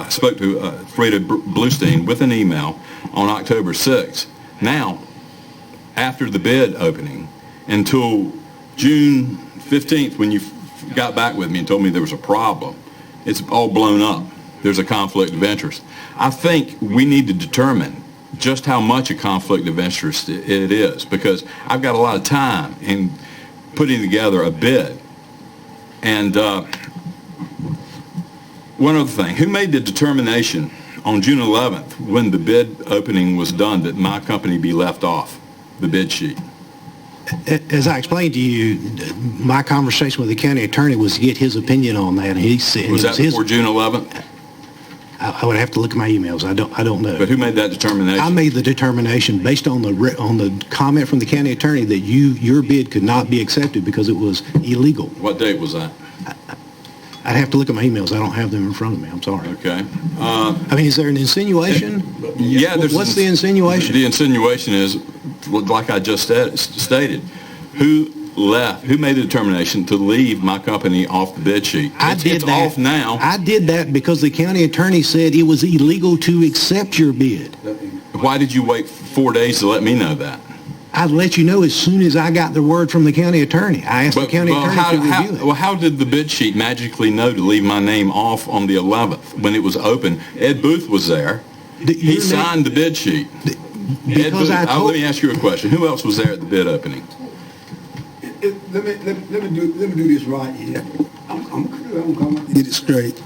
L: spoke to Freda Bluestein with an email on October 6th. Now, after the bid opening, until June 15th, when you got back with me and told me there was a problem, it's all blown up. There's a conflict of interest. I think we need to determine just how much a conflict of interest it is, because I've got a lot of time in putting together a bid. And one other thing, who made the determination on June 11th when the bid opening was done that my company be left off the bid sheet?
S: As I explained to you, my conversation with the county attorney was to get his opinion on that, and he said...
L: Was that before June 11th?
S: I would have to look at my emails. I don't know.
L: But who made that determination?
S: I made the determination based on the comment from the county attorney that your bid could not be accepted because it was illegal.
L: What date was that?
S: I'd have to look at my emails. I don't have them in front of me. I'm sorry.
L: Okay.
S: Is there an insinuation?
L: Yeah.
S: What's the insinuation?
L: The insinuation is, like I just stated, who made the determination to leave my company off the bid sheet? It's off now.
S: I did that because the county attorney said it was illegal to accept your bid.
L: Why did you wait 4 days to let me know that?
S: I'd let you know as soon as I got the word from the county attorney. I asked the county attorney to review it.
L: Well, how did the bid sheet magically know to leave my name off on the 11th when it was open? Ed Booth was there. He signed the bid sheet. Let me ask you a question. Who else was there at the bid opening?
P: Let me do this right here. I'm going to get it straight.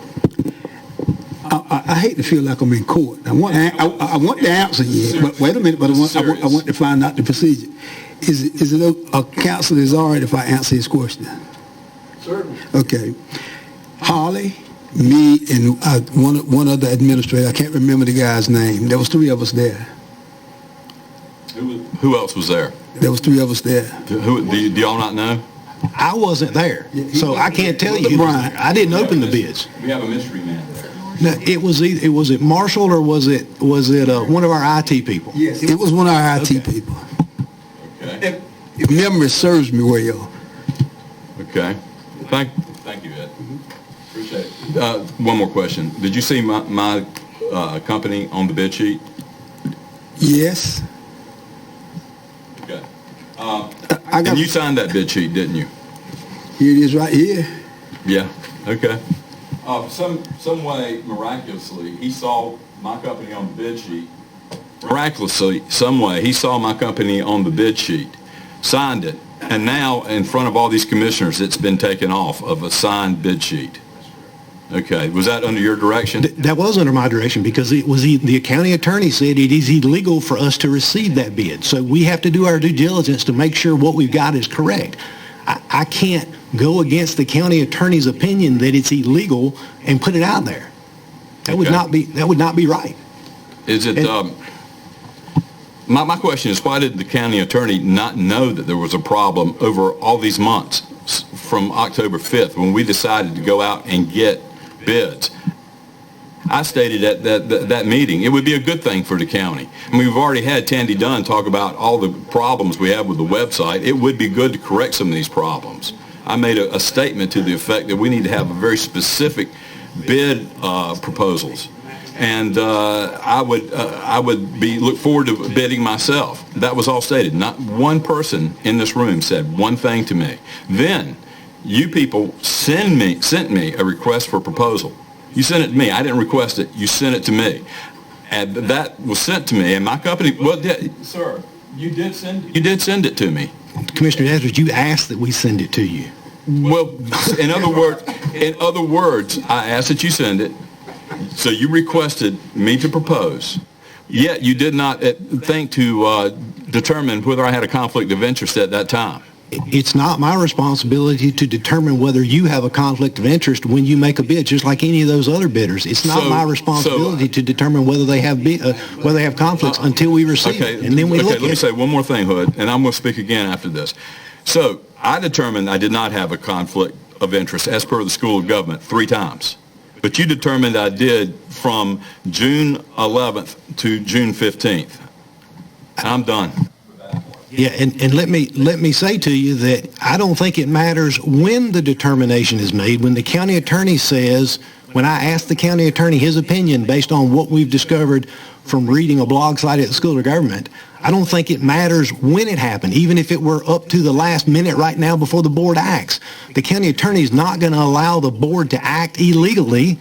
P: I hate to feel like I'm in court. I want the answer yet, but wait a minute. But I want to find out the procedure. Is it a counsel is all right if I answer his question?
D: Certainly.
P: Okay. Holly, me, and one other administrator. I can't remember the guy's name. There was 3 of us there.
L: Who else was there?
P: There was 3 of us there.
L: Do y'all not know?
S: I wasn't there, so I can't tell you.
P: Brian.
S: I didn't open the bids.
L: We have a mystery man there.
S: No, was it Marshall or was it one of our IT people?
P: Yes, it was one of our IT people.
L: Okay.
P: If memory serves me well.
L: Okay. Thank you, Ed. Appreciate it. One more question. Did you see my company on the bid sheet?
P: Yes.
L: Okay. And you signed that bid sheet, didn't you?
P: Here it is right here.
L: Yeah. Okay. Some way, miraculously, he saw my company on the bid sheet. Miraculously, some way, he saw my company on the bid sheet, signed it, and now in front of all these commissioners, it's been taken off of a signed bid sheet. Okay. Was that under your direction?
S: That was under my direction because it was the county attorney said it is illegal for us to receive that bid. So we have to do our due diligence to make sure what we've got is correct. I can't go against the county attorney's opinion that it's illegal and put it out there. That would not be right.
L: Is it My question is, why did the county attorney not know that there was a problem over all these months from October 5th when we decided to go out and get bids? I stated at that meeting, it would be a good thing for the county. I mean, we've already had Tandy Dunn talk about all the problems we have with the website. It would be good to correct some of these problems. I made a statement to the effect that we need to have a very specific bid proposals. And I would look forward to bidding myself. That was all stated. Not one person in this room said one thing to me. Then you people sent me a request for proposal. You sent it to me. I didn't request it. You sent it to me. And that was sent to me. And my company, sir, you did send it to me.
S: Commissioner Edwards, you asked that we send it to you.
L: Well, in other words, I asked that you send it. So you requested me to propose. Yet you did not think to determine whether I had a conflict of interest at that time.
S: It's not my responsibility to determine whether you have a conflict of interest when you make a bid, just like any of those other bidders. It's not my responsibility to determine whether they have conflicts until we receive it, and then we look at it.
L: Let me say one more thing, Hood, and I'm going to speak again after this. So I determined I did not have a conflict of interest as per the School of Government 3 times. But you determined I did from June 11th to June 15th. I'm done.
S: Yeah, and let me say to you that I don't think it matters when the determination is made. When the county attorney says, when I ask the county attorney his opinion based on what we've discovered from reading a blog site at the School of Government, I don't think it matters when it happened, even if it were up to the last minute right now before the board acts. The county attorney is not going to allow the board to act illegally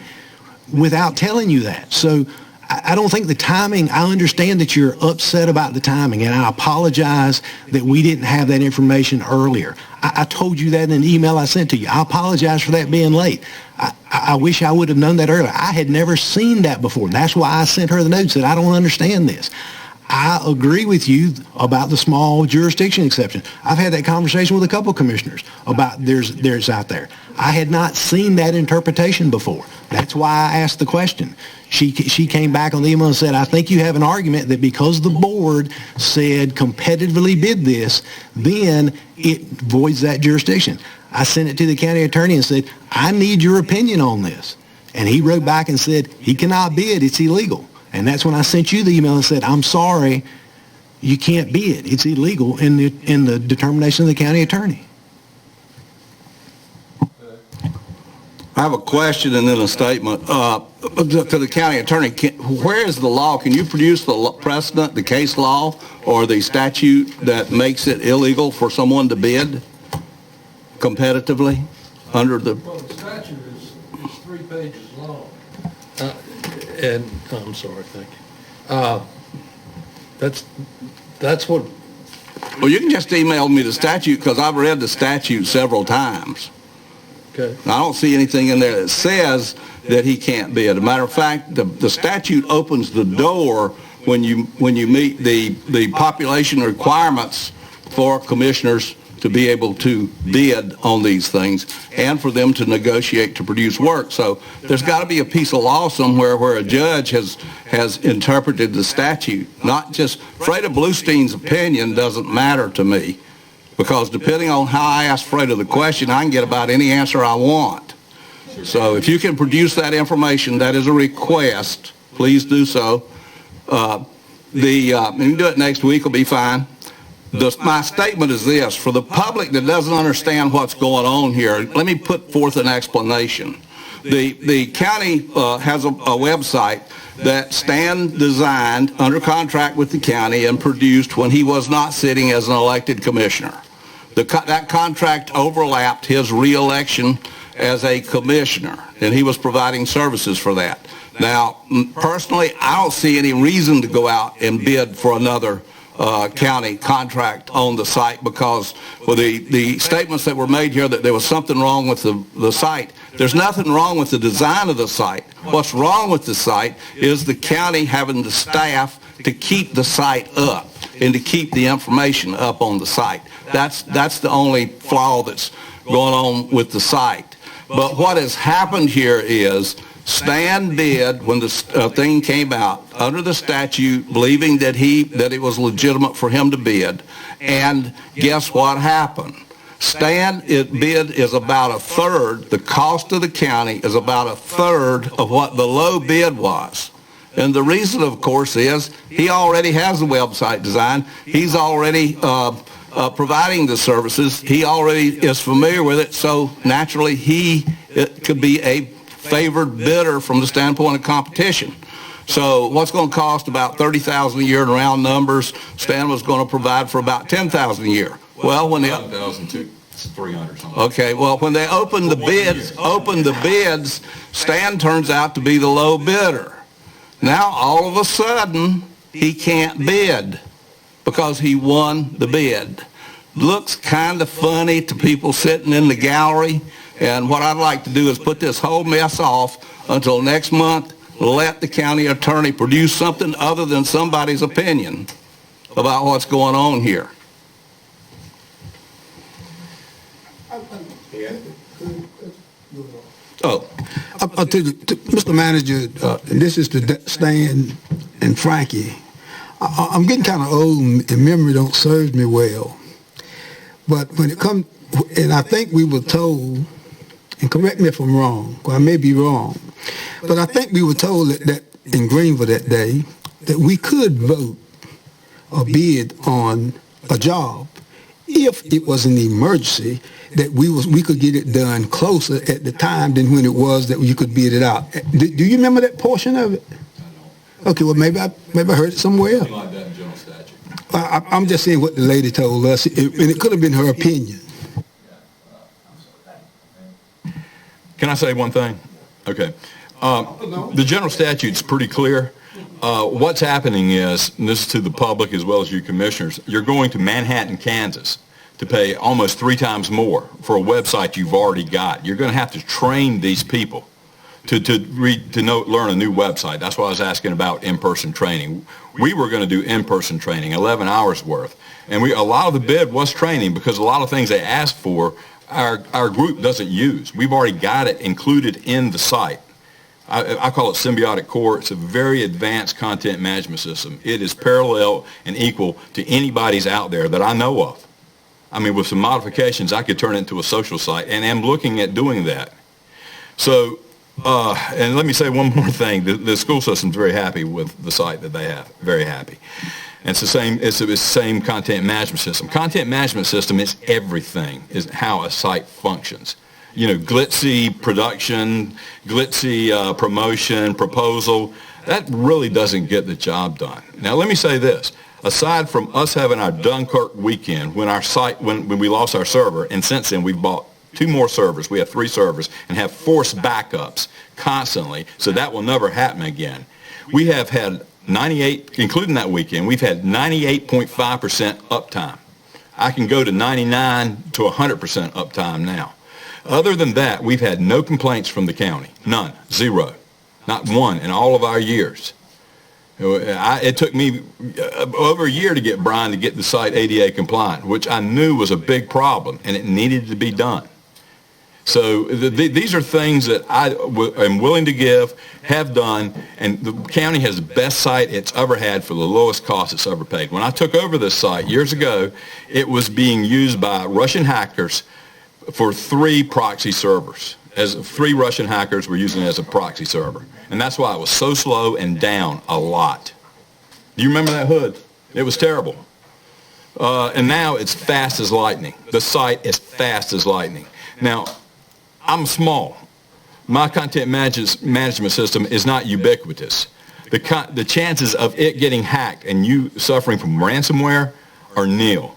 S: without telling you that. So I don't think the timing, I understand that you're upset about the timing, and I apologize that we didn't have that information earlier. I told you that in an email I sent to you. I apologize for that being late. I wish I would have known that earlier. I had never seen that before. That's why I sent her the note, said I don't understand this. I agree with you about the small jurisdiction exception. I've had that conversation with a couple of commissioners about there's out there. I had not seen that interpretation before. That's why I asked the question. She came back on the email and said, I think you have an argument that because the board said competitively bid this, then it voids that jurisdiction. I sent it to the county attorney and said, I need your opinion on this. And he wrote back and said, he cannot bid, it's illegal. And that's when I sent you the email and said, I'm sorry, you can't bid. It's illegal in the determination of the county attorney.
M: I have a question and then a statement to the county attorney. Where is the law? Can you produce the precedent, the case law, or the statute that makes it illegal for someone to bid competitively under the...
G: Well, the statute is 3 pages long. I'm sorry, thank you. That's what...
M: Well, you can just email me the statute because I've read the statute several times.
G: Okay.
M: I don't see anything in there that says that he can't bid. As a matter of fact, the statute opens the door when you meet the population requirements for commissioners to be able to bid on these things and for them to negotiate to produce work. So there's got to be a piece of law somewhere where a judge has interpreted the statute. Not just Freda Bluestein's opinion doesn't matter to me, because depending on how I ask Freda the question, I can get about any answer I want. So if you can produce that information, that is a request. Please do so. You can do it next week, will be fine. My statement is this: for the public that doesn't understand what's going on here, let me put forth an explanation. The county has a website that Stan designed under contract with the county and produced when he was not sitting as an elected commissioner. That contract overlapped his re-election as a commissioner, and he was providing services for that. Now, personally, I don't see any reason to go out and bid for another county contract on the site, because with the statements that were made here that there was something wrong with the site, there's nothing wrong with the design of the site. What's wrong with the site is the county having the staff to keep the site up and to keep the information up on the site. That's the only flaw that's going on with the site. But what has happened here is Stan bid when the thing came out under the statute, believing that it was legitimate for him to bid. And guess what happened? Stan bid is about a third. The cost of the county is about a third of what the low bid was. And the reason, of course, is he already has the website design. He's already providing the services. He already is familiar with it. So naturally, it could be a favored bidder from the standpoint of competition. So what's going to cost about $30,000 a year in round numbers, Stan was going to provide for about $10,000 a year. Well, when they
L: $1,300 something.
M: Okay, well, when they opened the bids, Stan turns out to be the low bidder. Now all of a sudden he can't bid because he won the bid. Looks kind of funny to people sitting in the gallery. And what I'd like to do is put this whole mess off until next month. Let the county attorney produce something other than somebody's opinion about what's going on here.
P: Oh, Mr. Manager, this is to Stan and Frankie. I'm getting kind of old and memory don't serve me well. But when it comes, and I think we were told, and correct me if I'm wrong, or I may be wrong, but I think we were told that in Greenville that day that we could vote or bid on a job if it was an emergency, that we could get it done closer at the time than when it was that you could bid it out. Do you remember that portion of it? Okay, well maybe I heard it somewhere else.
L: Like that in general statute.
P: I'm just saying what the lady told us, and it could have been her opinion.
L: Can I say one thing? Okay. The general statute's pretty clear. What's happening is, and this is to the public as well as you commissioners, you're going to Manhattan, Kansas to pay almost 3 times more for a website you've already got. You're going to have to train these people to learn a new website. That's why I was asking about in-person training. We were going to do in-person training, 11 hours worth. And a lot of the bid was training because a lot of things they asked for, our group doesn't use. We've already got it included in the site. I call it Symbiotic Core. It's a very advanced content management system. It is parallel and equal to anybody's out there that I know of. I mean, with some modifications, I could turn it into a social site, and I'm looking at doing that. So, and let me say one more thing. The school system's very happy with the site that they have, very happy. And it's the same content management system. Content management system is everything, is how a site functions. You know, glitzy production, glitzy promotion, proposal, that really doesn't get the job done. Now, let me say this. Aside from us having our Dunkirk weekend when we lost our server, and since then we've bought 2 more servers. We have 3 servers and have forced backups constantly, so that will never happen again. We have had 98, including that weekend, we've had 98.5% uptime. I can go to 99 to 100% uptime now. Other than that, we've had no complaints from the county. None. 0. Not one in all of our years. It took me over a year to get Brian to get the site ADA compliant, which I knew was a big problem, and it needed to be done. So these are things that I am willing to give, have done, and the county has the best site it's ever had for the lowest cost it's ever paid. When I took over this site years ago, it was being used by Russian hackers for 3 proxy servers. As 3 Russian hackers were using it as a proxy server. And that's why it was so slow and down a lot. Do you remember that hood? It was terrible. And now it's fast as lightning. The site is fast as lightning. Now, I'm small. My content management system is not ubiquitous. The chances of it getting hacked and you suffering from ransomware are nil.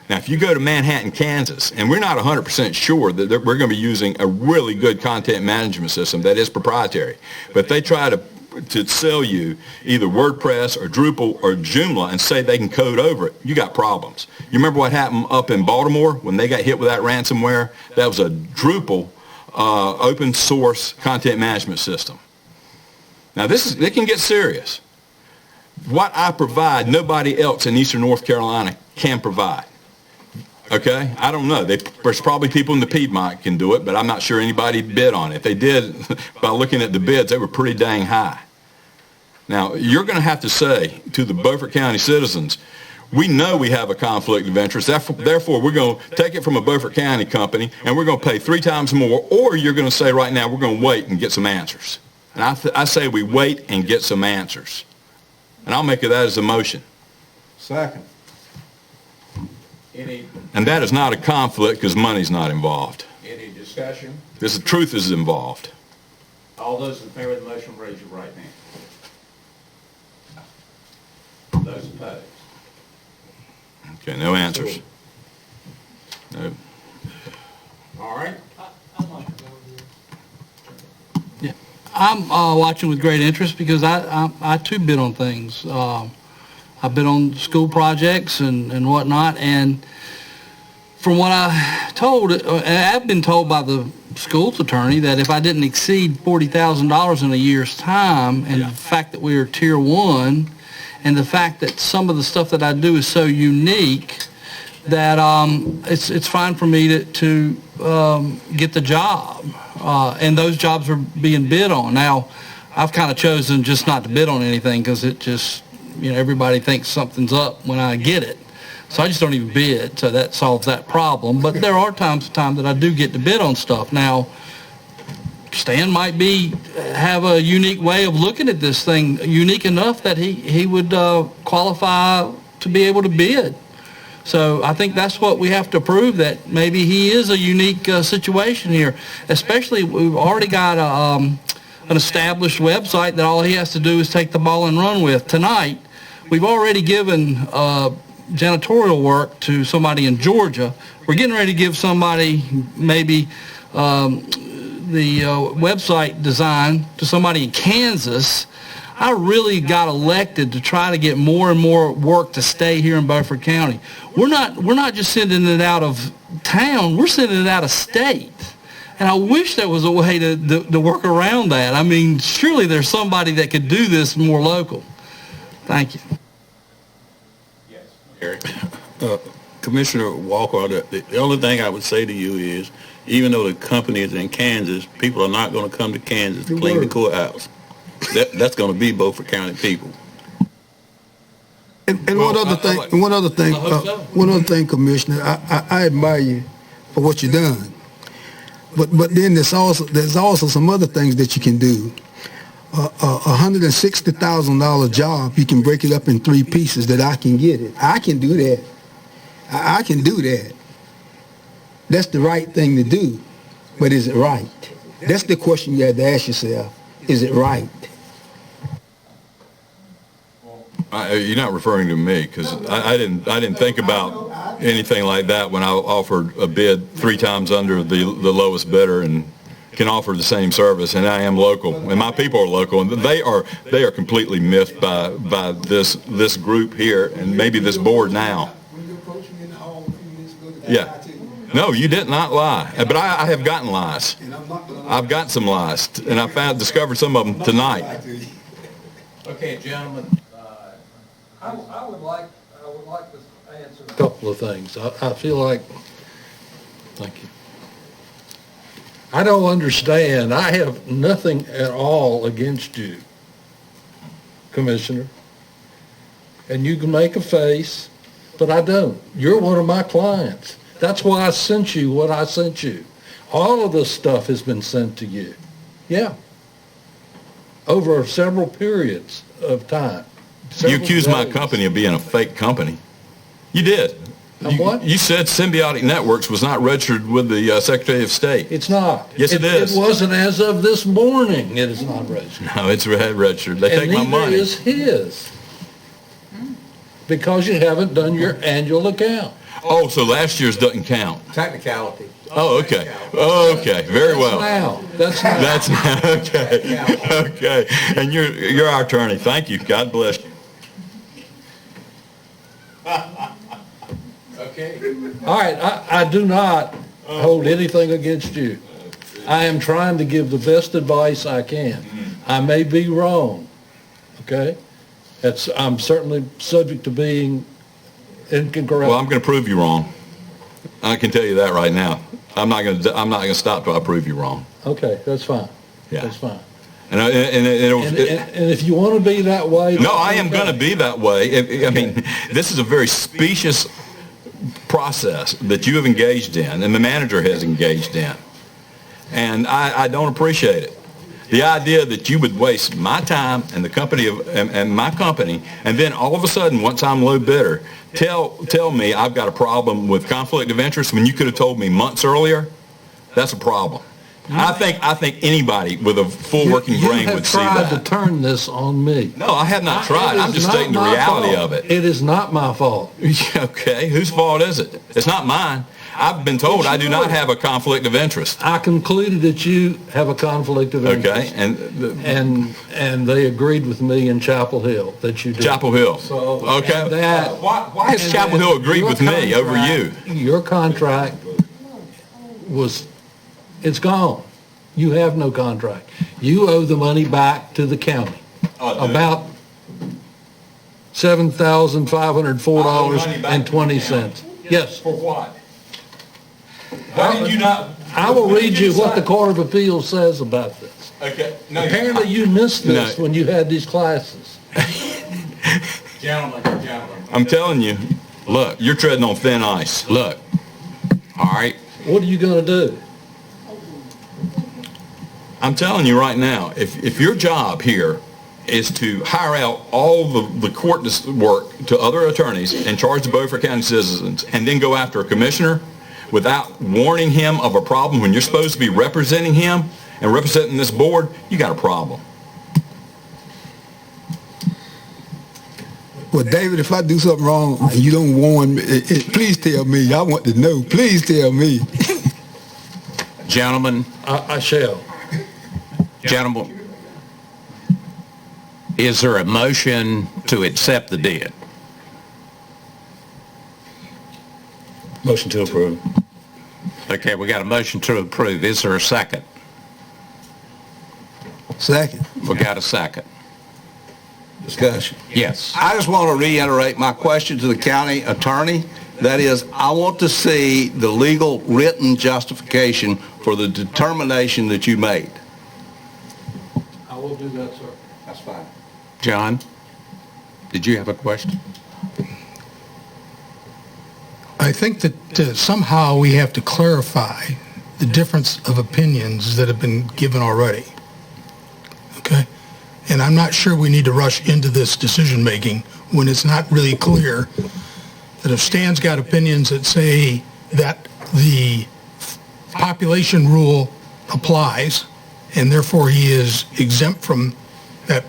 L: Now, if you go to Manhattan, Kansas, and we're not 100% sure that we're going to be using a really good content management system that is proprietary, but if they try to sell you either WordPress or Drupal or Joomla and say they can code over it, you got problems. You remember what happened up in Baltimore when they got hit with that ransomware? That was a Drupal open source content management system. Now, it can get serious. What I provide, nobody else in Eastern North Carolina can provide. Okay? I don't know. There's probably people in the Piedmont can do it, but I'm not sure anybody bid on it. If they did, by looking at the bids, they were pretty dang high. Now, you're going to have to say to the Beaufort County citizens, we know we have a conflict of interest. Therefore, we're going to take it from a Beaufort County company, and we're going to pay 3 times more, or you're going to say right now, we're going to wait and get some answers. And I say we wait and get some answers. And I'll make that as a motion.
G: Second.
L: And that is not a conflict because money's not involved.
A: Any discussion?
L: This truth is involved.
A: All those in favor of the motion, raise your right hand. Those opposed?
L: Okay, no answers. No.
A: All right.
U: I'm watching with great interest because I too bid on things. I bid on school projects and whatnot, and from what I've been told by the school's attorney that if I didn't exceed $40,000 in a year's time, and the fact that we are tier 1, and the fact that some of the stuff that I do is so unique, that it's fine for me to get the job. And those jobs are being bid on. Now, I've kind of chosen just not to bid on anything because it just, everybody thinks something's up when I get it. So I just don't even bid, so that solves that problem. But there are times that I do get to bid on stuff. Now, Stan might have a unique way of looking at this thing, unique enough that he would qualify to be able to bid. So I think that's what we have to prove, that maybe he is a unique situation here. Especially, we've already got an established website that all he has to do is take the ball and run with. Tonight, we've already given janitorial work to somebody in Georgia. We're getting ready to give somebody maybe the website design to somebody in Kansas. I really got elected to try to get more and more work to stay here in Beaufort County. We're not just sending it out of town, we're sending it out of state. And I wish there was a way to work around that. I mean, surely there's somebody that could do this more local. Thank you.
A: Yes, Eric.
B: Commissioner Walker, the only thing I would say to you is, even though the company is in Kansas, people are not going to come to Kansas to clean the courthouse. That's going to be Beaufort County people.
P: And one other thing, Commissioner, I admire you for what you've done. But then there's also some other things that you can do. $160,000 job, you can break it up in 3 pieces that I can get it. I can do that. I can do that. That's the right thing to do. But is it right? That's the question you have to ask yourself. Is it right?
L: You're not referring to me, because I didn't think about anything like that when I offered a bid 3 times under the lowest bidder and can offer the same service, and I am local, and my people are local, and they are completely miffed by this group here and maybe this board now. Yeah. No, you did not lie, but I have gotten lies. I've got some lies, and I discovered some of them tonight.
A: Okay, gentlemen.
G: I would like to answer a couple of things. I feel like, thank you. I don't understand. I have nothing at all against you, Commissioner. And you can make a face, but I don't. You're one of my clients. That's why I sent you what I sent you. All of this stuff has been sent to you. Yeah. Over several periods of time.
L: You accused my company of being a fake company. You did.
G: What?
L: You said Symbiotic Networks was not registered with the Secretary of State.
G: It's not.
L: Yes, it is.
G: It wasn't as of this morning. It is not registered.
L: No, it's registered. They take my money.
G: And neither is his. Because you haven't done your annual account.
L: Oh, so last year's doesn't count.
M: Technicality.
L: Oh, okay. Okay, very well.
G: That's now.
L: That's now. Okay. Okay. And you're our attorney. Thank you. God bless you.
A: Okay.
G: All right, I do not hold anything against you. I am trying to give the best advice I can. I may be wrong, okay? I'm certainly subject to being incorrect.
L: Well, I'm going to prove you wrong. I can tell you that right now. I'm not going to stop till I prove you wrong.
G: Okay, that's fine.
L: Yeah.
G: That's fine.
L: And
G: if you want to be that way.
L: No, I am going to be that way. I mean, this is a very specious process that you have engaged in and the manager has engaged in. And I don't appreciate it. The idea that you would waste my time and the company and my company, and then all of a sudden, once I'm low bidder, tell me I've got a problem with conflict of interest when you could have told me months earlier, that's a problem. I think anybody with a full working brain would see that.
G: You have tried to turn this on me.
L: No, I have not tried. I'm just stating the reality of it.
G: It is not my fault.
L: Okay, whose fault is it? It's not mine. I've been told I do not have a conflict of interest.
G: I concluded that you have a conflict of interest.
L: Okay,
G: and they agreed with me in Chapel Hill that you did.
L: Chapel Hill.
G: So,
L: okay. Why has Chapel Hill agreed with me over you?
G: Your contract it's gone. You have no contract. You owe the money back to the county. About $7,504.20. Yes.
L: For what? Why did you not?
G: I will read you what the Court of Appeals says about this.
L: Okay. No,
G: apparently you missed this when you had these classes.
L: Gentlemen. I'm telling you, look, you're treading on thin ice. Look. All right.
G: What are you going to do?
L: I'm telling you right now, if your job here is to hire out all the court work to other attorneys and charge the Beaufort County citizens and then go after a commissioner without warning him of a problem when you're supposed to be representing him and representing this board, you got a problem.
P: Well, David, if I do something wrong and you don't warn me, please tell me. I want to know. Please tell me.
A: Gentlemen.
G: I shall.
A: Gentlemen, is there a motion to accept the deed?
B: Motion to approve.
A: Okay, we got a motion to approve. Is there a second?
P: Second.
A: We got a second.
M: Discussion.
A: Yes.
M: I just want to reiterate my question to the county attorney. That is, I want to see the legal written justification for the determination that you made.
G: I will do that, sir.
M: That's fine.
A: John, did you have a question?
E: I think that somehow we have to clarify the difference of opinions that have been given already. Okay? And I'm not sure we need to rush into this decision-making when it's not really clear that if Stan's got opinions that say that the population rule applies and therefore he is exempt from that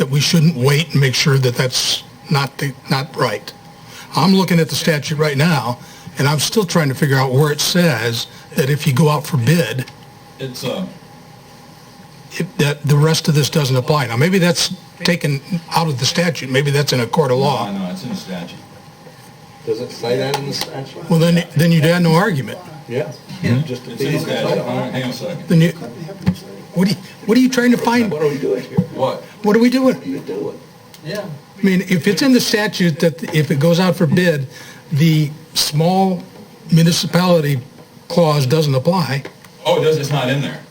E: we shouldn't wait and make sure that that's not right. I'm looking at the statute right now, and I'm still trying to figure out where it says that if you go out for bid,
L: It's
E: that the rest of this doesn't apply. Now, maybe that's taken out of the statute. Maybe that's in a court of law.
L: No, it's in the statute.
M: Does it say that in the statute?
E: Well, then you'd have no argument.
M: Yeah.
L: Just it's in the statute. Hang on a second.
E: Then what are you trying to find?
M: What are we doing here?
L: What?
E: What are we doing?
M: What are you doing?
G: Yeah.
E: I mean, if it's in the statute that if it goes out for bid, the small municipality clause doesn't apply.
L: Oh, it does. It's not in there.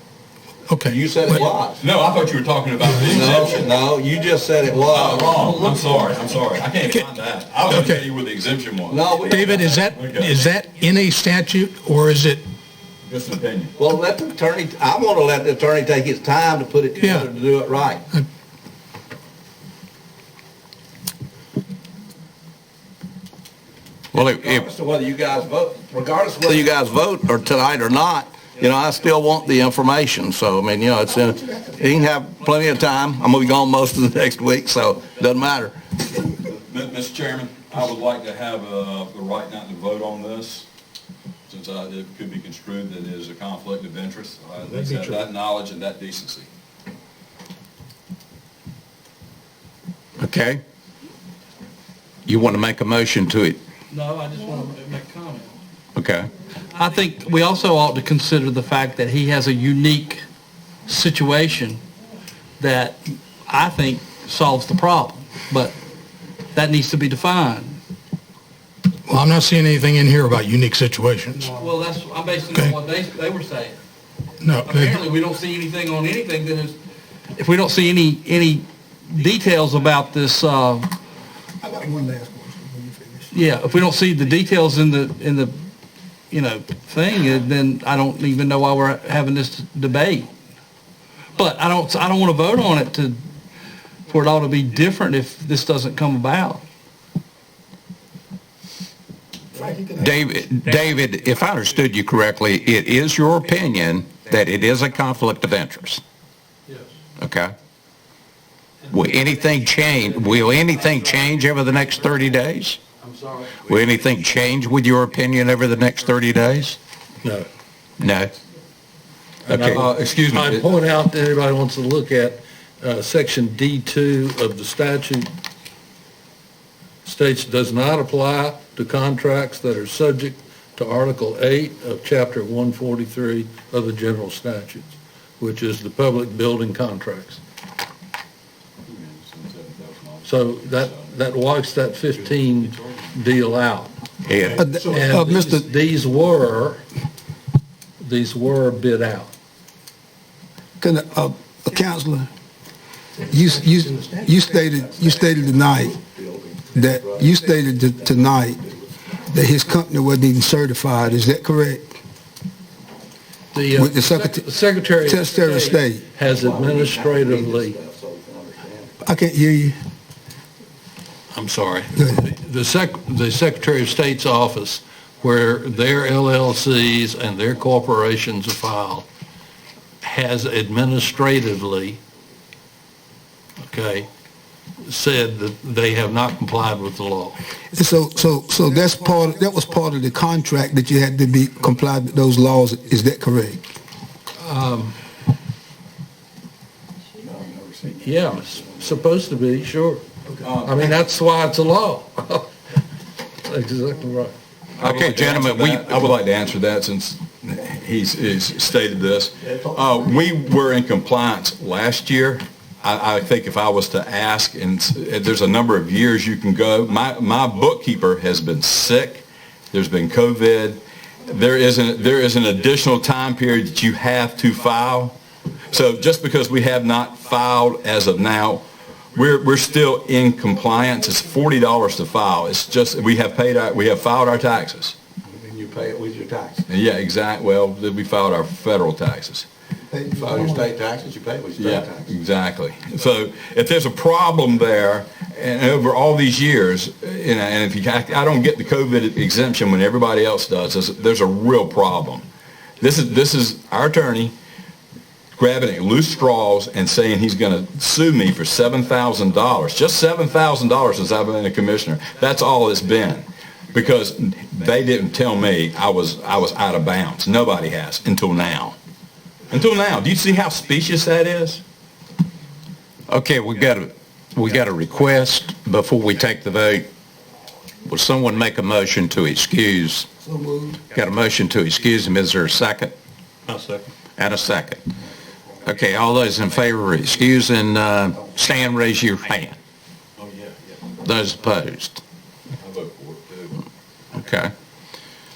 E: Okay.
M: You said it was.
L: No, I thought you were talking about the exemption.
M: No, you just said it
L: Oh,
M: was.
L: wrong. I'm sorry. I can't find that. I was going to tell you where the exemption was.
M: No,
E: David, is that in a statute or is it?
L: Just an opinion.
M: Well, let the attorney, I want to let the attorney take his time to put it together to do it right.
A: Well,
M: Regardless of whether you guys vote, or tonight or not, I still want the information. So, I mean, you can have plenty of time. I'm going to be gone most of the next week, so it doesn't matter.
L: Mr. Chairman, I would like to have the right not to vote on this, since it could be construed that it is a conflict of interest. At least have that knowledge and that decency.
A: okay. You want to make a motion to it?
U: No, I just want to make a comment.
A: Okay.
U: I think we also ought to consider the fact that he has a unique situation that I think solves the problem, but that needs to be defined.
E: Well, I'm not seeing anything in here about unique situations.
U: Well, I'm basing it on what they were saying.
E: No,
U: Apparently, we don't see anything on anything that is, if we don't see any details about this,
P: I got one last question when you finish.
U: yeah, if we don't see the details in the thing, then I don't even know why we're having this debate. But I don't want to vote on it for it ought to be different if this doesn't come about.
A: David, if I understood you correctly, it is your opinion that it is a conflict of interest?
U: Yes.
A: Okay. Will anything change over the next 30 days?
U: I'm sorry.
A: Will anything change with your opinion over the next 30 days?
G: No.
A: No? Okay.
L: Excuse me.
G: I'd point out to anybody who wants to look at Section D2 of the statute, states does not apply to contracts that are subject to Article 8 of Chapter 143 of the General Statutes, which is the public building contracts. So that wipes that 15 deal out.
A: Yeah.
G: And these were bid out.
P: Counselor, you stated tonight that his company wasn't even certified. Is that correct? With the
G: Secretary of State has administratively.
P: I can't hear you.
G: I'm sorry. The Secretary of State's office, where their LLCs and their corporations are filed, has administratively, said that they have not complied with the law.
P: So that was part of the contract that you had to be complied with those laws. Is that correct?
G: Yeah, it's supposed to be, sure. I mean, that's why it's a law. Exactly right.
A: Okay, gentlemen,
L: I would like to answer that since he's stated this. We were in compliance last year. I think if I was to ask, and there's a number of years you can go, my bookkeeper has been sick, there's been COVID, there is an additional time period that you have to file. So just because we have not filed as of now, we're still in compliance. It's $40 to file. It's just we have filed our taxes.
S: And you pay it with your taxes.
L: Yeah, exactly. Well, we filed our federal taxes.
S: You file your state taxes, you pay it with your state taxes.
L: Exactly. So if there's a problem there, and over all these years, and if I don't get the COVID exemption when everybody else does, there's a real problem. This is our attorney grabbing at loose straws and saying he's going to sue me for $7,000. Just $7,000 since I've been a commissioner. That's all it's been. Because they didn't tell me I was out of bounds. Nobody has until now. Until now. Do you see how specious that is?
A: Okay, we got a request before we take the vote. Will someone make a motion to excuse?
P: So moved.
A: Got a motion to excuse him. Is there a second?
G: I'll second.
A: And a second. Okay, all those in favor of excusing Stan, raise your hand. Those opposed?
L: I voted for it too.
A: Okay.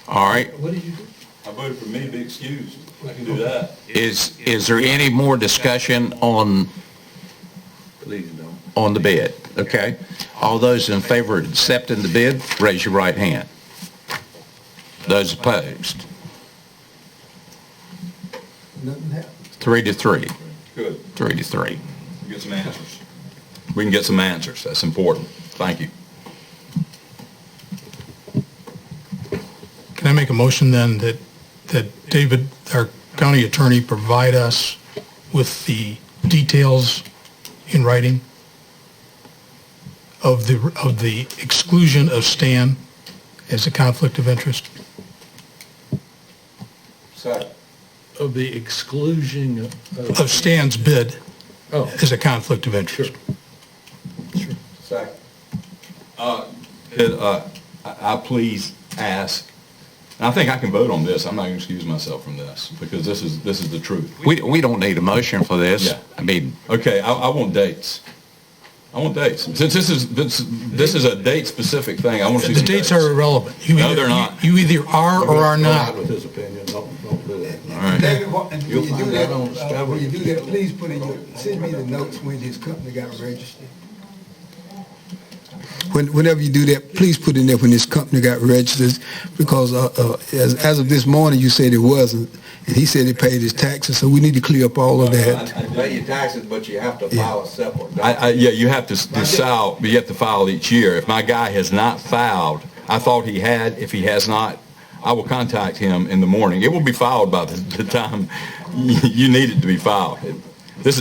A: All right.
G: What did you do?
L: I voted for me to be excused. I can do that.
A: Is there any more discussion on
G: Please don't.
A: the bid? Okay. All those in favor of accepting the bid, raise your right hand. Those opposed?
P: Nothing happened.
A: 3-3.
L: Good.
A: 3-3.
L: Get some answers. We can get some answers. That's important. Thank you.
E: Can I make a motion then that David, our county attorney, provide us with the details in writing of the exclusion of Stan as a conflict of interest?
G: Second. Of the exclusion
E: Of Stan's bid
G: Oh.
E: as a conflict of interest.
G: Sure.
L: Second. Could I please ask, and I think I can vote on this. I'm not going to excuse myself from this because this is the truth.
A: We don't need a motion for this.
L: Yeah.
A: I mean,
L: Okay, I want dates. I want dates. Since this is a date-specific thing, I want to see
E: The
L: some
E: dates are irrelevant.
L: No, they're not.
E: You either are or are not.
G: With his opinion, don't do that.
L: All right.
P: David, when you do that, please send me the notes when his company got registered. Whenever you do that, please put in there when his company got registered, because as of this morning, you said it wasn't, and he said he paid his taxes, so we need to clear up all of that.
M: I pay your taxes, but you have to file a separate.
L: Yeah, you have to file each year. If my guy has not filed, I thought he had. If he has not, I will contact him in the morning. It will be filed by the time you need it to be filed.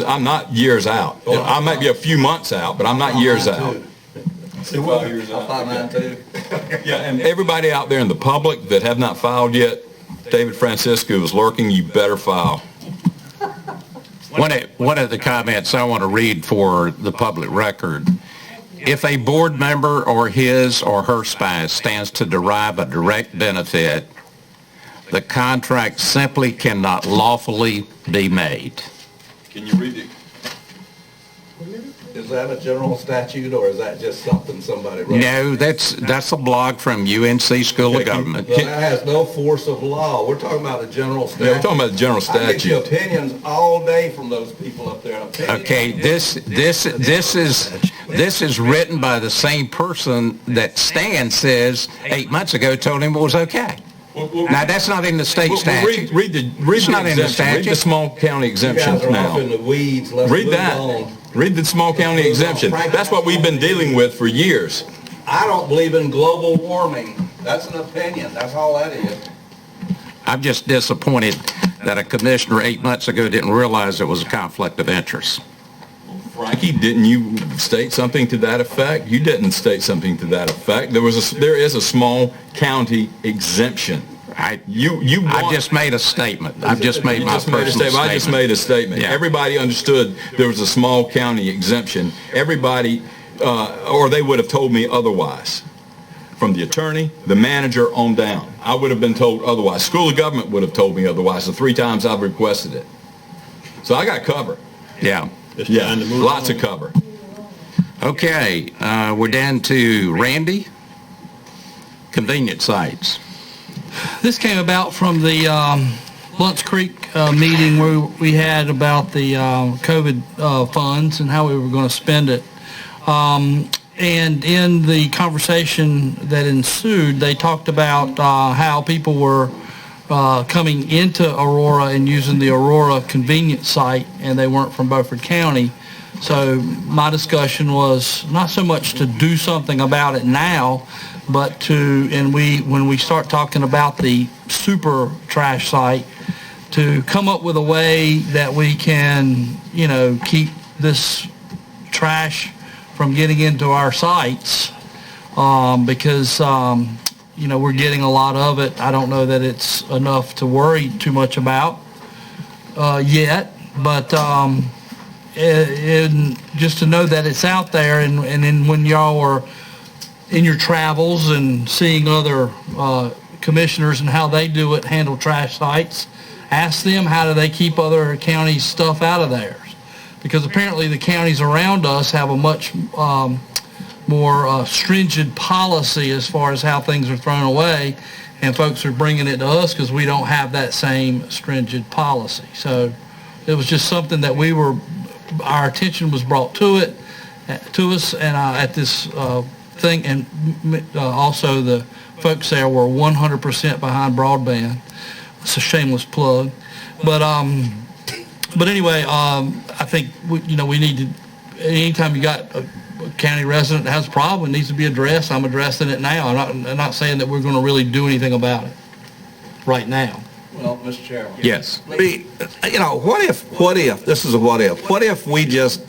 L: I'm not years out. I might be a few months out, but I'm not years out. Yeah, and everybody out there in the public that have not filed yet, David Francisco is lurking. You better file.
A: One of the comments I want to read for the public record. If a board member or his or her spouse stands to derive a direct benefit, the contract simply cannot lawfully be made.
L: Can you read it?
M: Is that a general statute, or is that just something somebody wrote?
A: No, that's a blog from UNC School of Government.
M: Well, that has no force of law. We're talking about a general statute.
L: Yeah, we're talking about the general
M: I get your
L: statute.
M: opinions all day from those people up there.
A: Okay, this is written by the same person that Stan says 8 months ago told him it was okay. Now, that's not in the state statute.
L: Read the
A: It's not in the
L: exemption. Read the
A: statute.
L: small county exemption
M: You guys are
L: now.
M: off in the weeds. Let's
L: Read
M: move
L: that.
M: on.
L: Read the small county exemption. That's what we've been dealing with for years.
M: I don't believe in global warming. That's an opinion. That's all that is.
A: I'm just disappointed that a commissioner 8 months ago didn't realize it was a conflict of interest.
L: Frankie, didn't you state something to that effect? You didn't state something to that effect. There is a small county exemption.
A: I just made a statement. I've just made my personal statement.
L: I just made a statement.
A: Yeah.
L: Everybody understood there was a small county exemption. Everybody, or they would have told me otherwise. From the attorney, the manager on down. I would have been told otherwise. School of Government would have told me otherwise the 3 times I've requested it. So I got cover.
A: Yeah.
L: Yeah, lots of cover.
A: Okay, we're down to Randy. Convenient sites.
U: This came about from the Blunt's Creek meeting where we had about the COVID funds and how we were going to spend it. And in the conversation that ensued, they talked about how people were coming into Aurora and using the Aurora convenience site, and they weren't from Beaufort County. So my discussion was not so much to do something about it now, but when we start talking about the super trash site, to come up with a way that we can, keep this trash from getting into our sites, because, we're getting a lot of it. I don't know that it's enough to worry too much about yet, but and just to know that it's out there, and then when y'all are in your travels and seeing other commissioners and how they do it, handle trash sites, ask them how do they keep other counties' stuff out of theirs. Because apparently the counties around us have a much more stringent policy as far as how things are thrown away, and folks are bringing it to us because we don't have that same stringent policy. So it was just something that our attention was brought to us, and at this thing, and also the folks there were 100% behind broadband. It's a shameless plug, but anyway, I think we need to. Anytime you got a county resident that has a problem, it needs to be addressed. I'm addressing it now. I'm not saying that we're going to really do anything about it right now.
M: Well, Mr. Chairman.
A: Yes.
M: What if, this is a what if we just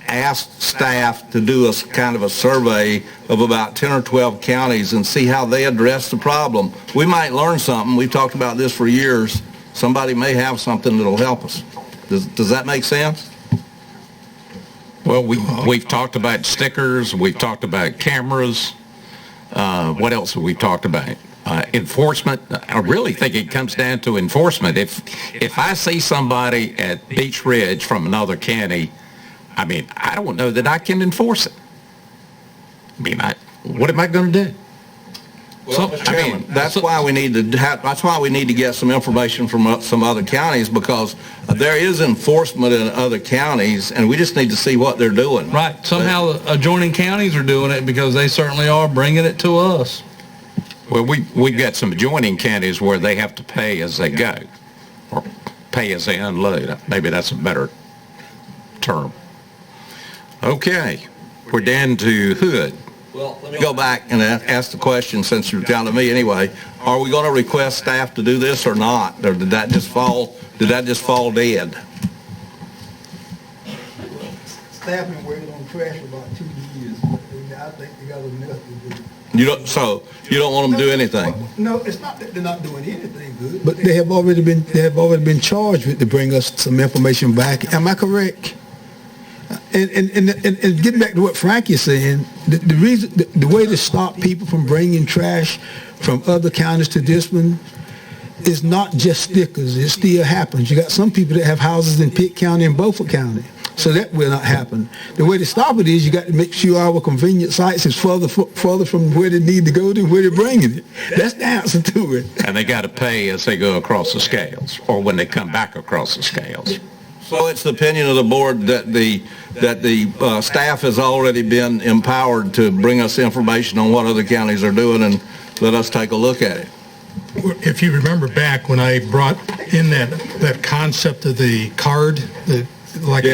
M: asked staff to do a kind of a survey of about 10 or 12 counties and see how they address the problem? We might learn something. We've talked about this for years. Somebody may have something that'll help us. Does that make sense?
A: Well, we've talked about stickers. We've talked about cameras. What else have we talked about? Enforcement. I really think it comes down to enforcement. If I see somebody at Beach Ridge from another county I mean, I don't know that I can enforce it. I mean, what am I going to do?
M: Well, Mr. Chairman, that's why we need to that's why we need to get some information from some other counties, because there is enforcement in other counties, and we just need to see what they're doing.
U: Right. Somehow adjoining counties are doing it because they certainly are bringing it to us.
A: Well, we've got some adjoining counties where they have to pay as they go, or pay as they unload. Maybe that's a better term. Okay, we're down to Hood.
M: Well, let me go back and ask the question, since you're down to me anyway. Are we going to request staff to do this or not? Or did that just fall dead?
P: Staff been working on trash for about 2 years. I think they got enough to do.
M: You don't want them to do anything?
P: No, it's not that they're not doing anything good. But they have already been charged with to bring us some information back. Am I correct? And getting back to what Frank is saying, the way to stop people from bringing trash from other counties to this one is not just stickers. It still happens. You got some people that have houses in Pitt County and Beaufort County, so that will not happen. The way to stop it is you got to make sure our convenient sites is further from where they need to go to where they're bringing it. That's the answer to it.
A: And they got to pay as they go across the scales, or when they come back across the scales.
M: So it's the opinion of the board that the staff has already been empowered to bring us information on what other counties are doing, and let us take a look at it.
E: If you remember back when I brought in that concept of the card, a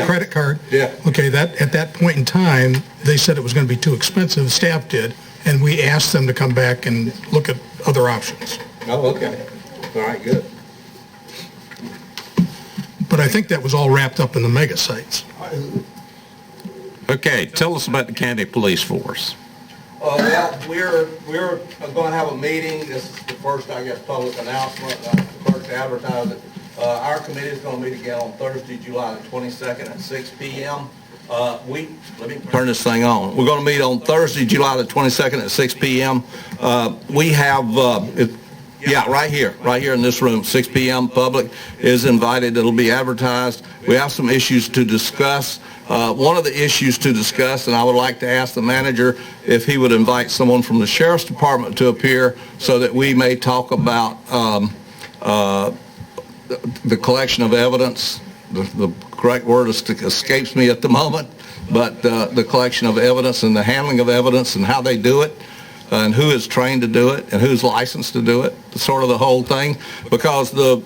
E: credit card.
M: Yeah.
E: Okay, at that point in time, they said it was going to be too expensive, staff did, and we asked them to come back and look at other options.
M: Oh, okay. All right, good.
E: But I think that was all wrapped up in the mega sites.
A: Okay, tell us about the county police force.
M: Well, we're going to have a meeting. This is the first, I guess, public announcement. First to advertise it. Our committee is going to meet again on Thursday, July the 22nd at 6 p.m. Let me turn this thing on. We're going to meet on Thursday, July the 22nd at 6 p.m. We have... right here in this room, 6 p.m. Public is invited. It'll be advertised. We have some issues to discuss. One of the issues to discuss, and I would like to ask the manager if he would invite someone from the Sheriff's Department to appear so that we may talk about the collection of evidence. The correct word escapes me at the moment, but the collection of evidence and the handling of evidence and how they do it, and who is trained to do it, and who's licensed to do it, sort of the whole thing, because the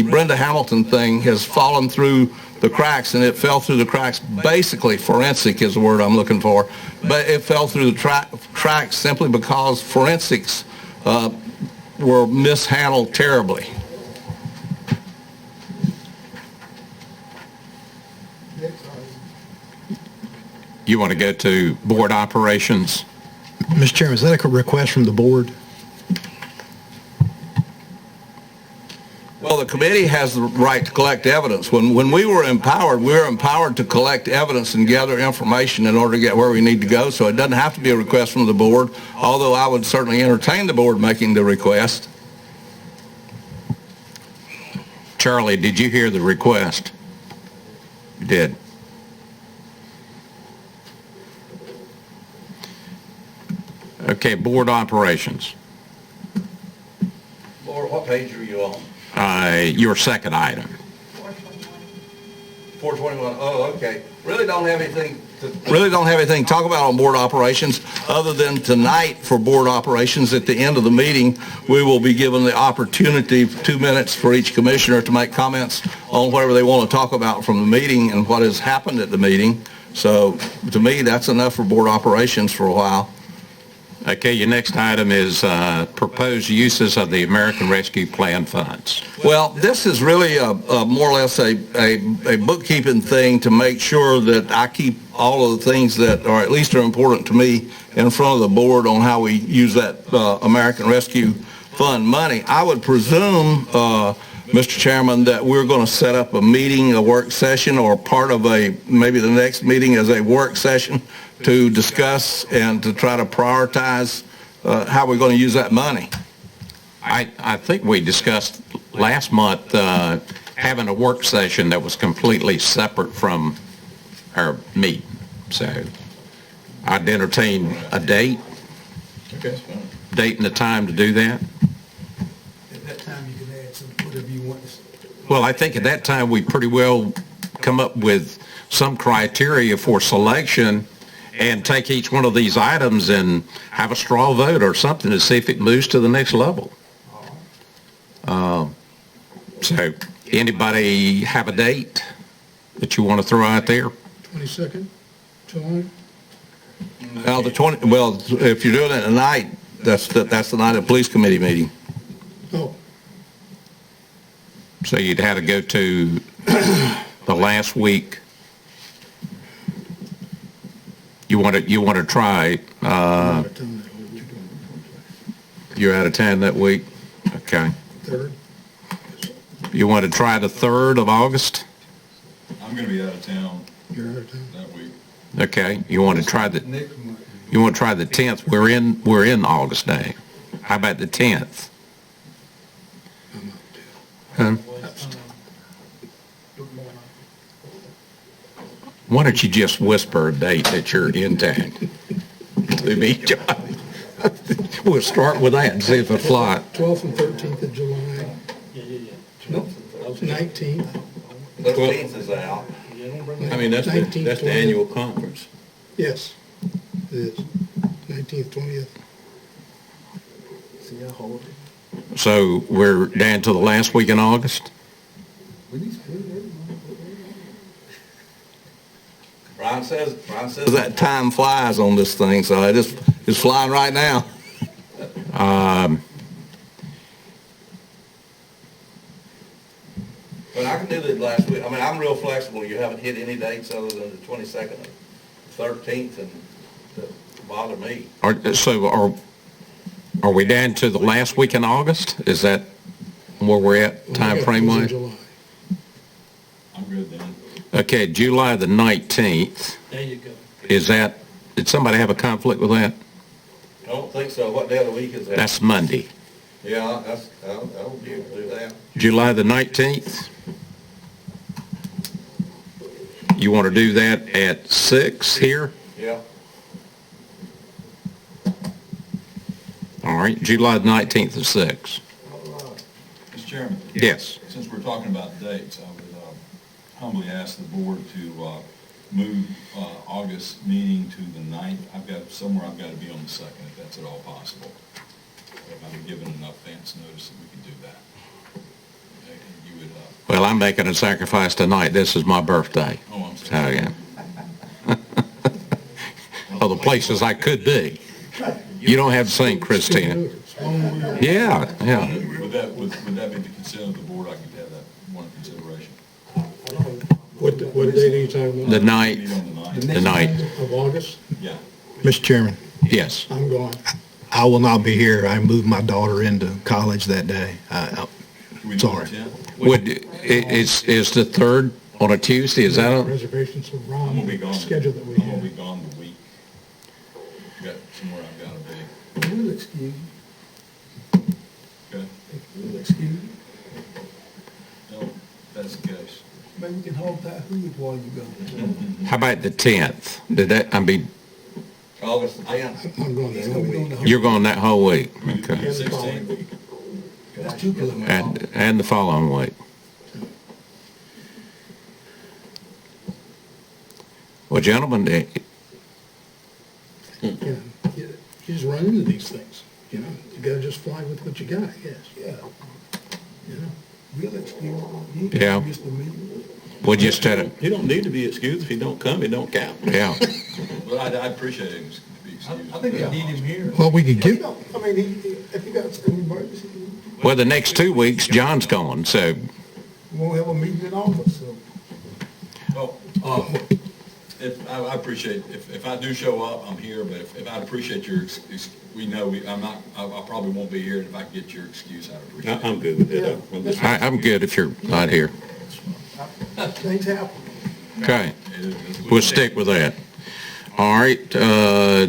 M: Brenda Hamilton thing has fallen through the cracks, and it fell through the cracks. Basically, forensic is the word I'm looking for, but it fell through the cracks simply because forensics were mishandled terribly.
A: You want to go to board operations?
S: Mr. Chairman, is that a request from the board?
M: Well, the committee has the right to collect evidence. When we were empowered to collect evidence and gather information in order to get where we need to go, so it doesn't have to be a request from the board, although I would certainly entertain the board making the request.
A: Charlie, did you hear the request? You did. Okay, board operations.
M: Board, what page are you on?
A: Your second item.
M: 421. Oh, okay. Really don't have anything to talk about on board operations, other than tonight for board operations. At the end of the meeting, we will be given the opportunity, 2 minutes for each commissioner to make comments on whatever they want to talk about from the meeting and what has happened at the meeting. So to me, that's enough for board operations for a while.
A: Okay, your next item is proposed uses of the American Rescue Plan funds.
M: Well, this is really more or less a bookkeeping thing to make sure that I keep all of the things that are at least are important to me in front of the board on how we use that American Rescue Fund money. I would presume, Mr. Chairman, that we're going to set up a meeting, a work session, or part of maybe the next meeting as a work session to discuss and to try to prioritize how we're going to use that money.
A: I think we discussed last month having a work session that was completely separate from or meet. So I'd entertain a date and a time to do that.
E: At that time, you can add some, whatever you want.
A: Well, I think at that time, we pretty well come up with some criteria for selection and take each one of these items and have a straw vote or something to see if it moves to the next level. So anybody have a date that you want to throw out there?
E: 22nd, July?
M: Well, if you're doing it tonight, that's the night of the police committee meeting.
E: Oh,
A: So you'd have to go to the last week. You want to try, you're out of town that week? Okay.
E: 3rd?
A: You want to try the 3rd of August?
K: I'm going to be out of town
E: You're out of town?
K: that week.
A: Okay. You want to try the 10th? We're in August now. How about the 10th? Huh? Why don't you just whisper a date that you're in town to me, John? We'll start with that and see if it flies.
E: 12th and 13th of July. No, 19th.
M: 13th is out. I mean, that's
E: 19th,
M: the annual conference.
E: Yes, it is. 19th, 20th.
P: See, I hold it.
A: So we're down to the last week in August?
M: Brian says that time flies on this thing, so it's flying right now. But I can do the last week. I mean, I'm real flexible. You haven't hit any dates other than the 22nd and 13th, and to bother me.
A: Are we down to the last week in August? Is that where we're at, time frame wise?
K: I'm good then.
A: Okay, July the 19th.
U: There you go.
A: Did somebody have a conflict with that?
M: I don't think so. What day of the week is that?
A: That's Monday.
M: Yeah, I'll be able to do that.
A: July the 19th? You want to do that at 6 here?
M: Yeah.
A: All right, July the 19th at 6.
K: Mr. Chairman?
A: Yes.
K: Since we're talking about dates, I would humbly ask the board to move August meeting to the 9th. I've got to be on the 2nd, if that's at all possible. If I'm given enough advance notice that we can do that. And you would,
A: Well, I'm making a sacrifice tonight. This is my birthday.
K: Oh, I'm sorry.
A: So, yeah. Of the places I could be. You don't have to sing, Christina. Yeah.
K: Would that be the consent of the board? I could have that one consideration.
E: What date are you talking about?
A: The 9th. The 9th.
E: Of August?
K: Yeah.
S: Mr. Chairman,
A: Yes.
E: I'm gone.
S: I will not be here. I moved my daughter into college that day.
K: Can we do
S: Sorry.
K: the 10th?
A: Is the 3rd on a Tuesday? Is that on?
E: Reservations for
K: I'm
E: Ron,
K: gonna be gone.
E: schedule that we
K: I'm gonna
E: have.
K: be gone the week. Got somewhere I've got to be.
E: We'll excuse
K: Okay?
E: you. We'll excuse you.
K: No, that's the case.
E: Maybe we can hold that hood while you go.
A: How about the 10th?
M: August the 10th.
E: I'm going that whole week.
A: You're going that whole week?
K: And
A: Okay.
K: the 16th.
E: That's two kilometers.
A: And the following week? Well, gentlemen,
E: You know, you just run into these things, you know? You gotta just fly with what you got, I guess. Yeah. You know, we'll excuse you.
A: Yeah. we just had
B: You don't need to be excused. If you don't come, it don't count.
A: Yeah.
K: But I appreciate it. Be excused.
P: I think you need him here.
S: Well, we could give,
P: I mean, if you got an emergency,
A: Well, the next 2 weeks, John's gone, so
P: we won't have a meeting in office, so.
K: I appreciate, if I do show up, I'm here, but if I'd appreciate your, I probably won't be here, and if I can get your excuse, I'd appreciate it.
B: I'm good with that.
A: I'm good if you're not here.
P: Things happen.
A: Okay. We'll stick with that. All right,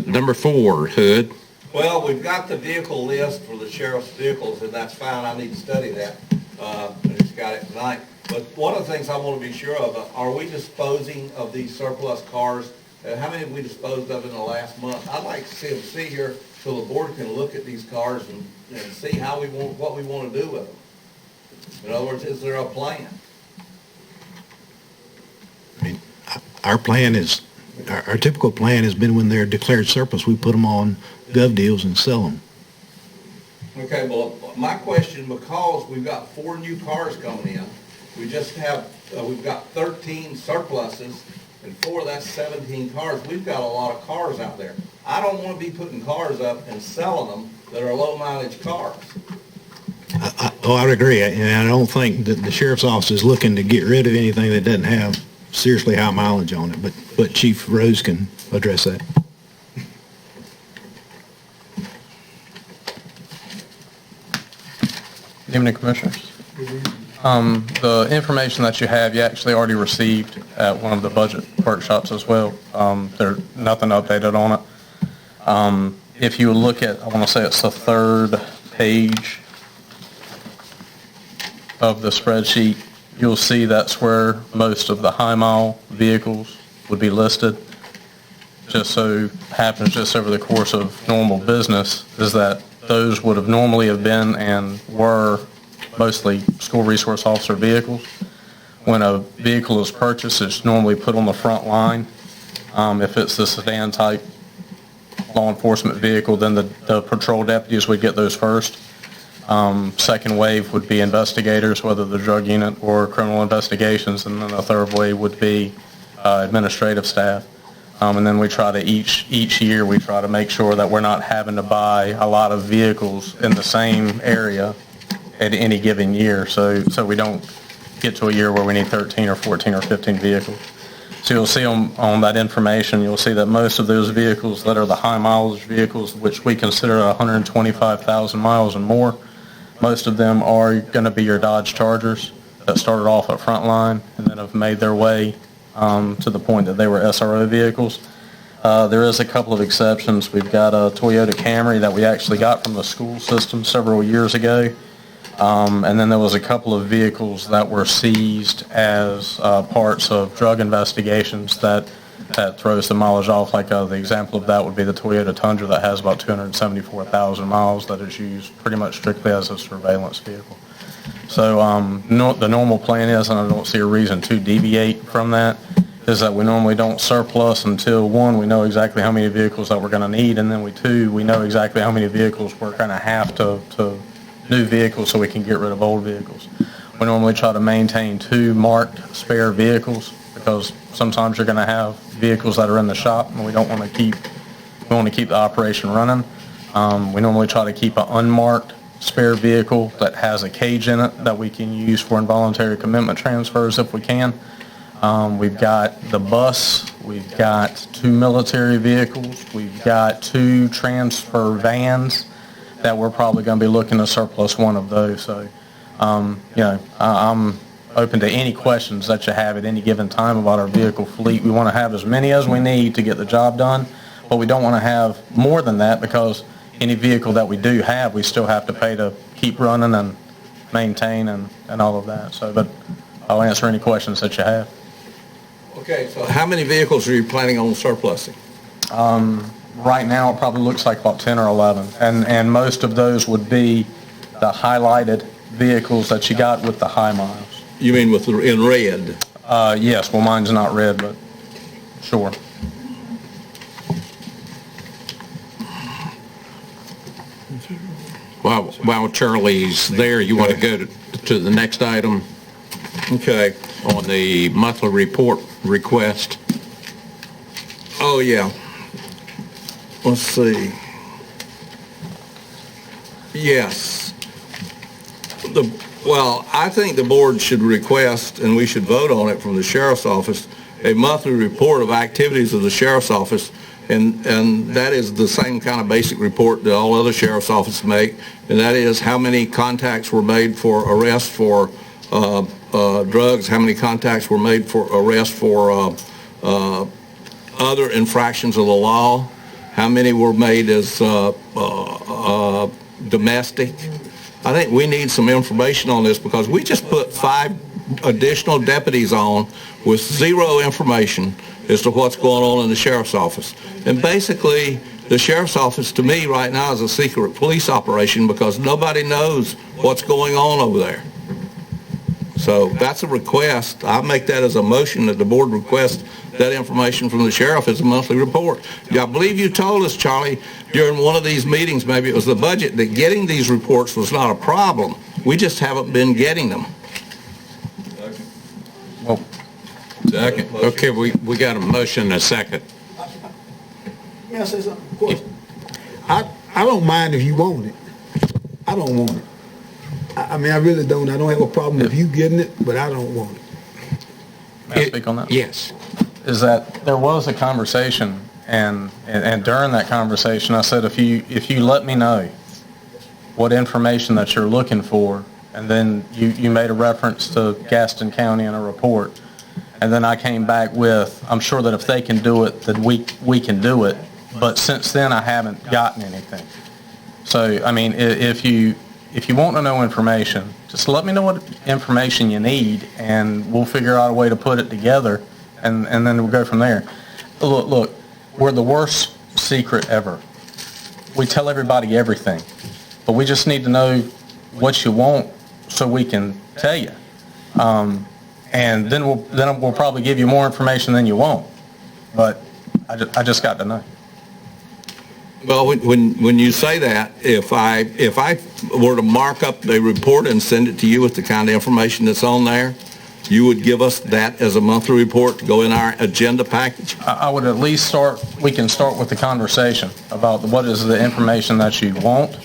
A: number 4, Hood.
M: Well, we've got the vehicle list for the sheriff's vehicles, and that's fine. I need to study that. I just got it tonight.
H: But one of the things I want to be sure of, are we disposing of these surplus cars? How many have we disposed of in the last month? I'd like to see them sit here so the board can look at these cars and see what we want to do with them. In other words, is there a plan?
S: Our plan is, our typical plan has been when they're declared surplus, we put them on gov deals and sell them.
H: Okay, well, my question, because we've got 4 new cars coming in, we just have, we've got 13 surpluses, and 4, that's 17 cars. We've got a lot of cars out there. I don't want to be putting cars up and selling them that are low mileage cars.
S: I would agree, and I don't think that the sheriff's office is looking to get rid of anything that doesn't have seriously high mileage on it, but Chief Rose can address that.
W: Good evening, Commissioners. The information that you have, you actually already received at one of the budget workshops as well. There's nothing updated on it. If you look at, I want to say it's the 3rd page of the spreadsheet, you'll see that's where most of the high mile vehicles would be listed. Just so happens, just over the course of normal business, is that those would have normally have been and were mostly school resource officer vehicles. When a vehicle is purchased, it's normally put on the front line. If it's the sedan type law enforcement vehicle, then the patrol deputies would get those first. Second wave would be investigators, whether the drug unit or criminal investigations, and then the third wave would be administrative staff. And then we try to, each year, we try to make sure that we're not having to buy a lot of vehicles in the same area at any given year, so we don't get to a year where we need 13 or 14 or 15 vehicles. So you'll see on that information, you'll see that most of those vehicles that are the high mileage vehicles, which we consider 125,000 miles and more, most of them are going to be your Dodge Chargers that started off at Frontline and then have made their way to the point that they were SRO vehicles. There is a couple of exceptions. We've got a Toyota Camry that we actually got from the school system several years ago. And then there was a couple of vehicles that were seized as parts of drug investigations that throws the mileage off. Like the example of that would be the Toyota Tundra that has about 274,000 miles that is used pretty much strictly as a surveillance vehicle. So the normal plan is, and I don't see a reason to deviate from that, is that we normally don't surplus until, 1, we know exactly how many vehicles that we're going to need, and then 2, we know exactly how many vehicles we're going to have to new vehicles so we can get rid of old vehicles. We normally try to maintain 2 marked spare vehicles because sometimes you're going to have vehicles that are in the shop and we want to keep the operation running. We normally try to keep an unmarked spare vehicle that has a cage in it that we can use for involuntary commitment transfers if we can. We've got the bus, we've got 2 military vehicles, we've got 2 transfer vans that we're probably going to be looking to surplus one of those. So, I'm open to any questions that you have at any given time about our vehicle fleet. We want to have as many as we need to get the job done, but we don't want to have more than that because any vehicle that we do have, we still have to pay to keep running and maintain and all of that. So, but I'll answer any questions that you have.
H: Okay, so how many vehicles are you planning on surplusing?
W: Right now, it probably looks like about 10 or 11, and most of those would be the highlighted vehicles that you got with the high miles.
H: You mean in red?
W: Yes, well, mine's not red, but sure.
A: While Charlie's there, you want to go to the next item?
H: Okay.
A: On the monthly report request.
H: Oh, yeah. Let's see. Yes. Well, I think the board should request, and we should vote on it from the sheriff's office, a monthly report of activities of the sheriff's office, and that is the same kind of basic report that all other sheriff's offices make, and that is how many contacts were made for arrest for drugs, how many contacts were made for arrest for other infractions of the law, how many were made as domestic. I think we need some information on this because we just put 5 additional deputies on with zero information as to what's going on in the sheriff's office. And basically, the sheriff's office to me right now is a secret police operation because nobody knows what's going on over there. So that's a request. I make that as a motion that the board request that information from the sheriff as a monthly report. I believe you told us, Charlie, during one of these meetings, maybe it was the budget, that getting these reports was not a problem. We just haven't been getting them.
A: Second. Okay, we got a motion and a second.
P: May I say something? Of course. I don't mind if you want it. I don't want it. I mean, I really don't. I don't have a problem with you getting it, but I don't want it.
W: May I speak on that?
A: Yes.
W: Is that there was a conversation, and during that conversation, I said, if you let me know what information that you're looking for, and then you made a reference to Gaston County in a report, and then I came back with, I'm sure that if they can do it, then we can do it, but since then I haven't gotten anything. So, I mean, if you want to know information, just let me know what information you need, and we'll figure out a way to put it together, and then we'll go from there. Look, we're the worst secret ever. We tell everybody everything, but we just need to know what you want so we can tell you. And then we'll probably give you more information than you want. But I just got to know.
H: Well, when you say that, if I were to mark up the report and send it to you with the kind of information that's on there, you would give us that as a monthly report to go in our agenda package?
W: I would at least we can start with the conversation about what is the information that you want.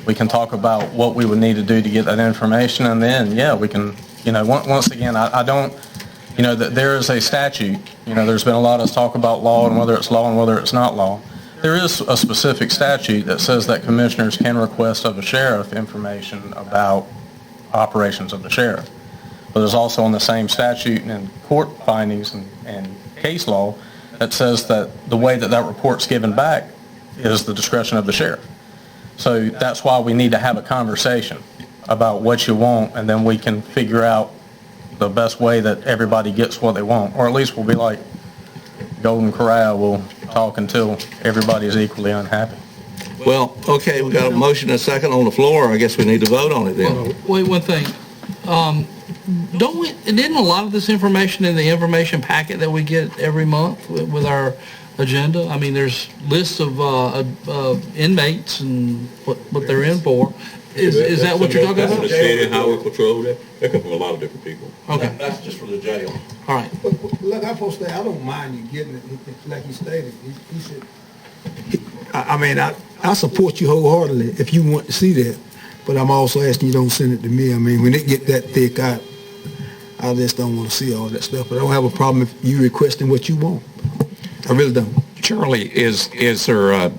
W: We can talk about what we would need to do to get that information, and then, yeah, we can, once again, I don't, that there is a statute, there's been a lot of talk about law and whether it's law and whether it's not law. There is a specific statute that says that commissioners can request of a sheriff information about operations of the sheriff. But there's also in the same statute and in court findings and case law that says that the way that report's given back is the discretion of the sheriff. So that's why we need to have a conversation about what you want, and then we can figure out the best way that everybody gets what they want. Or at least we'll be like Golden Corral, we'll talk until everybody's equally unhappy.
H: Well, okay, we got a motion and a second on the floor. I guess we need to vote on it then.
U: Wait, one thing. Isn't a lot of this information in the information packet that we get every month with our agenda? I mean, there's lists of inmates and what they're in for. Is that what you're talking about?
B: The city highway patrol, they come from a lot of different people.
U: Okay.
H: That's just for the jail.
U: All right.
P: Look, I'm supposed to say, I don't mind you getting it, like he stated. He said, I support you wholeheartedly if you want to see that, but I'm also asking you don't send it to me. I mean, when it get that thick, I just don't want to see all that stuff, but I don't have a problem if you requesting what you want. I really don't.
A: Charlie, is there a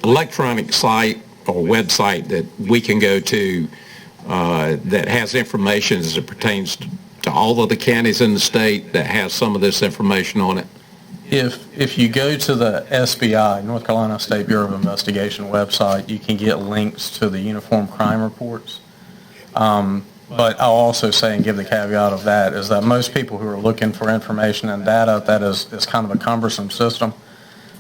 A: electronic site or website that we can go to that has information as it pertains to all of the counties in the state that has some of this information on it?
W: If you go to the SBI, North Carolina State Bureau of Investigation website, you can get links to the uniform crime reports. But I'll also say and give the caveat of that is that most people who are looking for information and data, that is kind of a cumbersome system.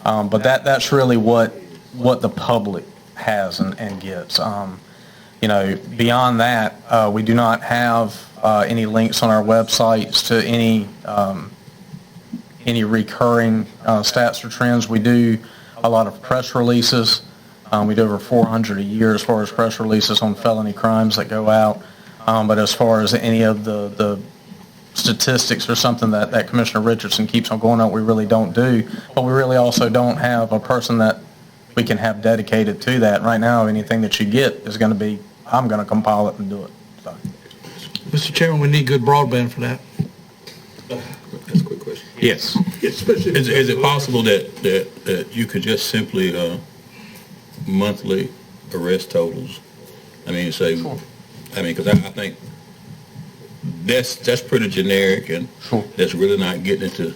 W: But that's really what the public has and gets. Beyond that, we do not have any links on our websites to any recurring stats or trends. We do a lot of press releases. We do over 400 a year as far as press releases on felony crimes that go out. But as far as any of the statistics or something that Commissioner Richardson keeps on going on, we really don't do. But we really also don't have a person that we can have dedicated to that. Right now, anything that you get is going to be, I'm going to compile it and do it. So.
U: Mr. Chairman, we need good broadband for that.
B: That's a quick question.
A: Yes.
B: Is it possible that you could just simply monthly arrest totals? Because I think that's pretty generic, and that's really not getting into.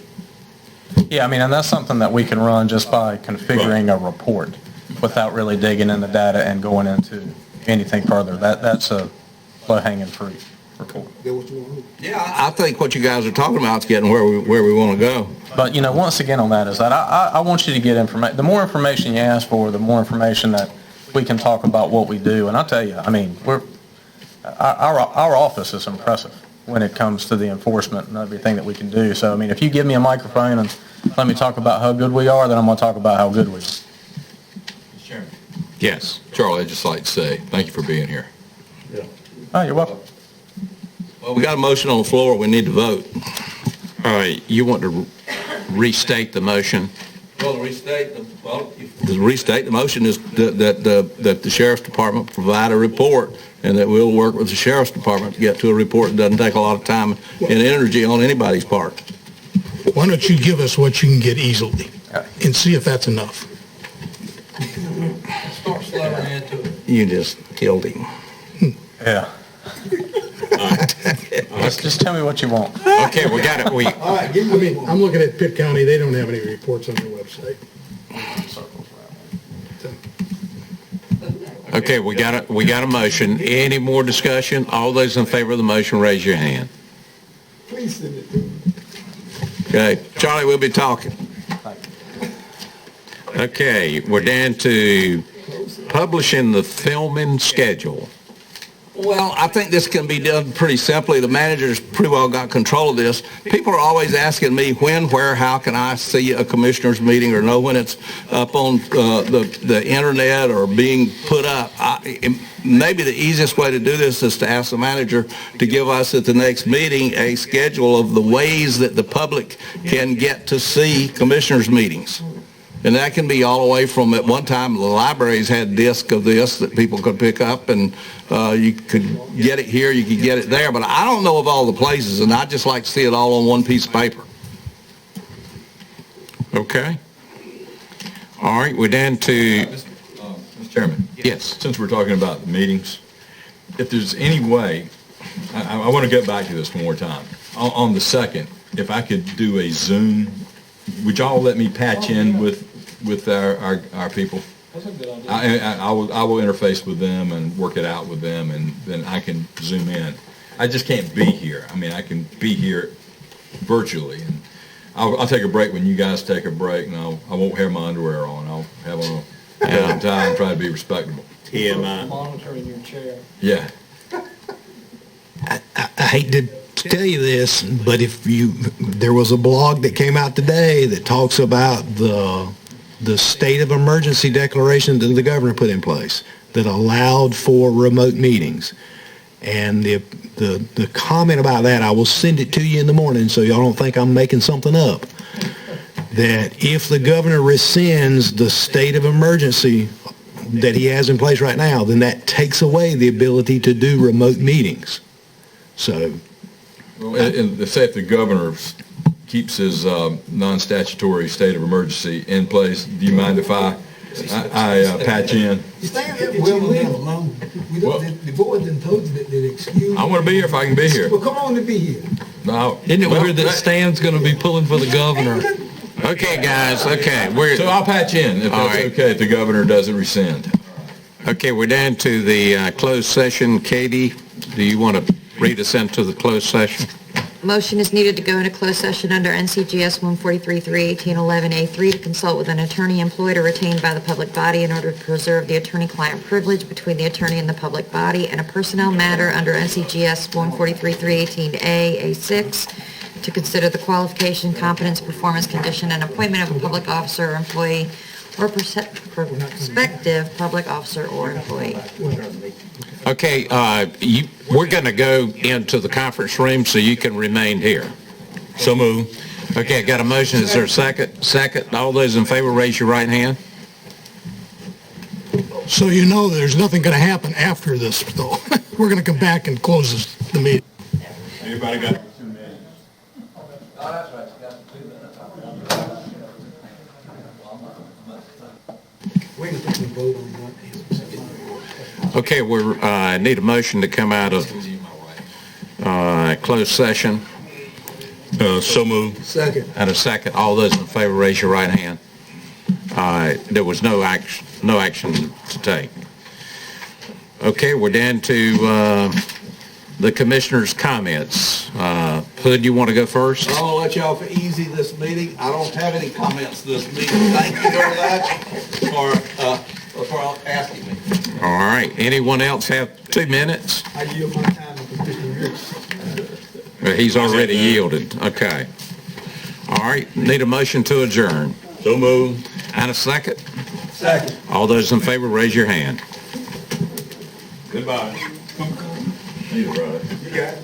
W: Yeah, and that's something that we can run just by configuring a report without really digging in the data and going into anything further. That's a low-hanging fruit. report.
H: Yeah, I think what you guys are talking about is getting where we want to go.
W: But, once again on that is that I want you to get information. The more information you ask for, the more information that we can talk about what we do. And I'll tell you, our office is impressive when it comes to the enforcement and everything that we can do. So, if you give me a microphone and let me talk about how good we are, then I'm going to talk about how good we are.
L: Mr. Chairman.
H: Yes.
L: Charlie, I'd just like to say thank you for being here.
W: Oh, you're welcome.
H: Well, we got a motion on the floor. We need to vote.
A: All right, you want to restate the motion?
H: Well, to restate the motion is that the Sheriff's Department provide a report, and that we'll work with the Sheriff's Department to get to a report that doesn't take a lot of time and energy on anybody's part.
E: Why don't you give us what you can get easily and see if that's enough?
H: Start slowing into it. You just killed him.
W: Yeah. Just tell me what you want.
A: Okay, we got it.
E: I'm looking at Pitt County. They don't have any reports on their website.
A: Okay, we got a motion. Any more discussion? All those in favor of the motion, raise your hand.
P: Please send it to me.
H: Okay, Charlie, we'll be talking.
A: Okay, we're down to publishing the filming schedule.
H: Well, I think this can be done pretty simply. The manager's pretty well got control of this. People are always asking me when, where, how can I see a commissioner's meeting or know when it's up on the internet or being put up. Maybe the easiest way to do this is to ask the manager to give us at the next meeting a schedule of the ways that the public can get to see commissioners' meetings. And that can be all the way from, at one time, the libraries had discs of this that people could pick up, and you could get it here, you could get it there. But I don't know of all the places, and I'd just like to see it all on one piece of paper.
A: Okay. All right, we're down to...
L: Mr. Chairman.
A: Yes.
L: Since we're talking about the meetings, if there's any way, I want to get back to this one more time. On the 2nd, if I could do a Zoom, would y'all let me patch in with our people?
G: That's a good idea.
L: I will interface with them and work it out with them, and then I can Zoom in. I just can't be here. I can be here virtually, and I'll take a break when you guys take a break, and I won't have my underwear on. I'll have on a belt and tie and try to be respectable.
G: TMI. Monitoring your chair.
L: Yeah.
S: I hate to tell you this, but there was a blog that came out today that talks about the state of emergency declaration that the governor put in place that allowed for remote meetings. And the comment about that, I will send it to you in the morning so y'all don't think I'm making something up, that if the governor rescinds the state of emergency that he has in place right now, then that takes away the ability to do remote meetings. So...
L: Well, and say if the governor keeps his non-statutory state of emergency in place, do you mind if I patch in?
P: Well, leave alone. The board didn't told you that they excuse.
L: I want to be here if I can be here.
P: Well, come on to be here.
L: No.
U: Isn't it weird that Stan's going to be pulling for the governor?
A: Okay, guys, okay.
L: So I'll patch in if that's okay, if the governor doesn't rescind.
A: Okay, we're down to the closed session. Katie, do you want to read us into the closed session?
F: Motion is needed to go into closed session under NCGS 143-318-11A3 to consult with an attorney employed or retained by the public body in order to preserve the attorney-client privilege between the attorney and the public body, and a personnel matter under NCGS 143-318A6 to consider the qualification, competence, performance, condition, and appointment of a public officer or employee or prospective public officer or employee.
A: Okay, we're going to go into the conference room so you can remain here.
H: So move.
A: Okay, got a motion. Is there a second? Second. All those in favor, raise your right hand.
E: So you know there's nothing going to happen after this, though. We're going to come back and close the meeting.
K: Anybody got?
A: Okay, we need a motion to come out of closed session.
H: So move.
P: Second.
A: And a second. All those in favor, raise your right hand. There was no action to take. Okay, we're down to the commissioners' comments. Hood, you want to go first?
H: I'll let y'all for easy this meeting. I don't have any comments this meeting. Thank you very much for asking me.
A: All right. Anyone else have 2 minutes?
P: I yield my time to Commissioner Rich.
A: He's already yielded. Okay. All right. Need a motion to adjourn.
H: So moved.
A: And a second?
P: Second.
A: All those in favor, raise your hand.
H: Goodbye. See you, brother.
P: You got it.